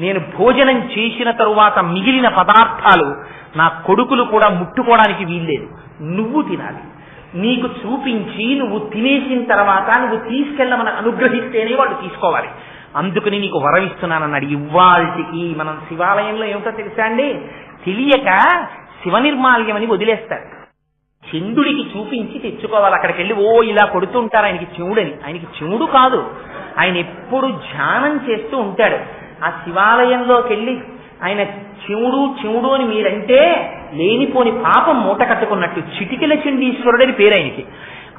నేను భోజనం చేసిన తరువాత మిగిలిన పదార్థాలు నా కొడుకులు కూడా ముట్టుకోవడానికి వీల్లేదు, నువ్వు తినాలి. నీకు చూపించి నువ్వు తినేసిన తర్వాత నువ్వు తీసుకెళ్ళమని అనుగ్రహిస్తేనే వాడు తీసుకోవాలి. అందుకని నీకు వరం ఇస్తున్నానన్నాడు. ఇవాళకి మనం శివాలయంలో ఏమిటో తెలుసా అండి, తెలియక శివనిర్మాల్యం అని వదిలేస్తారు. చంద్రుడికి చూపించి తెచ్చుకోవాలి. అక్కడికి వెళ్ళి ఓ ఇలా కొడుతుంటారు ఆయనకి చెవుడని. ఆయనకి చెవుడు కాదు, ఆయన ఎప్పుడు ధ్యానం చేస్తూ ఉంటాడు. ఆ శివాలయంలోకి వెళ్ళి ఆయన చెవుడు చెవుడు అని మీరంటే లేనిపోని పాపం మూట కట్టుకున్నట్టు. చిటికెల చండీశ్వరుడు అని పేరు ఆయనకి.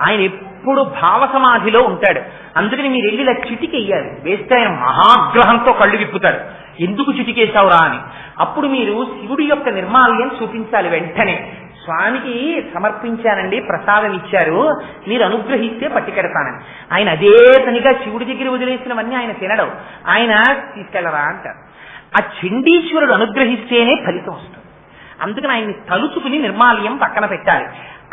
ఆయన ఎప్పుడు భావ సమాధిలో ఉంటాడు. అందుకని మీరు వెళ్ళి ఇలా చిటికెయ్యాలి. వేస్తే ఆయన మహాగ్రహంతో కళ్ళు విప్పుతాడు. ఎందుకు చిటికేశావురా అని. అప్పుడు మీరు శివుడి యొక్క నిర్మాల్యం చూపించాలి. వెంటనే స్వామికి సమర్పించానండి, ప్రసాదం ఇచ్చారు, మీరు అనుగ్రహిస్తే పట్టుకెడతానని. ఆయన అదే పనిగా శివుడి దగ్గర వదిలేసినవన్నీ ఆయన తినడం. ఆయన తీసుకెళ్లరా అంటారు. ఆ చండీశ్వరుడు అనుగ్రహిస్తేనే ఫలితం వస్తుంది. అందుకని ఆయన్ని తలుచుకుని నిర్మాల్యం పక్కన పెట్టాలి.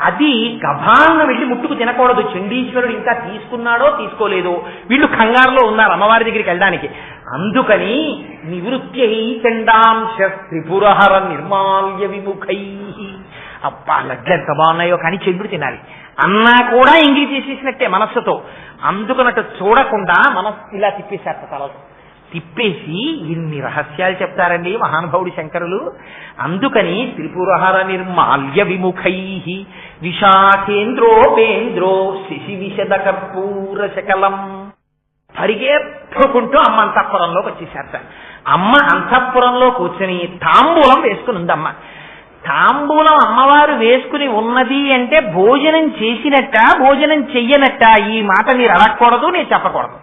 అది గభాంగా వెళ్ళి ముట్టుకు తినకూడదు. చండీశ్వరుడు ఇంకా తీసుకున్నాడో తీసుకోలేదో, వీళ్ళు కంగారులో ఉన్నారు అమ్మవారి దగ్గరికి వెళ్ళడానికి. అందుకని నివృత్యై చండాంశ త్రిపురహర నిర్మాల్య విముఖై. అబ్బా లడ్లు ఎంత బాగున్నాయో కానీ చంద్రుడు తినాలి అన్నా కూడా ఎంగిలి చేసేసినట్టే మనస్సుతో. అందుకున్నట్టు చూడకుండా మనస్సు ఇలా తిప్పేశారు తలతో. తిప్పేసి ఇన్ని రహస్యాలు చెప్తారండి మహానుభావుడు శంకరులు. అందుకని త్రిపురహర నిర్మాల్య విముఖై విశాఖేంద్రోపేంద్రో శశి విశద కర్పూర శకలం. పరిగెత్తుకుంటూ అమ్మ అంతఃపురంలోకి వచ్చేసారట. అమ్మ అంతఃపురంలో కూర్చొని తాంబూలం వేసుకుని ఉందమ్మ. తాంబూలం అమ్మవారు వేసుకుని ఉన్నది అంటే భోజనం చేసినట్ట భోజనం చెయ్యనట్ట ఈ మాట మీరు అడగకూడదు, నేను చెప్పకూడదు.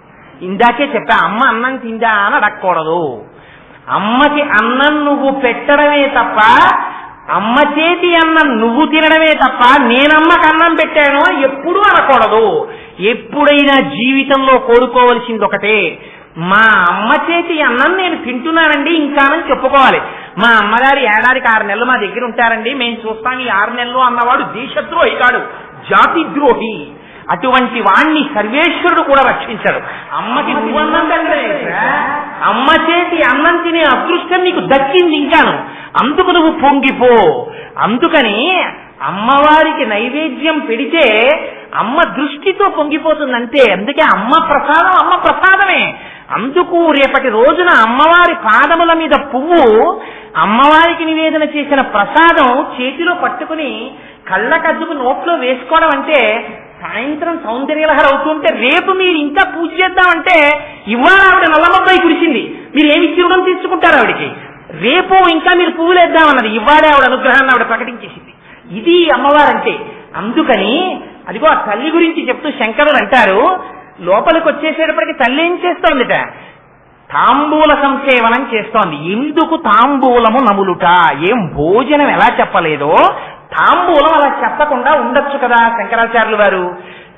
ఇందాకే చెప్పా, అమ్మ అన్నం తిందా అని అడగకూడదు. అమ్మకి అన్నం నువ్వు పెట్టడమే తప్ప, అమ్మ చేతి అన్నం నువ్వు తినడమే తప్ప నేనమ్మకి అన్నం పెట్టాను ఎప్పుడూ అనకూడదు. ఎప్పుడైనా జీవితంలో కోరుకోవలసింది ఒకటే, మా అమ్మ చేతి అన్నం నేను తింటున్నానండి ఇంకానని చెప్పుకోవాలి. మా అమ్మగారు ఏడాదికి 6 నెలలు మా దగ్గర ఉంటారండి, మేము చూస్తాం ఈ 6 నెలలు అన్నవాడు దేశద్రోహి కాడు, జాతిద్రోహి. అటువంటి వాణ్ణి సర్వేశ్వరుడు కూడా రక్షించాడు. అమ్మకి నువ్వు అన్నం తినడే, అమ్మ చేతి అన్నం తినే అదృష్టం నీకు దక్కింది ఇంకాను, అందుకు నువ్వు పొంగిపో. అందుకని అమ్మవారికి నైవేద్యం పెడితే అమ్మ దృష్టితో పొంగిపోతుందంటే. అందుకే అమ్మ ప్రసాదం అమ్మ ప్రసాదమే. అందుకు రేపటి రోజున అమ్మవారి పాదముల మీద పువ్వు, అమ్మవారికి నివేదన చేసిన ప్రసాదం చేతిలో పట్టుకుని కళ్ళకద్దుకు నోట్లో వేసుకోవడం అంటే సాయంత్రం సౌందర్యలహర అవుతుంటే రేపు మీరు ఇంకా పూజ చేద్దామంటే ఇవాళ ఆవిడ నల్లమబ్బాయి కురిసింది, మీరు ఏమి ఇచ్చివ్వడం తీసుకుంటారు ఆవిడికి. రేపు ఇంకా మీరు పువ్వులు వేద్దామన్నది, ఇవాళ ఆవిడ అనుగ్రహాన్ని ఆవిడ ప్రకటించేసింది. ఇది అమ్మవారంటే. అందుకని అదిగో ఆ తల్లి గురించి చెప్తూ శంకరులు అంటారు, లోపలికి వచ్చేసేటప్పటికి తల్లి ఏం చేస్తోందిట, తాంబూల సంసేవనం చేస్తోంది. ఎందుకు తాంబూలము నములుట, ఏం భోజనం ఎలా చెప్పలేదో తాంబూలం అలా చెప్పకుండా ఉండొచ్చు కదా. శంకరాచార్యులు వారు,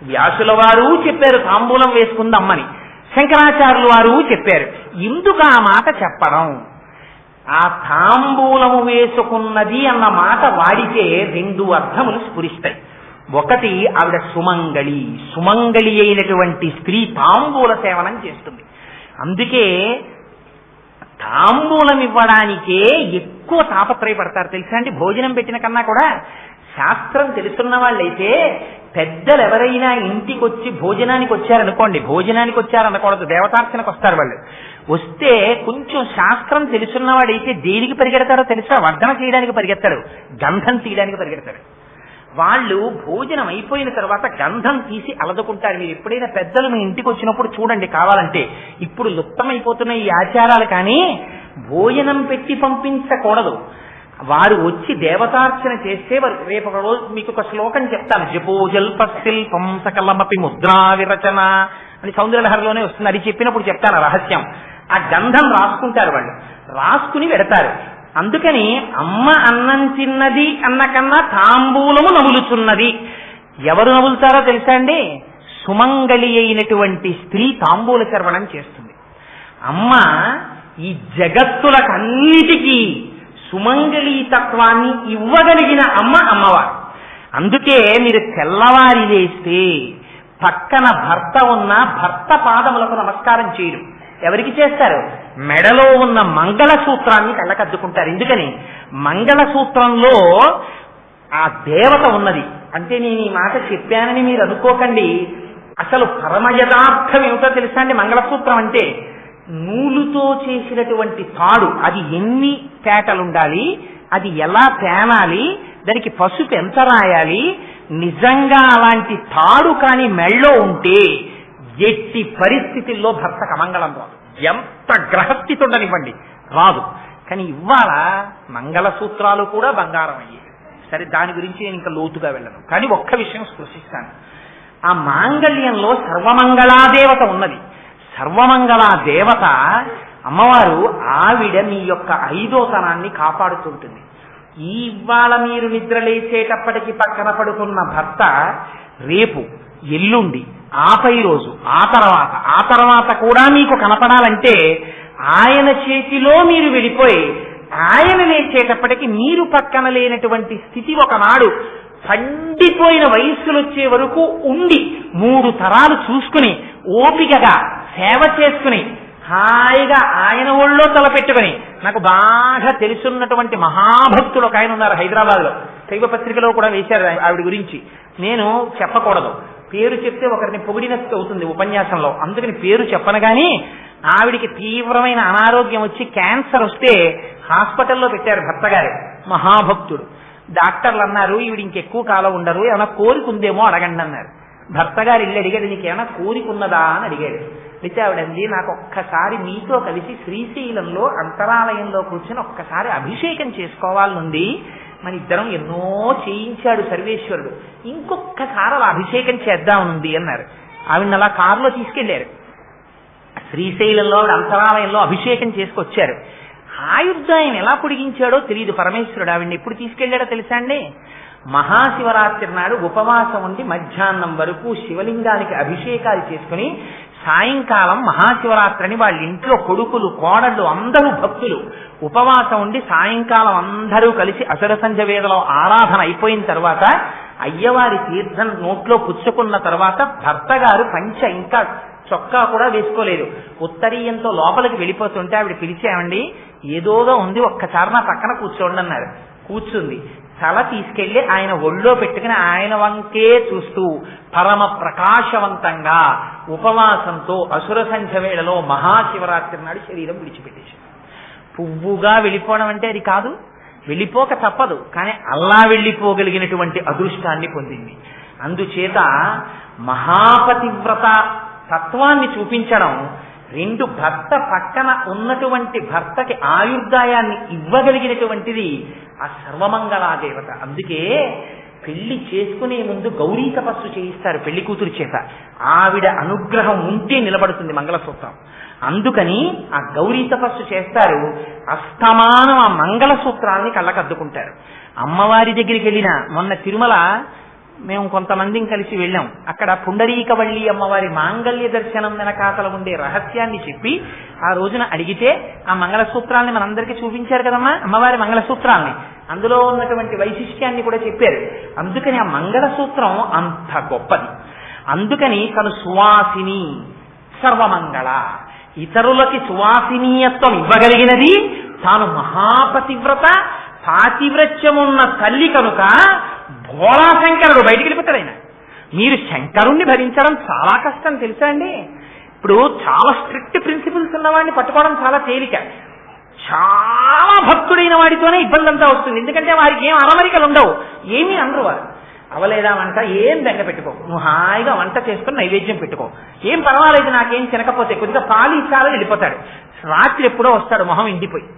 వ్యాసుల వారు చెప్పారు తాంబూలం వేసుకుంది అమ్మని, శంకరాచార్యులు వారు చెప్పారు. ఎందుకు ఆ మాట చెప్పడం, ఆ తాంబూలము వేసుకున్నది అన్న మాట వాడితే 2 అర్థములు స్ఫురిస్తాయి. ఒకటి, ఆవిడ సుమంగళి, సుమంగళి అయినటువంటి స్త్రీ తాంబూల సేవనం చేస్తుంది. అందుకే తాంబూలం ఇవ్వడానికే ఎక్కువ తాపత్రయపడతారు తెలుసా అండి. భోజనం పెట్టిన కన్నా కూడా శాస్త్రం తెలుసున్న వాళ్ళైతే పెద్దలు ఎవరైనా ఇంటికి వచ్చి భోజనానికి వచ్చారనుకోండి, భోజనానికి వచ్చారనకూడదు, దేవతార్చనకు వస్తారు వాళ్ళు. వస్తే కొంచెం శాస్త్రం తెలుసున్నవాడైతే దేనికి పరిగెడతారో తెలుసా, వర్ధన చేయడానికి పరిగెత్తాడు, గంధం తీయడానికి పరిగెడతాడు. వాళ్ళు భోజనం అయిపోయిన తర్వాత గంధం తీసి అలదుకుంటారు. మీరు ఎప్పుడైనా పెద్దలు మీ ఇంటికి వచ్చినప్పుడు చూడండి కావాలంటే. ఇప్పుడు లుప్తమైపోతున్న ఈ ఆచారాలు కానీ భోజనం పెట్టి పంపించకూడదు. వారు వచ్చి దేవతార్చన చేస్తే రేపు ఒక రోజు మీకు ఒక శ్లోకం చెప్తాను, జపోజల్ప శిల్పం సకలమపి ముద్రా విరచన అని సౌందర్యలహరిలోనే వస్తుంది. అది చెప్పినప్పుడు చెప్తాను రహస్యం. ఆ గంధం రాసుకుంటారు వాళ్ళు, రాసుకుని పెడతారు. అందుకని అమ్మ అన్నం తిన్నది అన్న కన్నా తాంబూలము నములుచున్నది. ఎవరు నములుతారో తెలుసా అండి, సుమంగళి అయినటువంటి స్త్రీ తాంబూల చర్వణం చేస్తుంది. అమ్మ ఈ జగత్తులకన్నిటికీ సుమంగళీ తత్వాన్ని ఇవ్వగలిగిన అమ్మ అమ్మవారు. అందుకే మీరు తెల్లవారి లేస్తే పక్కన భర్త ఉన్న భర్త పాదములకు నమస్కారం చేయరు. ఎవరికి చేస్తారు? మెడలో ఉన్న మంగళసూత్రాన్ని కళ్ళకద్దుకుంటారు. ఎందుకని? మంగళసూత్రంలో ఆ దేవత ఉన్నది. అంటే నేను ఈ మాట చెప్పానని మీరు అనుకోకండి. అసలు పరమ యథార్థం ఏమిటో తెలుసా అండి? మంగళసూత్రం అంటే నూలుతో చేసినటువంటి తాడు. అది ఎన్ని పేటలుండాలి, అది ఎలా పేనాలి, దానికి పసుపు ఎంత రాయాలి, నిజంగా అలాంటి తాడు కాని మెళ్ళో ఉంటే ఎట్టి పరిస్థితుల్లో భర్తకు అమంగళం రాదు. ఎంత గ్రహస్థితి ఉండనివ్వండి, రాదు. కానీ ఇవాళ మంగళసూత్రాలు కూడా బంగారం అయ్యాయి. సరే, దాని గురించి నేను ఇంకా లోతుగా వెళ్ళను. కానీ ఒక్క విషయం స్పృశిస్తాను. ఆ మాంగళ్యంలో సర్వమంగళాదేవత ఉన్నది. సర్వమంగళా దేవత అమ్మవారు ఆవిడ మీ యొక్క ఐదోతనాన్ని కాపాడుతుంటుంది. ఇవాళ మీరు నిద్ర లేచేటప్పటికి పక్కన పడుకున్న భర్త రేపు, ఎల్లుండి, ఆపై రోజు, ఆ తర్వాత కూడా మీకు కనపడాలంటే ఆయన చేతిలో మీరు వెళ్ళిపోయి ఆయన లేచేటప్పటికి మీరు పక్కన లేనటువంటి స్థితి ఒకనాడు పండిపోయిన వయస్సులు వచ్చే వరకు ఉండి 3 తరాలు చూసుకుని ఓపికగా సేవ చేసుకుని హాయిగా ఆయన ఒళ్ళో తలపెట్టుకుని, నాకు బాగా తెలుసున్నటువంటి మహాభక్తులు ఒక ఆయన ఉన్నారు హైదరాబాద్ లో, శైవ పత్రికలో కూడా వేశారు ఆవిడ గురించి. నేను చెప్పకూడదు, పేరు చెప్తే ఒకరిని పొగిడినట్టు అవుతుంది ఉపన్యాసంలో, అందుకని పేరు చెప్పను. కానీ ఆవిడికి తీవ్రమైన అనారోగ్యం వచ్చి క్యాన్సర్ వస్తే హాస్పిటల్లో పెట్టారు భర్త గారు, మహాభక్తుడు. డాక్టర్లు అన్నారు ఈవిడ ఇంకెక్కువ కాలం ఉండరు, ఏమైనా కోరిక ఉందేమో అడగండి అన్నారు. భర్త గారు ఇల్లు అడిగాడు, నీకేమైనా కోరిక ఉన్నదా అని అడిగాడు. అయితే ఆవిడంది, నాకు ఒక్కసారి మీతో కలిసి శ్రీశైలంలో అంతరాలయంలో కూర్చొని ఒక్కసారి అభిషేకం చేసుకోవాలనుంది, మన ఇద్దరం ఎన్నో చేయించాడు సర్వేశ్వరుడు, ఇంకొక్కసారి అలా అభిషేకం చేద్దామనుంది అన్నారు. ఆవిడని అలా కారులో తీసుకెళ్లారు. శ్రీశైలంలో అంతరాలయంలో అభిషేకం చేసుకొచ్చారు. ఆయుర్దాయం ఎలా పొడిగించాడో తెలియదు పరమేశ్వరుడు. ఆవిడ్ని ఎప్పుడు తీసుకెళ్లాడో తెలుసా అండి? మహాశివరాత్రి నాడు ఉపవాసం ఉండి మధ్యాహ్నం వరకు శివలింగానికి అభిషేకాలు చేసుకుని సాయంకాలం మహాశివరాత్రిని వాళ్ళ ఇంట్లో కొడుకులు, కోడళ్ళు అందరూ భక్తులు ఉపవాసం ఉండి సాయంకాలం అందరూ కలిసి అసుర సంధ్య వేళలో ఆరాధన అయిపోయిన తర్వాత అయ్యవారి తీర్థం నోట్లో పుచ్చుకున్న తర్వాత భర్త గారు పంచ ఇంకా చొక్కా కూడా వేసుకోలేదు, ఉత్తరీయంతో లోపలికి వెళ్ళిపోతుంటే ఆవిడ పిలిచామండి, ఏదోదో ఉంది, ఒక్కసారి నా పక్కన కూర్చోండి అన్నారు. కూర్చుంది. తల తీసుకెళ్లి ఆయన ఒళ్ళో పెట్టుకుని ఆయన వంకే చూస్తూ పరమ ప్రకాశవంతంగా ఉపవాసంతో అసుర సంధ్య వేళలో మహాశివరాత్రి నాడు శరీరం విడిచిపెట్టేశారు. పువ్వుగా వెళ్ళిపోవడం అంటే అది కాదు, వెళ్ళిపోక తప్పదు, కానీ అలా వెళ్ళిపోగలిగినటువంటి అదృష్టాన్ని పొందింది. అందుచేత మహాపతివ్రత తత్వాన్ని చూపించడం, 2 భర్త పక్కన ఉన్నటువంటి భర్తకి ఆయుర్దాయాన్ని ఇవ్వగలిగినటువంటిది ఆ సర్వమంగళాదేవత. అందుకే పెళ్లి చేసుకునే ముందు గౌరీ తపస్సు చేయిస్తారు పెళ్లి కూతురు చేత. ఆవిడ అనుగ్రహం ఉంటే నిలబడుతుంది మంగళసూత్రం. అందుకని ఆ గౌరీ తపస్సు చేస్తారు. అస్తమానం ఆ మంగళసూత్రాన్ని కళ్ళకద్దుకుంటారు. అమ్మవారి దగ్గరికి వెళ్ళిన మొన్న తిరుమల మేము కొంతమందిని కలిసి వెళ్ళాం. అక్కడ పుండరీకవల్లి అమ్మవారి మాంగళ్య దర్శనం వెనకాతల ఉండే రహస్యాన్ని చెప్పి ఆ రోజున అడిగితే ఆ మంగళసూత్రాన్ని మనందరికీ చూపించారు కదమ్మా, అమ్మవారి మంగళసూత్రాల్ని, అందులో ఉన్నటువంటి వైశిష్ట్యాన్ని కూడా చెప్పారు. అందుకని ఆ మంగళసూత్రం అంత గొప్పది. అందుకని తను సువాసిని, సర్వమంగళ, ఇతరులకి సువాసినీయత్వం ఇవ్వగలిగినది, తాను మహాపతివ్రత, పాతివ్రత్యమున్న తల్లి కనుక భోళాశంకరుడు బయటికి వెళ్ళిపోతాడు. ఆయన మీరు శంకరుణ్ణి భరించడం చాలా కష్టం తెలుసా అండి. ఇప్పుడు చాలా స్ట్రిక్ట్ ప్రిన్సిపల్స్ ఉన్నవాడిని పట్టుకోవడం చాలా తేలిక, చాలా భక్తుడైన వాడితోనే ఇబ్బంది అంతా వస్తుంది. ఎందుకంటే వారికి ఏం అరమరికలు ఉండవు, ఏమీ అనరు వారు. అవలేదా వంట, ఏం బెంగ పెట్టుకో, నువ్వు హాయిగా వంట చేసుకుని నైవేద్యం పెట్టుకో, ఏం పర్వాలేదు, నాకేం తినకపోతే కొద్దిగా పాలు ఇచ్చాలో వెళ్ళిపోతాడు. రాత్రి ఎప్పుడో వస్తాడు మొహం ఎండిపోయి.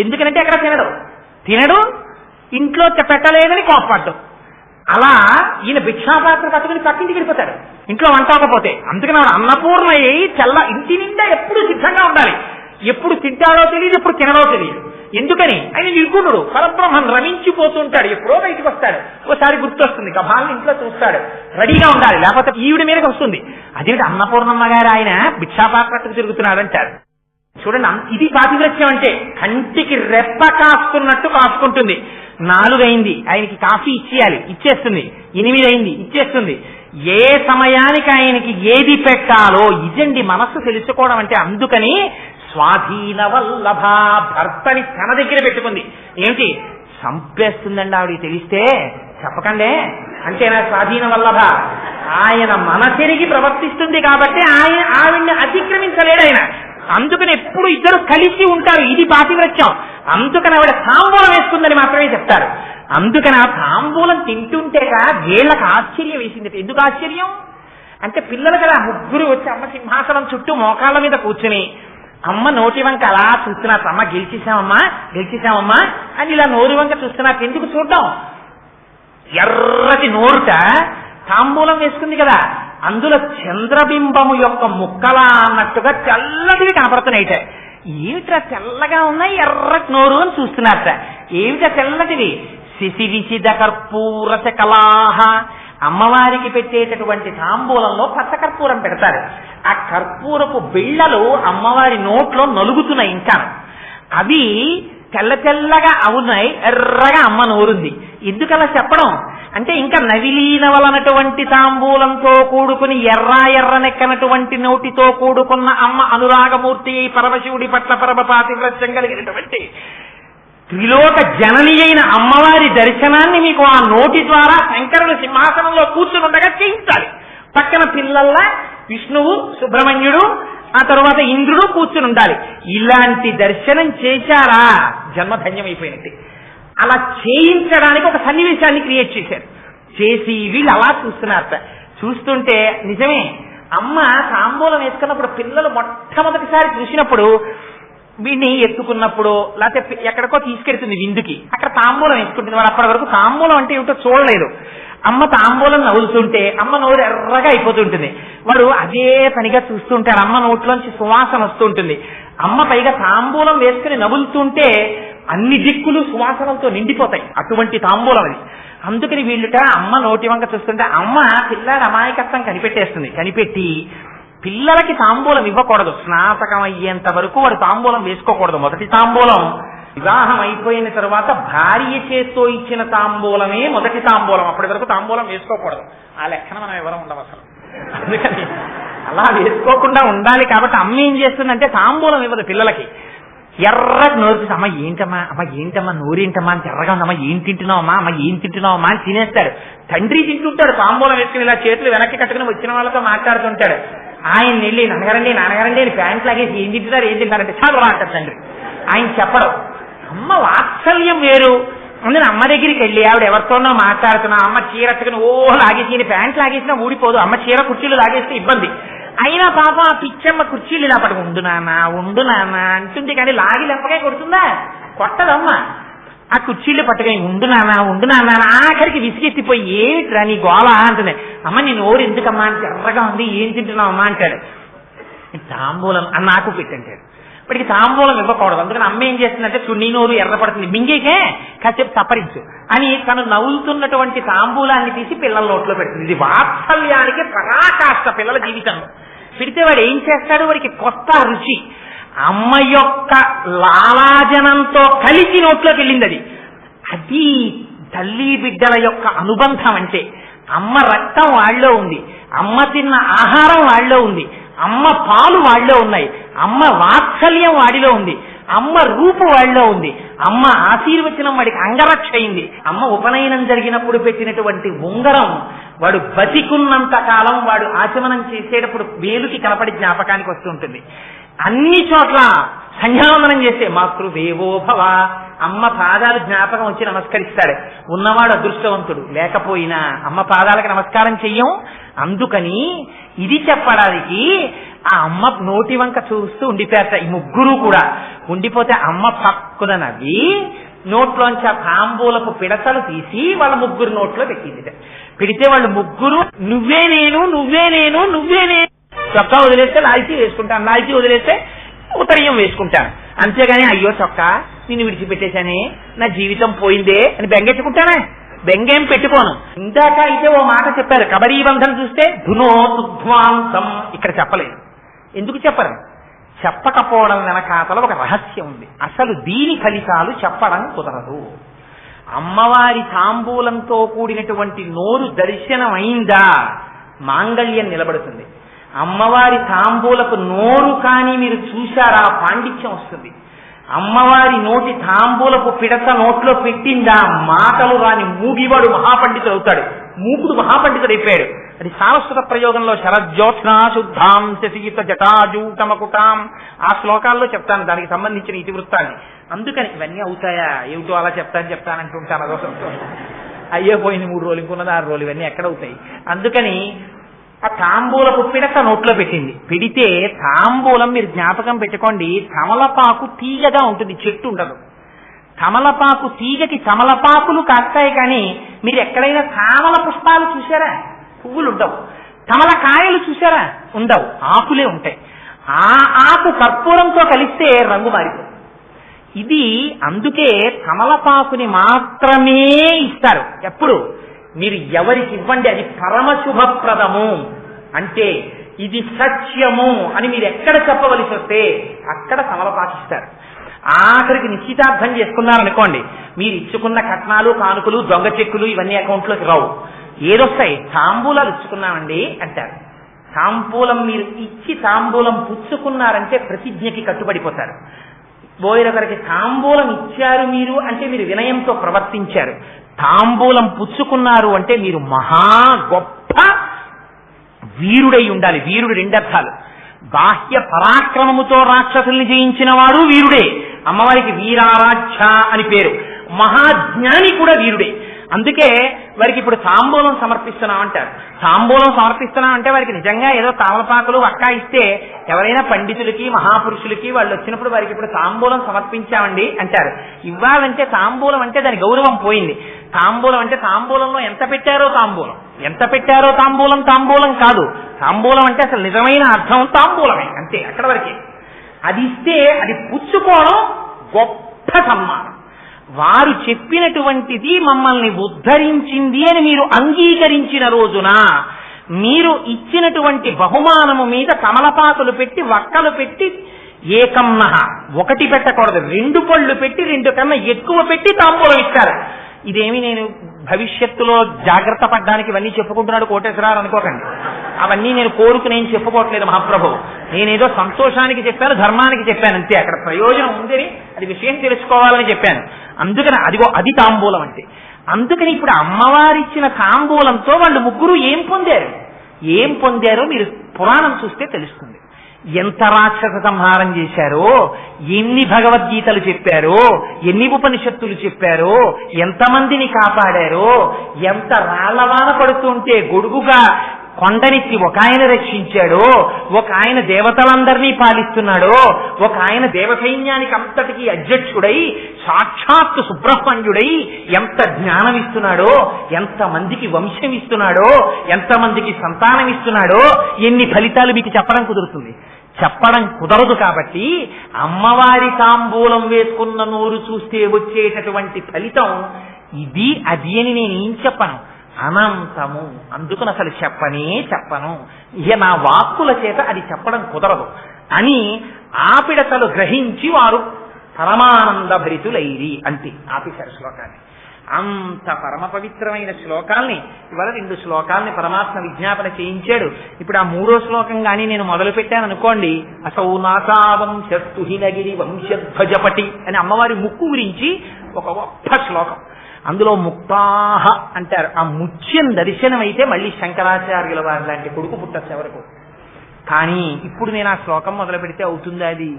ఎందుకంటే అక్కడ తినడు, ఇంట్లో పెట్టలేదని కోపపడ్డం. అలా ఈయన భిక్షాపాత్ర పట్టుకుని పక్కింటికి వెళ్ళిపోతాడు ఇంట్లో వంట అవ్వకపోతే. అందుకని ఆవిడ అన్నపూర్ణ అయ్యి ఇంటి నిండా ఎప్పుడు సిద్ధంగా ఉండాలి. ఎప్పుడు తింటాడో తెలియదు, ఎప్పుడు తినడో తెలియదు. ఎందుకని? ఆయన నిర్గుణుడు, పరబ్రహ్మం రమించిపోతుంటాడు. ఎప్పుడో బయటకు వస్తాడు, ఓసారి గుర్తొస్తుంది, గభాలను ఇంట్లో చూస్తాడు, రెడీగా ఉండాలి, లేకపోతే ఈవిడ మీదకి వస్తుంది. అదేమిటి అన్నపూర్ణమ్మ గారు ఆయన భిక్షాపాత్రకు తిరుగుతున్నాడు అంటారు. చూడండి, ఇది పాతివ్రత్యం అంటే కంటికి రెప్ప కాసుకున్నట్టు కాసుకుంటుంది. 4 అయింది, ఆయనకి కాఫీ ఇచ్చేస్తుంది. 8 అయింది, ఇచ్చేస్తుంది. ఏ సమయానికి ఆయనకి ఏది పెట్టాలో ఇదండి మనస్సు తెలుసుకోవడం అంటే. అందుకని స్వాధీన వల్లభ, భర్తని తన దగ్గర పెట్టుకుంది. ఏమిటి చంపేస్తుందండి ఆవిడికి తెలిస్తే, చెప్పకండే అంటేనా స్వాధీన వల్లభ. ఆయన మనసెరిగి ప్రవర్తిస్తుంది కాబట్టి ఆవిడ్ని అతిక్రమించలేడు ఆయన. అందుకని ఎప్పుడు ఇద్దరు కలిసి ఉంటారు, ఇది పాతివ్రత్యం. అందుకని ఆవిడ తాంబూలం వేసుకుందని మాత్రమే చెప్తారు. అందుకని ఆ తాంబూలం తింటుంటేగా వీళ్ళకి ఆశ్చర్యం వేసింది. ఎందుకు ఆశ్చర్యం అంటే, పిల్లలు కదా ముగ్గురు వచ్చి అమ్మ సింహాసనం చుట్టూ మోకాళ్ళ మీద కూర్చుని అమ్మ నోటి వంక అలా చూస్తున్నారు. అమ్మ గెలిచేశామమ్మా అని ఇలా నోరు వంక చూస్తున్నారు. ఎందుకు చూడడం, ఎర్రటి నోరుట తాంబూలం వేసుకుంది కదా, అందులో చంద్రబింబము యొక్క ముక్కలా అన్నట్టుగా తెల్లటివి కనపడుతున్నాయిట. ఏమిట్రా తెల్లగా ఉన్నాయి, ఎర్రటి నోరు అని చూస్తున్నారట. ఏమిటా తెల్లటివి? శిశివిశిద కర్పూర శకలాహ. అమ్మవారికి పెట్టేటటువంటి తాంబూలంలో పచ్చకర్పూరం పెడతారు. ఆ కర్పూరపు బిళ్ళలు అమ్మవారి నోట్లో నలుగుతున్నాయి. ఇంకా అవి తెల్ల తెల్లగా అవునాయి, ఎర్రగా అమ్మ నోరుంది. ఎందుకలా చెప్పడం అంటే, ఇంకా నవిలీనవలనటువంటి తాంబూలంతో కూడుకుని ఎర్రనెక్కనటువంటి నోటితో కూడుకున్న అమ్మ అనురాగమూర్తి పరమశివుడి పట్ల పరమ పాతివ్రత్యం కలిగినటువంటి త్రిలోక జనని అయిన అమ్మవారి దర్శనాన్ని మీకు ఆ నోటి ద్వారా శంకరుడు సింహాసనంలో కూర్చుని ఉండగా చేయించాలి. పక్కన పిల్లల్లా విష్ణువు, సుబ్రహ్మణ్యుడు, ఆ తర్వాత ఇంద్రుడు కూర్చుని ఉండాలి. ఇలాంటి దర్శనం చేశారా జన్మధన్యమైపోయినట్టు. అలా చేయించడానికి ఒక సన్నివేశాన్ని క్రియేట్ చేసి వీళ్ళు అలా చూస్తున్నారట. చూస్తుంటే నిజమే, అమ్మ తాంబూలం వేసుకున్నప్పుడు పిల్లలు మొట్టమొదటిసారి చూసినప్పుడు వీడిని ఎత్తుకున్నప్పుడు లేకపోతే ఎక్కడికో తీసుకెళ్తుంది విందుకి, అక్కడ తాంబూలం వేసుకుంటుంది. వాళ్ళు అప్పటి వరకు తాంబూలం అంటే ఏమిటో చూడలేదు. అమ్మ తాంబూలం నవ్వుతుంటే అమ్మ నోరు ఎర్రగా అయిపోతుంటుంది. వాడు అదే పనిగా చూస్తుంటాడు. అమ్మ నోట్లోంచి సువాసన వస్తుంటుంది. అమ్మ పైగా తాంబూలం వేసుకుని నవ్వులుతుంటే అన్ని దిక్కులు సువాసనలతో నిండిపోతాయి. అటువంటి తాంబూలం అది. అందుకని వీళ్ళుట అమ్మ నోటి వంక చూస్తుంటే అమ్మ పిల్లాడి అమాయకత్వం కనిపెట్టి పిల్లలకి తాంబూలం ఇవ్వకూడదు. స్నాతకం అయ్యేంత వరకు వాడు తాంబూలం వేసుకోకూడదు. మొదటి తాంబూలం వివాహం అయిపోయిన తర్వాత భార్య చేత్తో ఇచ్చిన తాంబూలమే మొదటి తాంబూలం. అప్పటి వరకు తాంబూలం వేసుకోకూడదు. ఆ లెక్కన మనం ఎవరం ఉండవు అసలు. అందుకని అలా వేసుకోకుండా ఉండాలి. కాబట్టి అమ్మ ఏం చేస్తుందంటే తాంబూలం ఇవ్వదు పిల్లలకి. ఎర్రటి నోరు, అమ్మ ఏంటమ్మా నోరేంటమ్మా అని ఎర్రగా ఉందమ్మా, ఏం తింటున్నావమ్మా అని తినేస్తాడు. తండ్రి తింటుంటాడు తాంబూలం వేసుకుని ఇలా చేతులు వెనక్కి కట్టుకుని వచ్చిన వాళ్ళతో మాట్లాడుతుంటాడు. ఆయన వెళ్ళి నాన్నగారండి అని ప్యాంట్ లాగేసి ఏం తింటారంటే చాలా అంటారు తండ్రి. ఆయన చెప్పడం. అమ్మ వాత్సల్యం వేరు. అందుకని అమ్మ దగ్గరికి వెళ్ళి ఆవిడ ఎవరితోనో మాట్లాడుతున్నా అమ్మ చీరట్టుకుని లాగేసి ప్యాంట్ లాగేసినా ఊడిపోదు. అమ్మ చీర కుర్చీలు లాగేస్తే ఇబ్బంది. అయినా పాప ఆ పిచ్చమ్మ కుర్చీలు ఇలా పట్టుకు ఉండు నాన్న అంటుంది. కానీ లాగి లెంపగా కొడుతుందా? కొట్టదమ్మ. ఆ కుర్చీలు పట్టుకొని ఉండు నాన్న ఆఖరికి విసిగెత్తిపోయి ఏమిట్రా నీ గోళ అంటుంది. అమ్మ నీ నోరు ఎందుకమ్మా అంటే ఎర్రగా ఉంది, ఏం తింటున్నావు అమ్మా అంటాడు. తాంబూలం నాకు పెట్టంటాడు. ఇప్పటికి తాంబూలం ఇవ్వకూడదు. అందుకని అమ్మ ఏం చేస్తుందంటే నీ నోరు ఎర్రపడుతుంది, మింగేకే కాసేపు తప్పరించు అని తను నవ్వుతున్నటువంటి తాంబూలాన్ని తీసి పిల్లల నోట్లో పెడుతుంది. ఇది వాత్సల్యానికి పరాకాష్ట పిల్లల జీవితంలో. పెడితే వాడు ఏం చేస్తాడు, వాడికి కొత్త రుచి. అమ్మ యొక్క లాలాజనంతో కలిసి నోట్లోకి వెళ్ళింది. అది తల్లి బిడ్డల యొక్క అనుబంధం. అంటే అమ్మ రక్తం వాళ్ళలో ఉంది, అమ్మ తిన్న ఆహారం వాళ్ళలో ఉంది, అమ్మ పాలు వాళ్ళలో ఉన్నాయి, అమ్మ వాత్సల్యం వాడిలో ఉంది, అమ్మ రూపు వాళ్ళలో ఉంది, అమ్మ ఆశీర్వచనం వాడికి అంగరక్ష అయింది. అమ్మ ఉపనయనం జరిగినప్పుడు పెట్టినటువంటి ఉంగరం వాడు బతికున్నంత కాలం వాడు ఆచమనం చేసేటప్పుడు వేలుకి కనపడి జ్ఞాపకానికి వస్తుంటుంది. అన్ని చోట్ల సంధ్యావందనం చేస్తే మాతృదేవో భవ, అమ్మ పాదాలు జ్ఞాపకం వచ్చి నమస్కరిస్తాడు. ఉన్నవాడు అదృష్టవంతుడు, లేకపోయినా అమ్మ పాదాలకు నమస్కారం చెయ్యం. అందుకని ఇది చెప్పడానికి ఆ అమ్మ నోటి వంక చూస్తూ ఉండిపోయారట ఈ ముగ్గురు కూడా. ఉండిపోతే అమ్మ పక్కున నవ్వి నోట్లోంచి ఆ తాంబూలపు పిడతలు తీసి వాళ్ళ ముగ్గురు నోట్లో పెట్టింది. పెడితే వాళ్ళు ముగ్గురు నువ్వే నేను చొక్కా వదిలేస్తే లాల్చీ వేసుకుంటాను, లాల్చీ వదిలేస్తే ఉత్తరీయం వేసుకుంటాను. అంతేగాని అయ్యో చొక్కా నిన్ను విడిచిపెట్టేశానే, నా జీవితం పోయిందే అని బెంగెట్టుకుంటానే. బెంగేం పెట్టుకోను. ఇందాక అయితే ఓ మాట చెప్పారు, కబరీ బంధం చూస్తే ధునోతుధ్వాంతం. ఇక్కడ చెప్పలేదు. ఎందుకు చెప్పరు? చెప్పకపోవడం వెనకాతల ఒక రహస్యం ఉంది. అసలు దీని ఫలితాలు చెప్పడం కుదరదు. అమ్మవారి తాంబూలంతో కూడినటువంటి నోరు దర్శనం అయిందా మాంగళ్యం నిలబడుతుంది. అమ్మవారి తాంబూలపు నోరు కానీ మీరు చూశారా పాండిత్యం వస్తుంది. అమ్మవారి నోటి తాంబూలపు పిడత నోట్లో పెట్టిందా మాటలు రాని మూగివాడు మహాపండితుడు అవుతాడు, మూకుడు మహాపండితుడు అయిపోయాడు. అది సాంస్కృత ప్రయోగంలో శరజ్యోత్స్నా శుద్ధాం శశీత జటాజూటమకుటాం ఆ శ్లోకాల్లో చెప్తాను దానికి సంబంధించిన ఇతివృత్తాన్ని. అందుకని ఇవన్నీ అవుతాయా ఏమిటో అలా చెప్తానంటుంటాను అదో సంతోషం. అయ్యే పోయింది 3 రోజులు ఇంకున్నది 6 రోజులు ఇవన్నీ ఎక్కడవుతాయి. అందుకని ఆ తాంబూలపు పిడత నోట్లో పెట్టింది. పెడితే తాంబూలం మీరు జ్ఞాపకం పెట్టుకోండి, తమలపాకు తీగగా ఉంటుంది, చెట్టు ఉండదు. తమలపాకు తీగకి తమలపాకులు కాస్తాయి కానీ మీరు ఎక్కడైనా తామల పుష్పాలు చూసారా? పువ్వులు ఉండవు. తమలకాయలు చూసారా? ఉండవు, ఆకులే ఉంటాయి. ఆ ఆకు కర్పూరంతో కలిస్తే రంగు మారిపోతుంది. ఇది అందుకే తమలపాకుని మాత్రమే ఇస్తారు. ఎప్పుడు మీరు ఎవరికి ఇవ్వండి అది పరమశుభప్రదము అంటే ఇది సత్యము అని మీరు ఎక్కడ చెప్పవలసి వస్తే అక్కడ తమలపాకిస్తారు. ఆఖరికి నిశ్చితార్థం చేసుకున్నారనుకోండి, మీరు ఇచ్చుకున్న కట్నాలు కానుకలు దొంగ చెక్కులు ఇవన్నీ అకౌంట్లోకి రావు. ఏదొస్తాయి? తాంబూలాలు ఇచ్చుకున్నామండి అంటారు. తాంబూలం మీరు ఇచ్చి తాంబూలం పుచ్చుకున్నారంటే ప్రతిజ్ఞకి కట్టుబడిపోతారు. బోయిరొకరికి తాంబూలం ఇచ్చారు మీరు అంటే మీరు వినయంతో ప్రవర్తించారు. తాంబూలం పుచ్చుకున్నారు అంటే మీరు మహా గొప్ప వీరుడై ఉండాలి. వీరుడు 2 అర్థాలు. బాహ్య పరాక్రమముతో రాక్షసుల్ని జయించిన వాడు వీరుడే. అమ్మవారికి వీరారాధ్య అని పేరు. మహాజ్ఞాని కూడా వీరుడే. అందుకే వారికి ఇప్పుడు తాంబూలం సమర్పిస్తున్నాం అంటారు. తాంబూలం సమర్పిస్తున్నాం అంటే వారికి నిజంగా ఏదో తామలపాకులు వక్కా ఇస్తే ఎవరైనా పండితులకి మహాపురుషులకి వాళ్ళు వచ్చినప్పుడు వారికి ఇప్పుడు తాంబూలం సమర్పించామండి అంటారు. ఇవ్వాలంటే తాంబూలం అంటే దాని గౌరవం పోయింది. తాంబూలం అంటే తాంబూలంలో ఎంత పెట్టారో తాంబూలం తాంబూలం కాదు. తాంబూలం అంటే అసలు నిజమైన అర్థం తాంబూలమే అంతే, అక్కడ వరకే. అది ఇస్తే అది పుచ్చుకోవడం గొప్ప సన్మానం. వారు చెప్పినటువంటిది మమ్మల్ని ఉద్ధరించింది అని మీరు అంగీకరించిన రోజున మీరు ఇచ్చినటువంటి బహుమానము మీద తమలపాకులు పెట్టి వక్కలు పెట్టి ఏకమ్మహ 1 పెట్టకూడదు, 2 పళ్ళు పెట్టి 2 కన్నా ఎక్కువ పెట్టి తాంబూలం ఇస్తారు. ఇదేమి నేను భవిష్యత్తులో జాగ్రత్త పడ్డానికి ఇవన్నీ చెప్పుకుంటున్నాడు కోటేశ్వరరావు అనుకోకండి. అవన్నీ నేను కోరుకునేం చెప్పుకోవట్లేదు మహాప్రభు. నేనేదో సంతోషానికి చెప్పాను, ధర్మానికి చెప్పాను అంతే. అక్కడ ప్రయోజనం ఉందని అది విషయం తెలుసుకోవాలని చెప్పాను. అందుకని అది తాంబూలం అంటే. అందుకని ఇప్పుడు అమ్మవారిచ్చిన తాంబూలంతో వాళ్ళు ముగ్గురు ఏం పొందారో మీరు పురాణం చూస్తే తెలుస్తుంది. ఎంత రాక్షస సంహారం చేశారో, ఎన్ని భగవద్గీతలు చెప్పారో, ఎన్ని ఉపనిషత్తులు చెప్పారో, ఎంతమందిని కాపాడారో, ఎంత రాళ్లవాన పడుతుంటే గొడుగుగా కొండనిచ్చి ఒక ఆయన రక్షించాడో, ఒక ఆయన దేవతలందరినీ పాలిస్తున్నాడో, ఒక ఆయన దేవసైన్యానికి అంతటికీ అధ్యక్షుడై సాక్షాత్తు సుబ్రహ్మణ్యుడై ఎంత జ్ఞానం ఇస్తున్నాడో, ఎంతమందికి వంశం ఇస్తున్నాడో, ఎంతమందికి సంతానం ఇస్తున్నాడో, ఎన్ని ఫలితాలు మీకు చెప్పడం కుదురుతుంది? చెప్పడం కుదరదు. కాబట్టి అమ్మవారి తాంబూలం వేసుకున్న నోరు చూస్తే వచ్చేటటువంటి ఫలితం ఇది అది అని నేనేం చెప్పను, అనంతము. అందుకని అసలు చెప్పను, ఇక నా వాక్కుల చేత అది చెప్పడం కుదరదు అని ఆపిడతలు గ్రహించి వారు పరమానంద భరితులైరి అంతే. ఆపేశారు శ్లోకాన్ని. అంత పరమ పవిత్రమైన శ్లోకాల్ని ఇవాళ 2 శ్లోకాల్ని పరమాత్మ విజ్ఞాపన చేయించాడు. ఇప్పుడు ఆ 3వ శ్లోకం కానీ నేను మొదలు పెట్టాను అనుకోండి, అసౌ నాసావంశస్తు హినగిరి వంశధ్వజపటి అని అమ్మవారి ముక్కు గురించి ఒక గొప్ప శ్లోకం. అందులో ముక్తాహ అంటారు. ఆ ముత్యం దర్శనం అయితే మళ్ళీ శంకరాచార్యుల వారి లాంటి కొడుకు పుట్టచ్చు ఎవరకు. కానీ ఇప్పుడు నేను ఆ శ్లోకం మొదలు పెడితే అవుతుందా అది?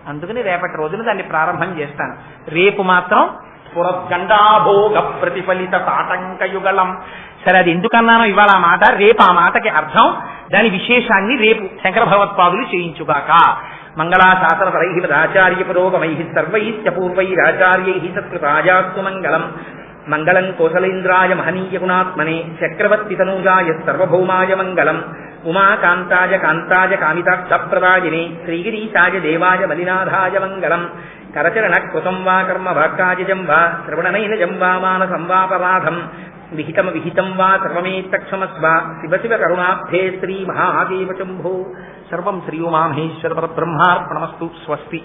అందుకని రేపటి రోజున దాన్ని ప్రారంభం చేస్తాను. రేపు మాత్రం పురద్గండాభోగ ప్రతిఫలిత తాటంకయుగళం. సరే, అది ఎందుకన్నానో ఇవాళ ఆ మాట, రేపు ఆ మాటకి అర్థం, దాని విశేషాన్ని రేపు శంకర భగవత్పాదులు చేయించుగాక. మంగళాశాసనపరై ఆచార్య పురోగమై సర్వైశ్చ పూర్వైరాచార్యై సత్కృతాయాస్తు మంగళం. మంగళం కోసలేంద్రాయ మహనీయ గుణాత్మనే చక్రవర్తి తనూజాయ సర్వభౌమాయ మంగళం. ఉమాకాంతాయ కాంతాయ కామితాక్షప్రదాయినే శ్రీగిరీశాయ దేవాయ మలినాథాయ మంగళం. కరచరణ కృతం వా కర్మ వాక్కాజం వా శ్రవణనైనజం వా మానసం వాపరాధం విహితం వా సర్వమేత్తక్షమస్వ. శివ శివ కరుణాబ్ధే శ్రీ మహాదేవ శంభో. సర్వం శ్రీ ఉమామహేశ్వర పరబ్రహ్మార్పణమస్తు. స్వస్తి.